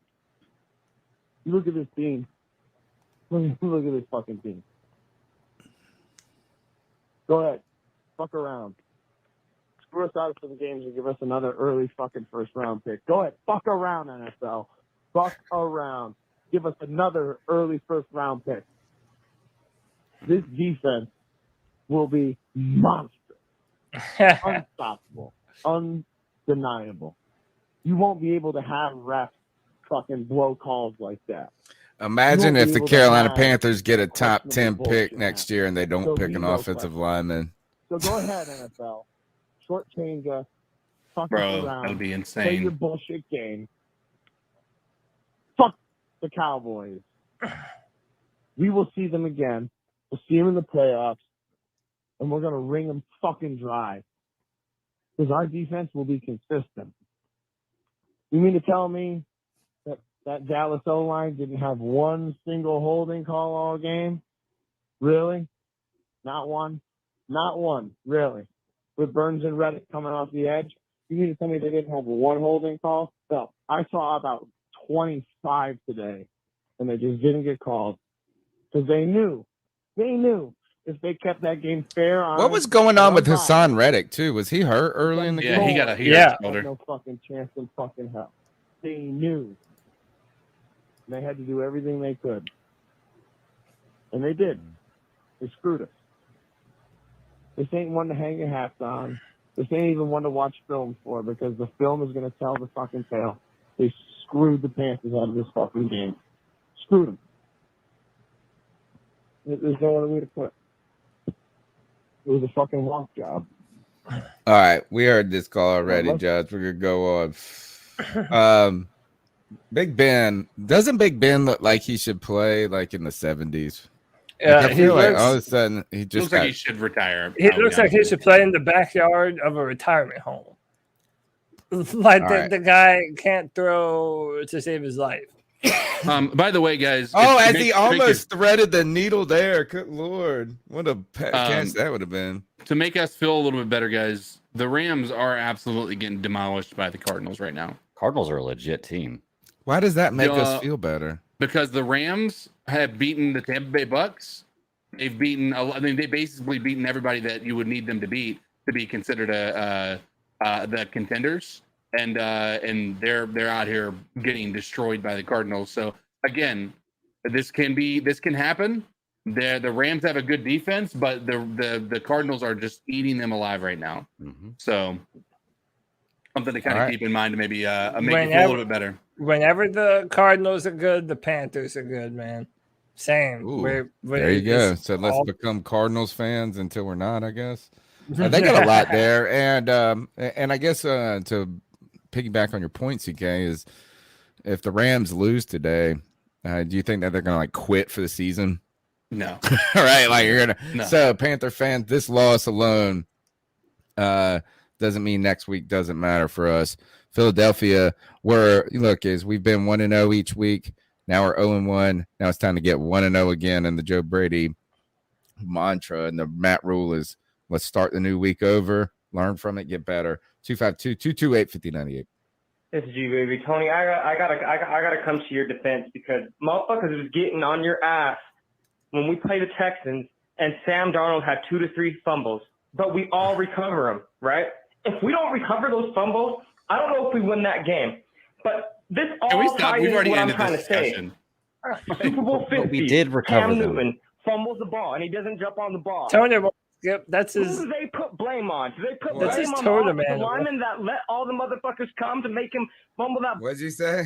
you look at this team, Look at this fucking team. Go ahead. Fuck around. Screw us out of some games and give us another early fucking first round pick. Go ahead. Fuck around, NFL. Fuck around. Give us another early first round pick. This defense will be monstrous. Unstoppable. Undeniable. You won't be able to have refs fucking blow calls like that. Imagine if the Carolina Panthers get a top 10 pick next year and they don't pick an offensive lineman. So go ahead, NFL. Shortchange us. Fuck Bro, us around. that'd be insane. Play your bullshit game. Fuck the Cowboys. We will see them again. We'll see them in the playoffs. And we're going to wring them fucking dry. Because our defense will be consistent. You mean to tell me that Dallas O-line didn't have one single holding call all game? Really? Not one? Not one, really. With Burns and Reddick coming off the edge? You mean to tell me they didn't have one holding call? No. I saw about 25 today, and they just didn't get called. Because they knew if they kept that game fair. What was going on with Hassan Reddick, too? Was he hurt early in the game? Yeah, he got a shoulder. No fucking chance in fucking hell. They knew. They had to do everything they could. And they did. They screwed us. This ain't one to hang your hats on. This ain't even one to watch film for, because the film is going to tell the fucking tale. They screwed the Panthers out of this fucking game. Screwed them. There's no other way to put it. It was a fucking walk job. All right. We heard this call already, Judge. We're going to go on. Big Ben, doesn't Big Ben look like he should play like in the 70s? Yeah, I feel like all of a sudden he just looks like he should retire. He looks like he should play in the backyard of a retirement home. Like the guy can't throw to save his life. By the way, guys. As he almost threaded the needle there. Good Lord. What a catch that would have been. To make us feel a little bit better, guys, the Rams are absolutely getting demolished by the Cardinals right now. Cardinals are a legit team. Why does that make us feel better? Because the Rams have beaten the Tampa Bay Bucks. They've beaten, they basically beaten everybody that you would need them to beat to be considered the contenders. And they're out here getting destroyed by the Cardinals. So again, this can happen. The Rams have a good defense, but the Cardinals are just eating them alive right now. Mm-hmm. So something to kind of keep in mind to maybe make you feel a little bit better. Whenever the Cardinals are good, the Panthers are good, man. Same. There you go. So let's become Cardinals fans until we're not, I guess. They got a lot there. And I guess to piggyback on your point, CK, is if the Rams lose today, do you think that they're going to quit for the season? No. Right? Like you're going to. No. So Panther fans, this loss alone doesn't mean next week doesn't matter for us. Philadelphia, we've been 1-0 each week. Now we're 0-1. Now it's time to get 1-0 again. And the Joe Brady mantra and the Matt rule is let's start the new week over, learn from it, get better. 252-228-5098. It's G baby. Tony, I gotta come to your defense because motherfuckers was getting on your ass when we play the Texans and Sam Darnold had 2 to 3 fumbles, but we all recover them, right? If we don't recover those fumbles, I don't know if we win that game. But this all ties into what I'm trying to say. Super Bowl 50. We did recover Cam them. Newton fumbles the ball and he doesn't jump on the ball. Tony, that's his. Who do they put blame on? Do they put That's his blame on totem the animal. lineman that let all the motherfuckers come to make him fumble that? What'd you say?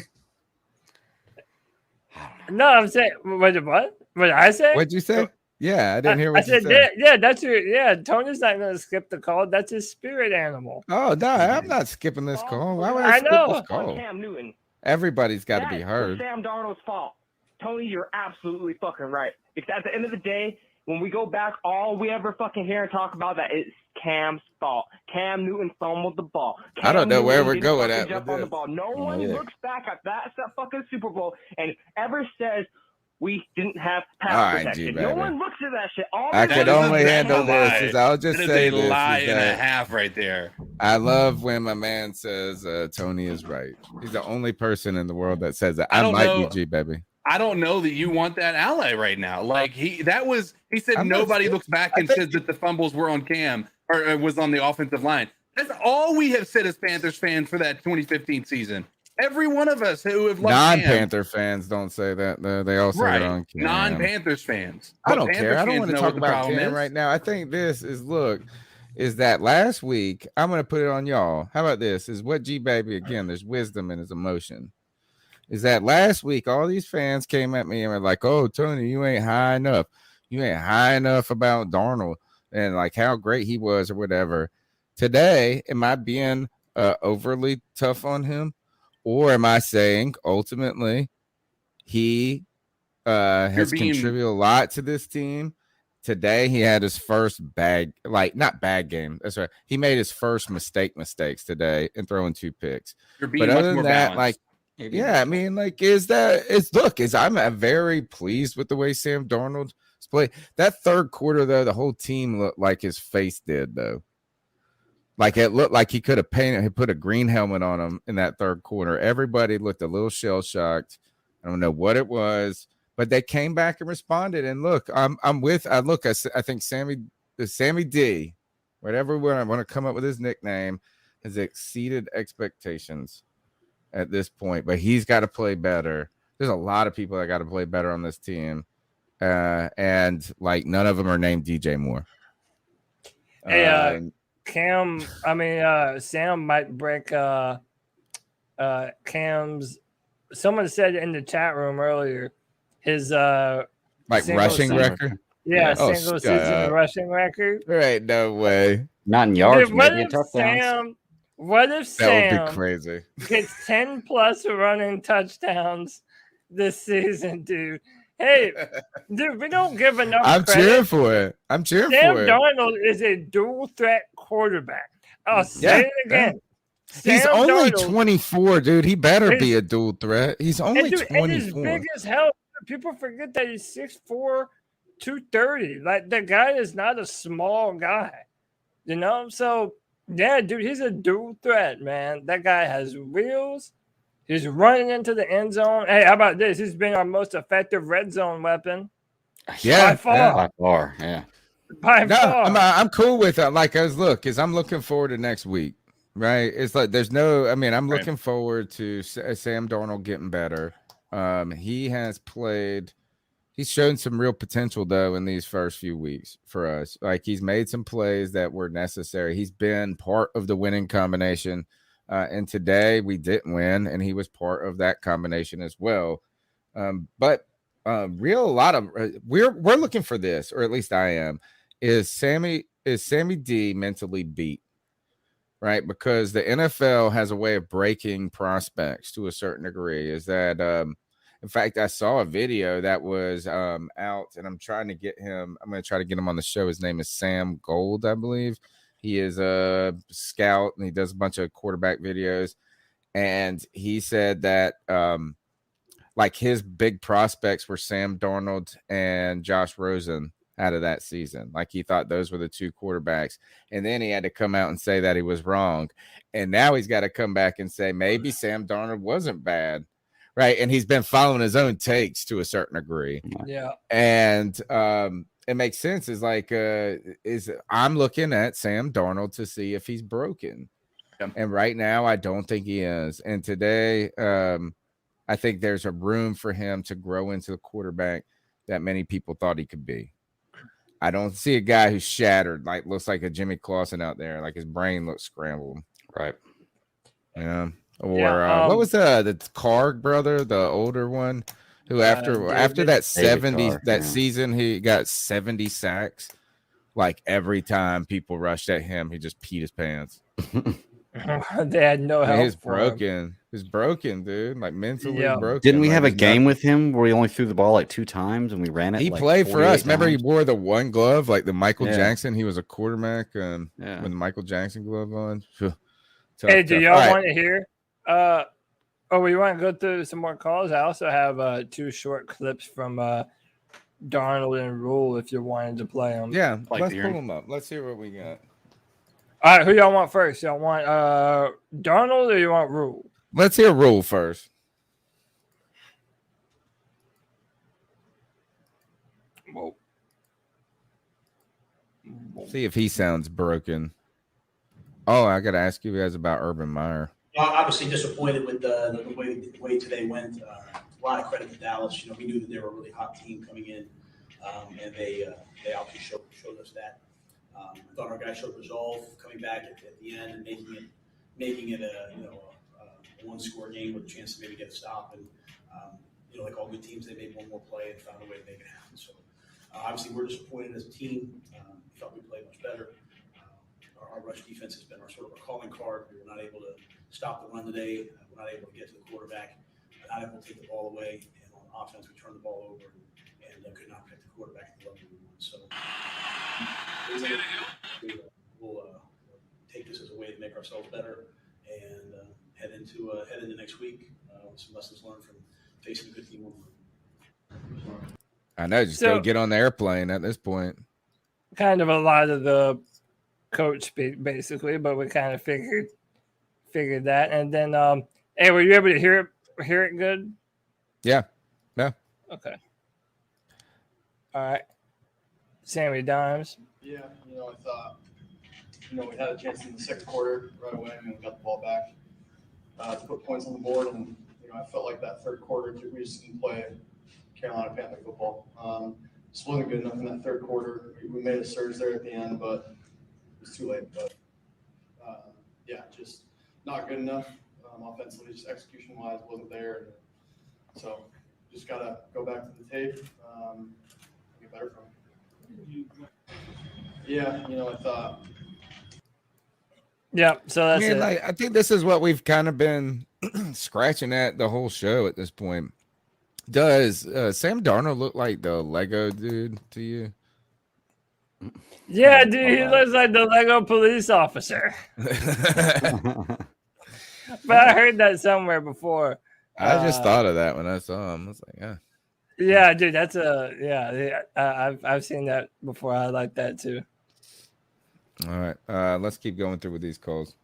No, I'm saying, what did I say? What'd you say? Yeah, I didn't hear what I you said. said. Yeah, that's your. Yeah, Tony's not going to skip the call. That's his spirit animal. Oh, no, I'm not skipping this call. Why would I skip this call? Cam Newton. Everybody's got to be That heard. was Sam Darnold's fault. Tony, you're absolutely fucking right. Because at the end of the day, when we go back, all we ever fucking hear and talk about that is Cam's fault. Cam Newton fumbled the ball. I don't know where we're didn't going fucking at jump with on the this. ball. No one looks back at that fucking Super Bowl and ever says we didn't have pass All right, protection. G-baby. No one looks at that shit. All I they can do is only say, handle this. Is I'll just That is say a this. lie is and a that half right there. I love when my man says Tony is right. He's the only person in the world that says that. I don't might know. be G, baby. I don't know that you want that ally right now. Like he said I'm nobody not- looks back I and think- says that the fumbles were on Cam or was on the offensive line. That's all we have said as Panthers fans for that 2015 season. Every one of us who have loved Cam, Non-Panther fans don't say that though. They all say right? it on Cam. Non-Panthers fans. I But don't care. Panthers I don't fans want to know talk what the about problem Cam is. right now. I think this is that last week. I'm going to put it on y'all. How about this? Is what G Baby again? There's wisdom in his emotion. Is that last week all these fans came at me and were like, "Oh, Tony, you ain't high enough. You ain't high enough about Darnold and like how great he was or whatever." Today, am I being overly tough on him, or am I saying ultimately he has contributed a lot to this team? Today he had his first not bad game. That's right. He made his first mistakes today and throwing 2 picks. You're being But much other than more that, balanced. I'm very pleased with the way Sam Darnold's played. That third quarter though, the whole team looked like his face did though. Like it looked like he could have put a green helmet on him in that third quarter. Everybody looked a little shell shocked. I don't know what it was, but they came back and responded. And look, I think Sammy D, whatever I want to come up with his nickname, has exceeded expectations at this point. But he's got to play better. There's a lot of people that got to play better on this team, and like none of them are named DJ Moore. Hey, Sam might break Cam's. Someone said in the chat room earlier his rushing record. Yeah, single season rushing record. There ain't no way. Not in yards, Dude, maybe in touchdowns. What if That Sam would be crazy. gets 10 plus running touchdowns this season, dude? Hey, dude, we don't give enough I'm credit. cheering for it. I'm cheering Sam for it. Darnold is a dual threat quarterback. I'll say it again. He's Sam only Darnold 24, dude. He better be a dual threat. He's only 24. And he's big as hell. People forget that he's 6'4", 230. Like, the guy is not a small guy. You know? So, yeah, dude, he's a dual threat, man. That guy has wheels. He's running into the end zone. Hey, how about this? He's been our most effective red zone weapon. Yeah, by far. By far, yeah. By far. I'm cool with that. Like, I'm looking forward to next week, right? It's like I'm looking forward to Sam Darnold getting better. He's shown some real potential though in these first few weeks for us. Like he's made some plays that were necessary. He's been part of the winning combination. And today we didn't win, and he was part of that combination as well. We're looking for this, or at least I am. Is Sammy D mentally beat? Right, because the NFL has a way of breaking prospects to a certain degree. Is that in fact, I saw a video that was out, and I'm trying to get him. I'm going to try to get him on the show. His name is Sam Gold, I believe. He is a scout, and he does a bunch of quarterback videos. And he said that like his big prospects were Sam Darnold and Josh Rosen out of that season. Like he thought those were the 2 quarterbacks. And then he had to come out and say that he was wrong. And now he's got to come back and say maybe Sam Darnold wasn't bad. Right. And he's been following his own takes to a certain degree. Yeah. And it makes sense. Is like I'm looking at Sam Darnold to see if he's broken. And right now I don't think he is. And today I think there's a room for him to grow into the quarterback that many people thought he could be. I don't see a guy who's shattered, like looks like a Jimmy Clausen out there, like his brain looks scrambled. Right. Yeah. Or what was the Carr brother, the older one, who after that 70 season he got 70 sacks. Like every time people rushed at him, he just peed his pants. They had no help. He's broken. He's broken, dude. Like mentally broken. Didn't we have a game with him where he only threw the ball like 2 times and we ran it? He like played for us. times? Remember, he wore the one glove, like the Michael Jackson. He was a quarterback with the Michael Jackson glove on. Hey, do y'all want to hear? We want to go through some more calls. I also have 2 short clips from Darnold and Rule if you're wanting to play them. Yeah, let's pull them up. Let's hear what we got. All right, who y'all want first? Y'all want Darnold or you want Rule? Let's hear Rule first. See if he sounds broken. Oh, I got to ask you guys about Urban Meyer. Obviously disappointed with the way today went. A lot of credit to Dallas. We knew that they were a really hot team coming in, and they obviously showed us that. I thought our guys showed resolve coming back at the end and making it a one-score game with a chance to maybe get a stop. And like all good teams, they made one more play and found a way to make it happen. So obviously we're disappointed as a team. We thought we played much better. Our rush defense has been our sort of a calling card. We were not able to stop the run today. We're not able to get to the quarterback. We're not able to take the ball away. And on offense, we turned the ball over and could not protect the quarterback at the level we want. So we'll take this as a way to make ourselves better and head into next week with some lessons learned from facing a good team. I know, just go get on the airplane at this point. Kind of a lot of the coach speak, basically, but we kind of figured that. And then, hey, were you able to hear it good? Yeah. Okay. All right. Sammy Dimes. Yeah, I thought, we had a chance in the second quarter right away. We got the ball back to put points on the board, and I felt like that third quarter we just didn't play Carolina Panther football. Just wasn't good enough in that third quarter. We made a surge there at the end, but it was too late. But just not good enough offensively. Just execution-wise, wasn't there. So just gotta go back to the tape, get better from it. Yeah, I thought. Yeah, so that's it. I think this is what we've kind of been scratching at the whole show at this point. Does Sam Darnold look like the Lego dude to you? Yeah, dude, he looks like the Lego police officer. But I heard that somewhere before. I just thought of that when I saw him. I was like, yeah. Yeah, dude, that's I've seen that before. I like that too. All right, let's keep going through with these calls.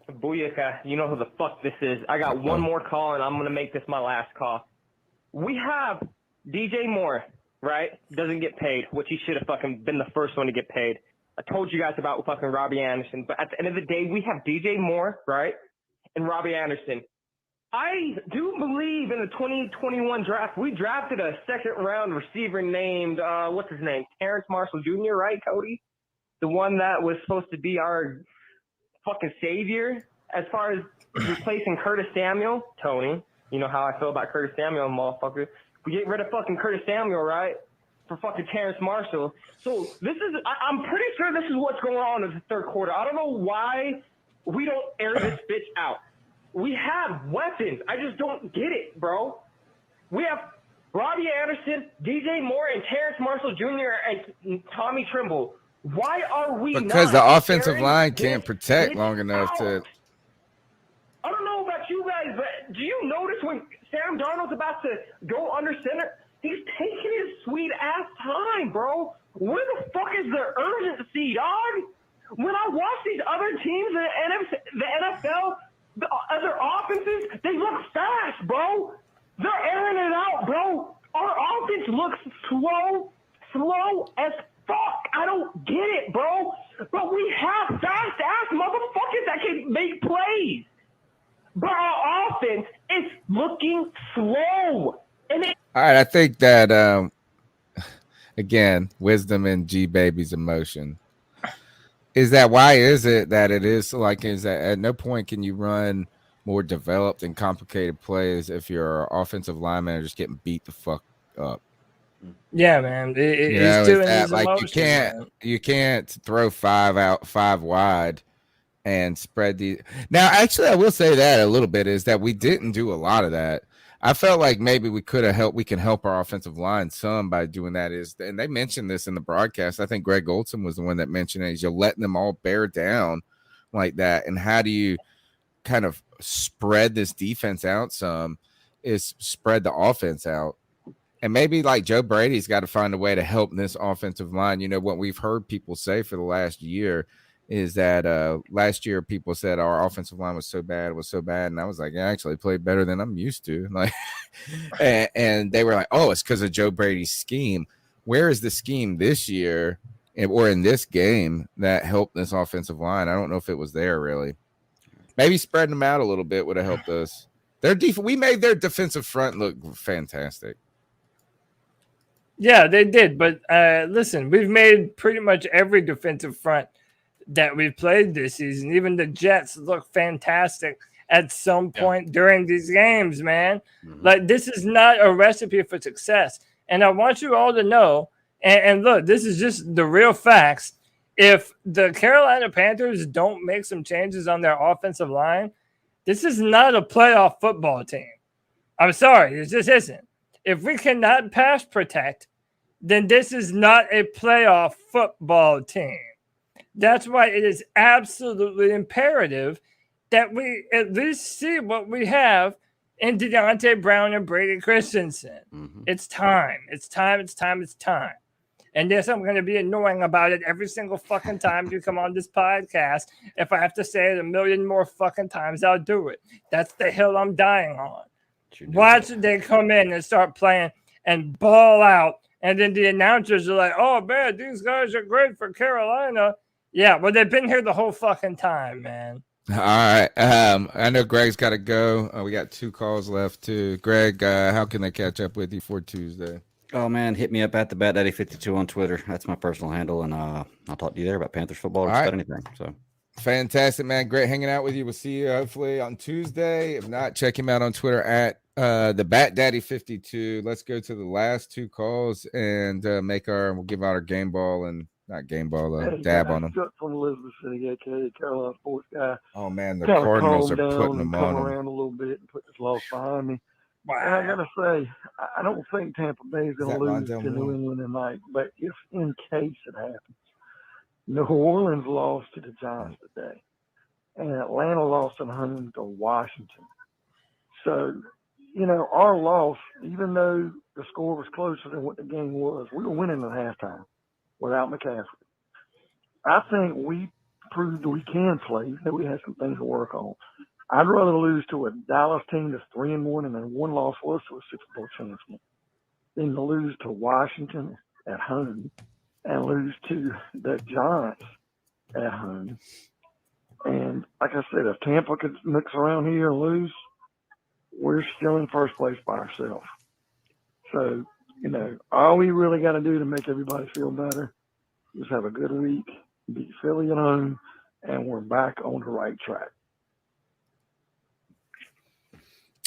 Booyaka, you know who the fuck this is. I got one more call, and I'm going to make this my last call. We have DJ Moore, right? Doesn't get paid, which he should have fucking been the first one to get paid. I told you guys about fucking Robbie Anderson, but at the end of the day, we have DJ Moore, right? And Robbie Anderson. I do believe in the 2021 draft, we drafted a second-round receiver named, what's his name? Terrence Marshall Jr., right, Cody? The one that was supposed to be our fucking savior as far as replacing Curtis Samuel. Tony, you know how I feel about Curtis Samuel, motherfucker. We get rid of fucking Curtis Samuel, right? For fucking Terrence Marshall. So this is, I'm pretty sure this is what's going on in the third quarter. I don't know why we don't air this bitch out. We have weapons. I just don't get it, bro. We have Robbie Anderson, DJ Moore, and Terrence Marshall Jr. and Tommy Trimble. Why are we because not the offensive line can't protect long enough to. I don't know about you guys, but do you notice when Sam Darnold's about to go under center, he's taking his sweet ass time, bro. Where the fuck is the urgency, dog? When I watch these other teams in the NFL, the other offenses, they look fast, bro. They're airing it out, bro. Our offense looks slow as fuck. I don't get it, bro. But we have fast-ass motherfuckers that can make plays. But our offense is looking slow. All right, I think that, again, wisdom and G-Baby's emotion. Is that why is it that it is like, is that at no point can you run more developed and complicated plays if your offensive lineman are just getting beat the fuck up? Yeah, man. It's doing that, his like emotion, you can't throw five wide and spread the. Now, actually, I will say that a little bit is that we didn't do a lot of that. I felt like maybe we could have helped. We can help our offensive line some by doing that. And they mentioned this in the broadcast. I think Greg Olson was the one that mentioned it. Is you're letting them all bear down like that. And how do you kind of spread this defense out some? Is spread the offense out. And maybe like Joe Brady's got to find a way to help this offensive line. You know, what we've heard people say for the last year is that last year people said our offensive line was so bad. And I was like, I actually played better than I'm used to. Like, and they were like, oh, it's because of Joe Brady's scheme. where is the scheme this year or in this game that helped this offensive line? I don't know if it was there really. Maybe spreading them out a little bit would have helped us. We made their defensive front look fantastic. Yeah, they did. But listen, we've made pretty much every defensive front that we've played this season. Even the Jets look fantastic at some point during these games, man. Like, this is not a recipe for success. And I want you all to know, and look, this is just the real facts. If the Carolina Panthers don't make some changes on their offensive line, this is not a playoff football team. I'm sorry, it just isn't. If we cannot pass protect, then this is not a playoff football team. That's why it is absolutely imperative that we at least see what we have in Deontay Brown and Brady Christensen. It's time. It's time. It's time. It's time. And yes, I'm going to be annoying about it every single fucking time you come on this podcast. If I have to say it a million more fucking times, I'll do it. That's the hill I'm dying on. Watch they come in and start playing and ball out. And then the announcers are like, oh, man, these guys are great for Carolina. Yeah, well, they've been here the whole fucking time, man. All right. I know Greg's got to go. We got 2 calls left, too. Greg, how can they catch up with you for Tuesday? Oh, man, hit me up at the BatDaddy52 on Twitter. That's my personal handle, and I'll talk to you there about Panthers football or just about anything. So fantastic, man. Great hanging out with you. We'll see you hopefully on Tuesday. If not, check him out on Twitter at the BatDaddy52. Let's go to the last 2 calls and we'll give out our game ball and not game ball, dab on them. Chuck from Elizabeth City, aka Carolina sports guy. Oh man, the Cardinals are putting them on come around a little bit and put this loss behind me. Wow. And I gotta say, I don't think Tampa Bay is going to lose to New England tonight. But if in case it happens, New Orleans lost to the Giants today, and Atlanta lost at home to Washington. So, our loss, even though the score was closer than what the game was, we were winning at halftime without McCaffrey. I think we proved we can play, that we had some things to work on. I'd rather lose to a Dallas team that's 3-1 and then one loss was to a Super Bowl chance than to lose to Washington at home and lose to the Giants at home. And like I said, if Tampa could mix around here and lose, we're still in first place by ourselves. So, all we really got to do to make everybody feel better is have a good week, beat Philly at home, and we're back on the right track.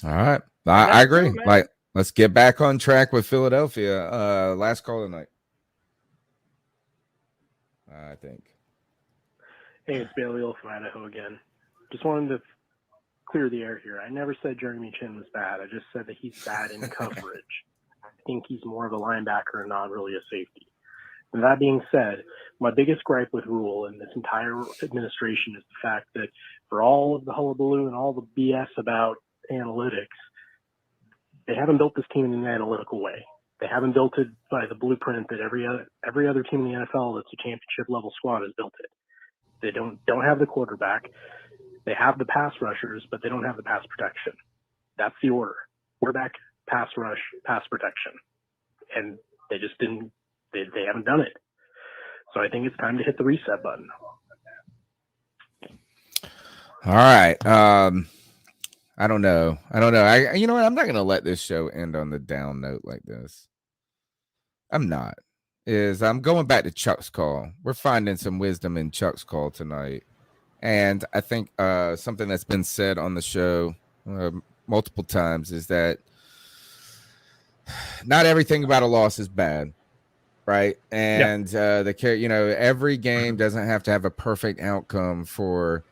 All right. I agree. Let's get back on track with Philadelphia. Last call tonight, I think. Hey, it's Bailey Hill from Idaho again. Just wanted to clear the air here. I never said Jeremy Chin was bad. I just said that he's bad in coverage. I think he's more of a linebacker and not really a safety. And that being said, my biggest gripe with Rule and this entire administration is the fact that for all of the hullabaloo and all the BS about analytics, they haven't built this team in an analytical way. They haven't built it by the blueprint that every other team in the NFL that's a championship level squad has built it. They don't have the quarterback. They have the pass rushers, but they don't have the pass protection. That's the order: quarterback, pass rush, pass protection. And they just didn't. They haven't done it. So I think it's time to hit the reset button. All right. I don't know. You know what? I'm not going to let this show end on the down note like this. I'm not. I'm going back to Chuck's call. We're finding some wisdom in Chuck's call tonight. And I think something that's been said on the show multiple times is that not everything about a loss is bad. Right. And every game doesn't have to have a perfect outcome for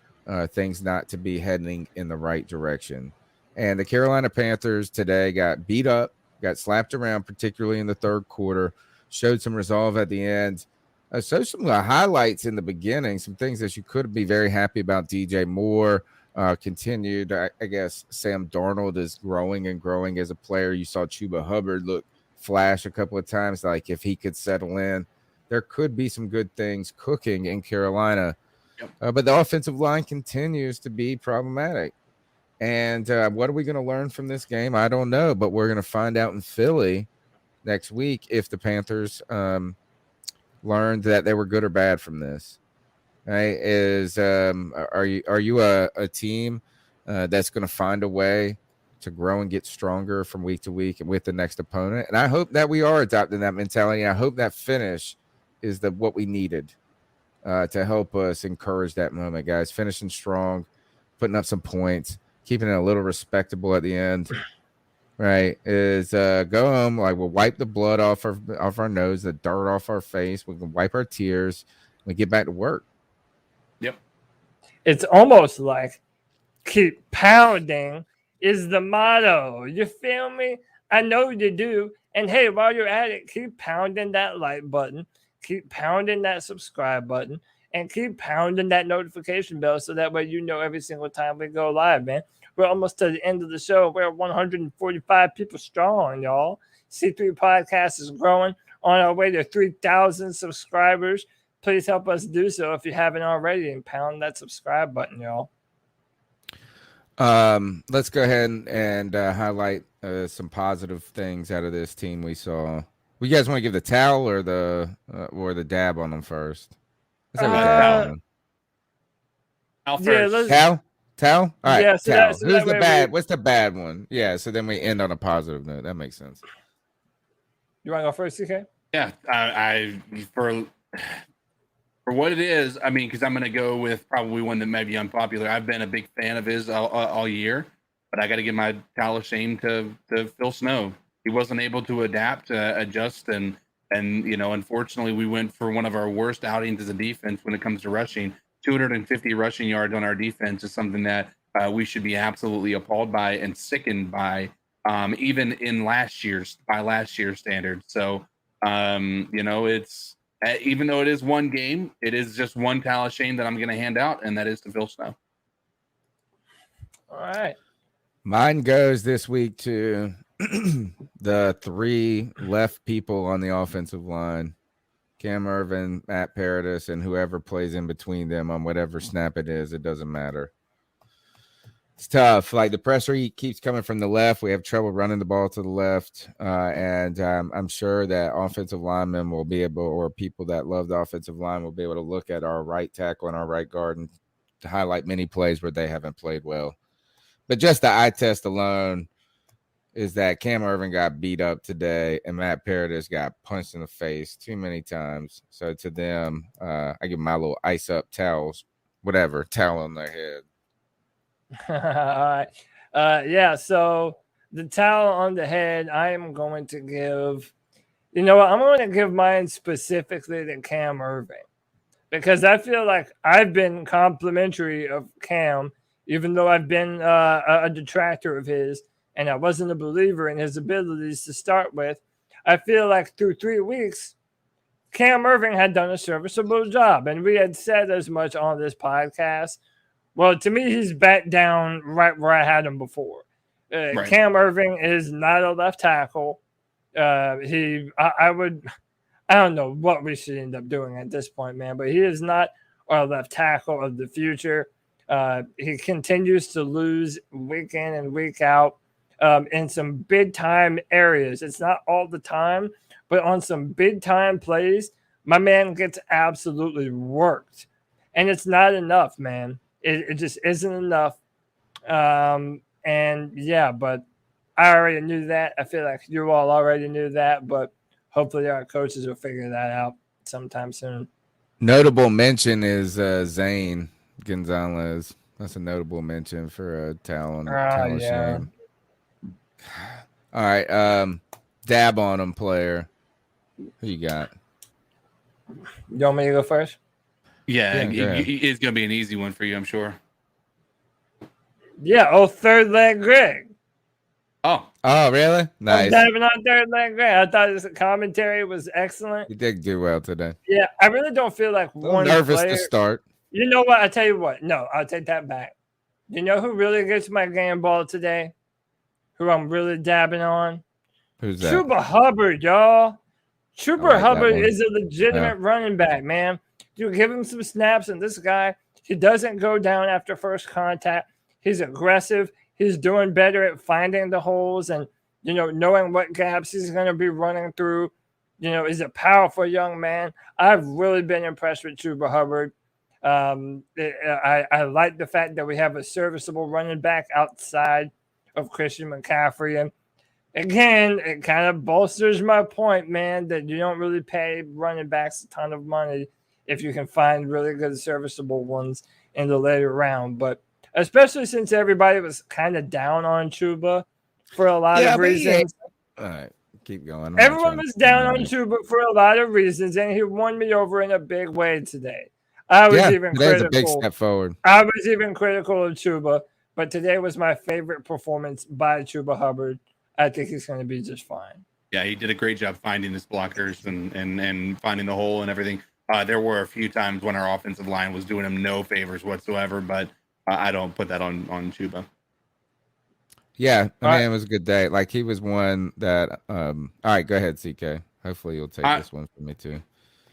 things not to be heading in the right direction. And the Carolina Panthers today got beat up, got slapped around, particularly in the third quarter, showed some resolve at the end. Showed some highlights in the beginning, some things that you could be very happy about. DJ Moore continued. I guess Sam Darnold is growing and growing as a player. You saw Chuba Hubbard flash a couple of times, like if he could settle in, there could be some good things cooking in Carolina. But the offensive line continues to be problematic. And what are we going to learn from this game? I don't know, but we're going to find out in Philly next week if the Panthers learned that they were good or bad from this. Right? Are you a team that's going to find a way to grow and get stronger from week to week and with the next opponent? And I hope that we are adopting that mentality. And I hope that finish is what we needed to help us encourage that moment, guys. Finishing strong, putting up some points, keeping it a little respectable at the end. Right, is go home, like we'll wipe the blood off our nose, the dirt off our face. We can wipe our tears. We get back to work. Yep. It's almost like keep pounding is the motto. You feel me? I know you do. And hey, while you're at it, keep pounding that like button, keep pounding that subscribe button, and keep pounding that notification bell so that way you know every single time we go live, man. We're almost to the end of the show. We're 145 people strong, y'all. C3 Podcast is growing on our way to 3,000 subscribers. Please help us do so if you haven't already, and pound that subscribe button, y'all. Let's go ahead and highlight some positive things out of this team we saw. You guys want to give the towel or the dab on them first? Let's have a dab on them. Towel first. Towel? All right, yeah, so towel. so Who's the bad? What's the bad one? Yeah, so then we end on a positive note. That makes sense. You want to go first, CK? Yeah, I for what it is, I mean, because I'm going to go with probably one that may be unpopular. I've been a big fan of his all year, but I got to give my towel of shame to Phil Snow. He wasn't able to adapt, adjust, and unfortunately, we went for one of our worst outings as a defense when it comes to rushing. 250 rushing yards on our defense is something that we should be absolutely appalled by and sickened by, even in last year's standards. So, it's even though it is one game, it is just one towel of shame that I'm going to hand out, and that is to Phil Snow. All right. Mine goes this week to the three left people on the offensive line. Cam Irvin, Matt Paradis, and whoever plays in between them on whatever snap it is, it doesn't matter. It's tough. Like the pressure keeps coming from the left. We have trouble running the ball to the left. And I'm sure that offensive linemen will be able, or people that love the offensive line will be able to look at our right tackle and our right guard and to highlight many plays where they haven't played well. But just the eye test alone is that Cam Irvin got beat up today and Matt Paradis got punched in the face too many times. So to them, I give my little ice up towels, whatever, towel on their head. All right. Yeah, so the towel on the head, I am going to give, I'm going to give mine specifically to Cam Irvin because I feel like I've been complimentary of Cam, even though I've been a detractor of his. And I wasn't a believer in his abilities to start with. I feel like through 3 weeks, Cam Irvin had done a serviceable job. And we had said as much on this podcast. Well, to me, he's back down right where I had him before. Right. Cam Irvin is not a left tackle. I don't know what we should end up doing at this point, man, but he is not our left tackle of the future. He continues to lose week in and week out. In some big time areas. It's not all the time, but on some big time plays, my man gets absolutely worked. And it's not enough, man. It just isn't enough. And yeah, but I already knew that. I feel like you all already knew that, but hopefully our coaches will figure that out sometime soon. Notable mention is Zane Gonzalez. That's a notable mention for a talent shame. All right, dab on him, player. Who you got? You want me to go first? Yeah, it's going to be an easy one for you, I'm sure. Yeah, third leg Greg. Oh, really? Nice. I'm diving on third leg Greg. I thought his commentary was excellent. You did do well today. Yeah, I really don't feel like one nervous player. to start. You know what? I tell you what. No, I'll take that back. You know who really gets my game ball today? Who I'm really dabbing on? Who's that? Chuba Hubbard, y'all. Chuba Hubbard is a legitimate running back, man. You give him some snaps, and this guy, he doesn't go down after first contact. He's aggressive. He's doing better at finding the holes and knowing what gaps he's going to be running through. Is a powerful young man. I've really been impressed with Chuba Hubbard. I like the fact that we have a serviceable running back outside of Christian McCaffrey. And again, it kind of bolsters my point, man, that you don't really pay running backs a ton of money if you can find really good serviceable ones in the later round. But especially since everybody was kind of down on Chuba for a lot of reasons. All right, keep going. Everyone was down on Chuba for a lot of reasons, and he won me over in a big way today. I was even today's critical. a big step forward. I was even critical of Chuba, but today was my favorite performance by Chuba Hubbard. I think he's going to be just fine. Yeah, he did a great job finding his blockers and finding the hole and everything. There were a few times when our offensive line was doing him no favors whatsoever, but I don't put that on Chuba. Yeah, I mean, it was a good day. Like, he was one that all right, go ahead, CK. Hopefully you'll take this one for me too.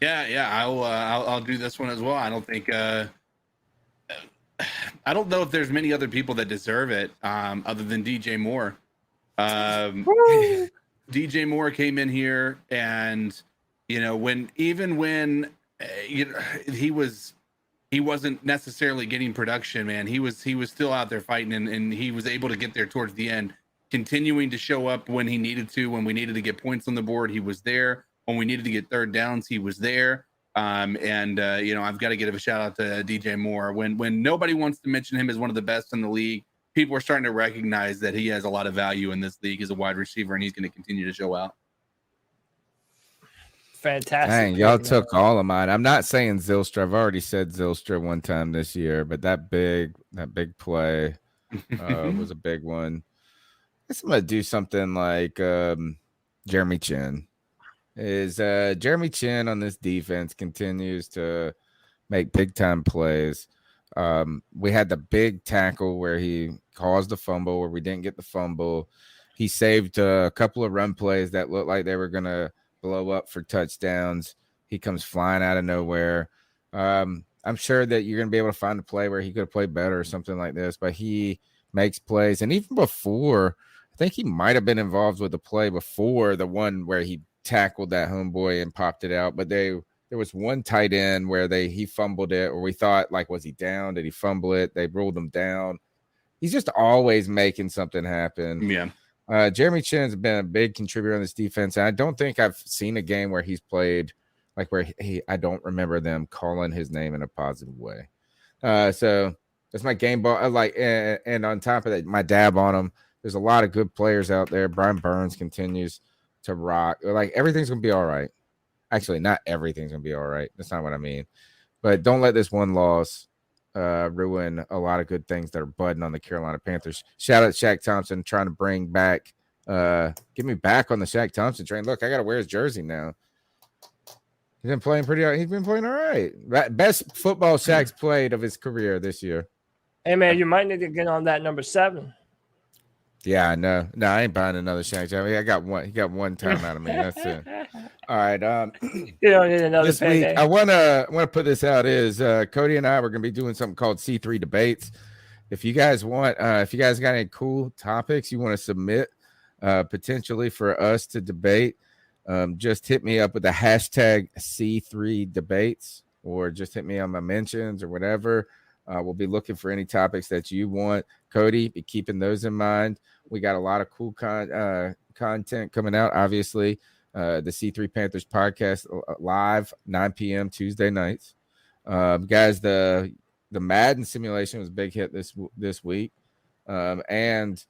Yeah, I'll do this one as well. I don't think I don't know if there's many other people that deserve it other than DJ Moore. DJ Moore came in here, and when he wasn't necessarily getting production, man. He was still out there fighting, and he was able to get there towards the end, continuing to show up when he needed to. When we needed to get points on the board, he was there. When we needed to get third downs, he was there. I've got to give a shout out to DJ Moore. When nobody wants to mention him as one of the best in the league, people are starting to recognize that he has a lot of value in this league as a wide receiver, and he's going to continue to show out. Fantastic. Dang, y'all took all of mine. I'm not saying Zylstra. I've already said Zylstra one time this year, but that big play was a big one. I guess I'm going to do something like Jeremy Chin. Jeremy Chin on this defense continues to make big time plays. We had the big tackle where he caused the fumble, where we didn't get the fumble. He saved a couple of run plays that looked like they were going to blow up for touchdowns. He comes flying out of nowhere. I'm sure that you're going to be able to find a play where he could have played better or something like this, but he makes plays. And even before, I think he might have been involved with the play before the one where he tackled that homeboy and popped it out. But there was one tight end where he fumbled it, or we thought, like, was he down? Did he fumble it? They ruled him down. He's just always making something happen. Yeah. Jeremy Chin's been a big contributor on this defense, and I don't think I've seen a game where he's played like where I don't remember them calling his name in a positive way. So that's my game ball. And on top of that, my dab on him. There's a lot of good players out there. Brian Burns continues to rock. Like, everything's gonna be all right. Actually, not everything's gonna be all right. That's not what I mean. But don't let this one loss ruin a lot of good things that are budding on the Carolina Panthers. Shout out Shaq Thompson trying to bring back, get me back on the Shaq Thompson train. Look, I gotta wear his jersey now. He's been playing He's been playing all right. Best football Shaq's played of his career this year. Hey man, you might need to get on that number 7. Yeah, I know. No, I ain't buying another Shaq. I mean, I got one. He got one time out of me. That's it. All right. You don't need another this payday. week, I wanna put this out. Is Cody and I were gonna be doing something called C3 debates. If you guys want, if you guys got any cool topics you want to submit, potentially for us to debate, just hit me up with the hashtag C3 debates, or just hit me on my mentions or whatever. We'll be looking for any topics that you want. Cody, be keeping those in mind. We got a lot of cool content coming out. Obviously, the C3 Panthers podcast live 9 p.m. Tuesday nights. Guys, the Madden simulation was a big hit this week, and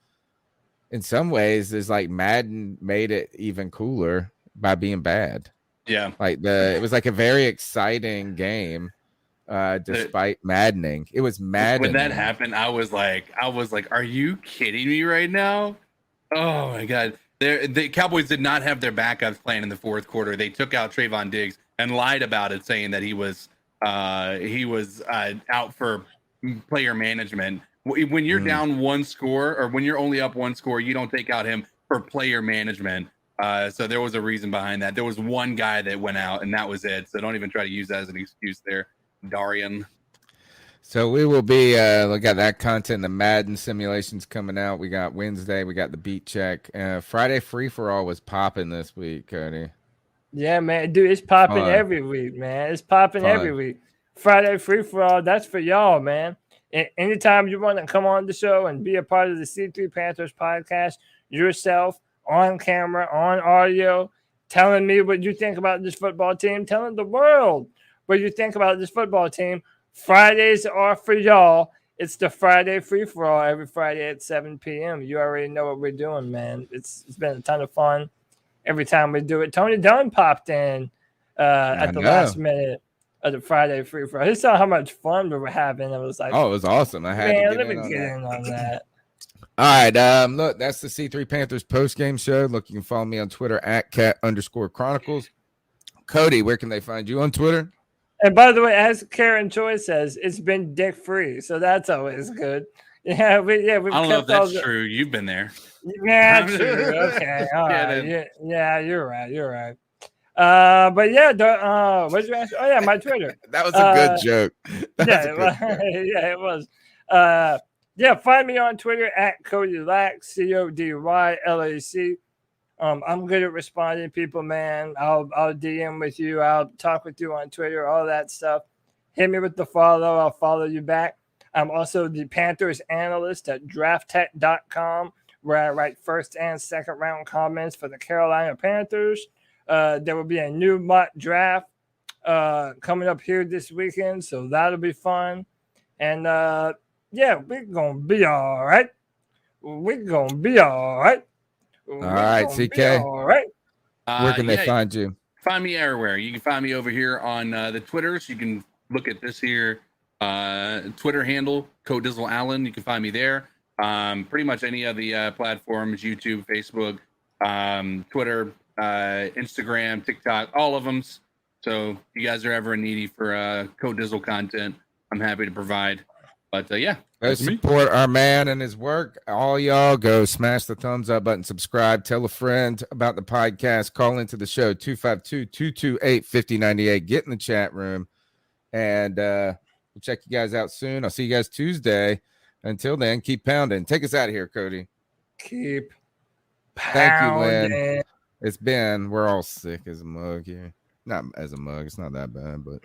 in some ways, it's like Madden made it even cooler by being bad. Yeah, like it was like a very exciting game. Despite maddening, it was maddening. When that happened, I was like, are you kidding me right now? Oh my god! The Cowboys did not have their backups playing in the fourth quarter. They took out Trayvon Diggs and lied about it, saying that he was out for player management. When you're down one score, or when you're only up one score, you don't take out him for player management. So there was a reason behind that. There was one guy that went out, and that was it. So don't even try to use that as an excuse there, Darian. So we will be we got that content, the Madden simulations coming out. We got Wednesday, we got the beat check. Friday free for all was popping this week, Cody. Yeah, man, dude, it's popping Fun. every week, man. It's popping every week. Friday free for all, that's for y'all, man. And anytime you want to come on the show and be a part of the C3 Panthers podcast, yourself on camera, on audio, telling me what you think about this football team, telling the world what you think about this football team. Fridays are for y'all. It's the Friday free for all every Friday at 7 p.m. You already know what we're doing, man. It's been a ton of fun every time we do it. Tony Dunn popped in at the last minute of the Friday free for all. He saw how much fun we were having. It was like, oh, it was awesome. I had to get in on that. All right, look, that's the C3 Panthers post-game show. Look, you can follow me on Twitter at @cat_chronicles. Cody, where can they find you on Twitter? And by the way, as Karen Choi says, it's been dick free, so that's always good. Yeah, we've I don't know if that's true. You've been there. Yeah, true. Okay, all right. Yeah, you're right. You're right. But yeah, what'd you ask? Oh yeah, my Twitter. That was a good joke. Yeah, it was. Yeah, find me on Twitter at Cody Lack, CODYLAC. I'm good at responding to people, man. I'll DM with you. I'll talk with you on Twitter, all that stuff. Hit me with the follow. I'll follow you back. I'm also the Panthers analyst at drafttech.com, where I write first and second round comments for the Carolina Panthers. There will be a new mock draft coming up here this weekend, so that'll be fun. And yeah, we're going to be all right. We're going to be all right. All right, CK. All right. Where can they find you? Find me everywhere. You can find me over here on the Twitters. You can look at this here Twitter handle, Codizzle Allen. You can find me there. Pretty much any of the platforms, YouTube, Facebook, Twitter, Instagram, TikTok, all of them. So if you guys are ever needy for Codizzle content, I'm happy to provide. But yeah, go support our man and his work. All y'all go smash the thumbs up button, subscribe, tell a friend about the podcast, call into the show 252-228-5098. Get in the chat room, and we'll check you guys out soon. I'll see you guys Tuesday. Until then, keep pounding. Take us out of here, Cody. Keep pounding. Thank you, Lynn. It's been, we're all sick as a mug here. Not as a mug. It's not that bad, but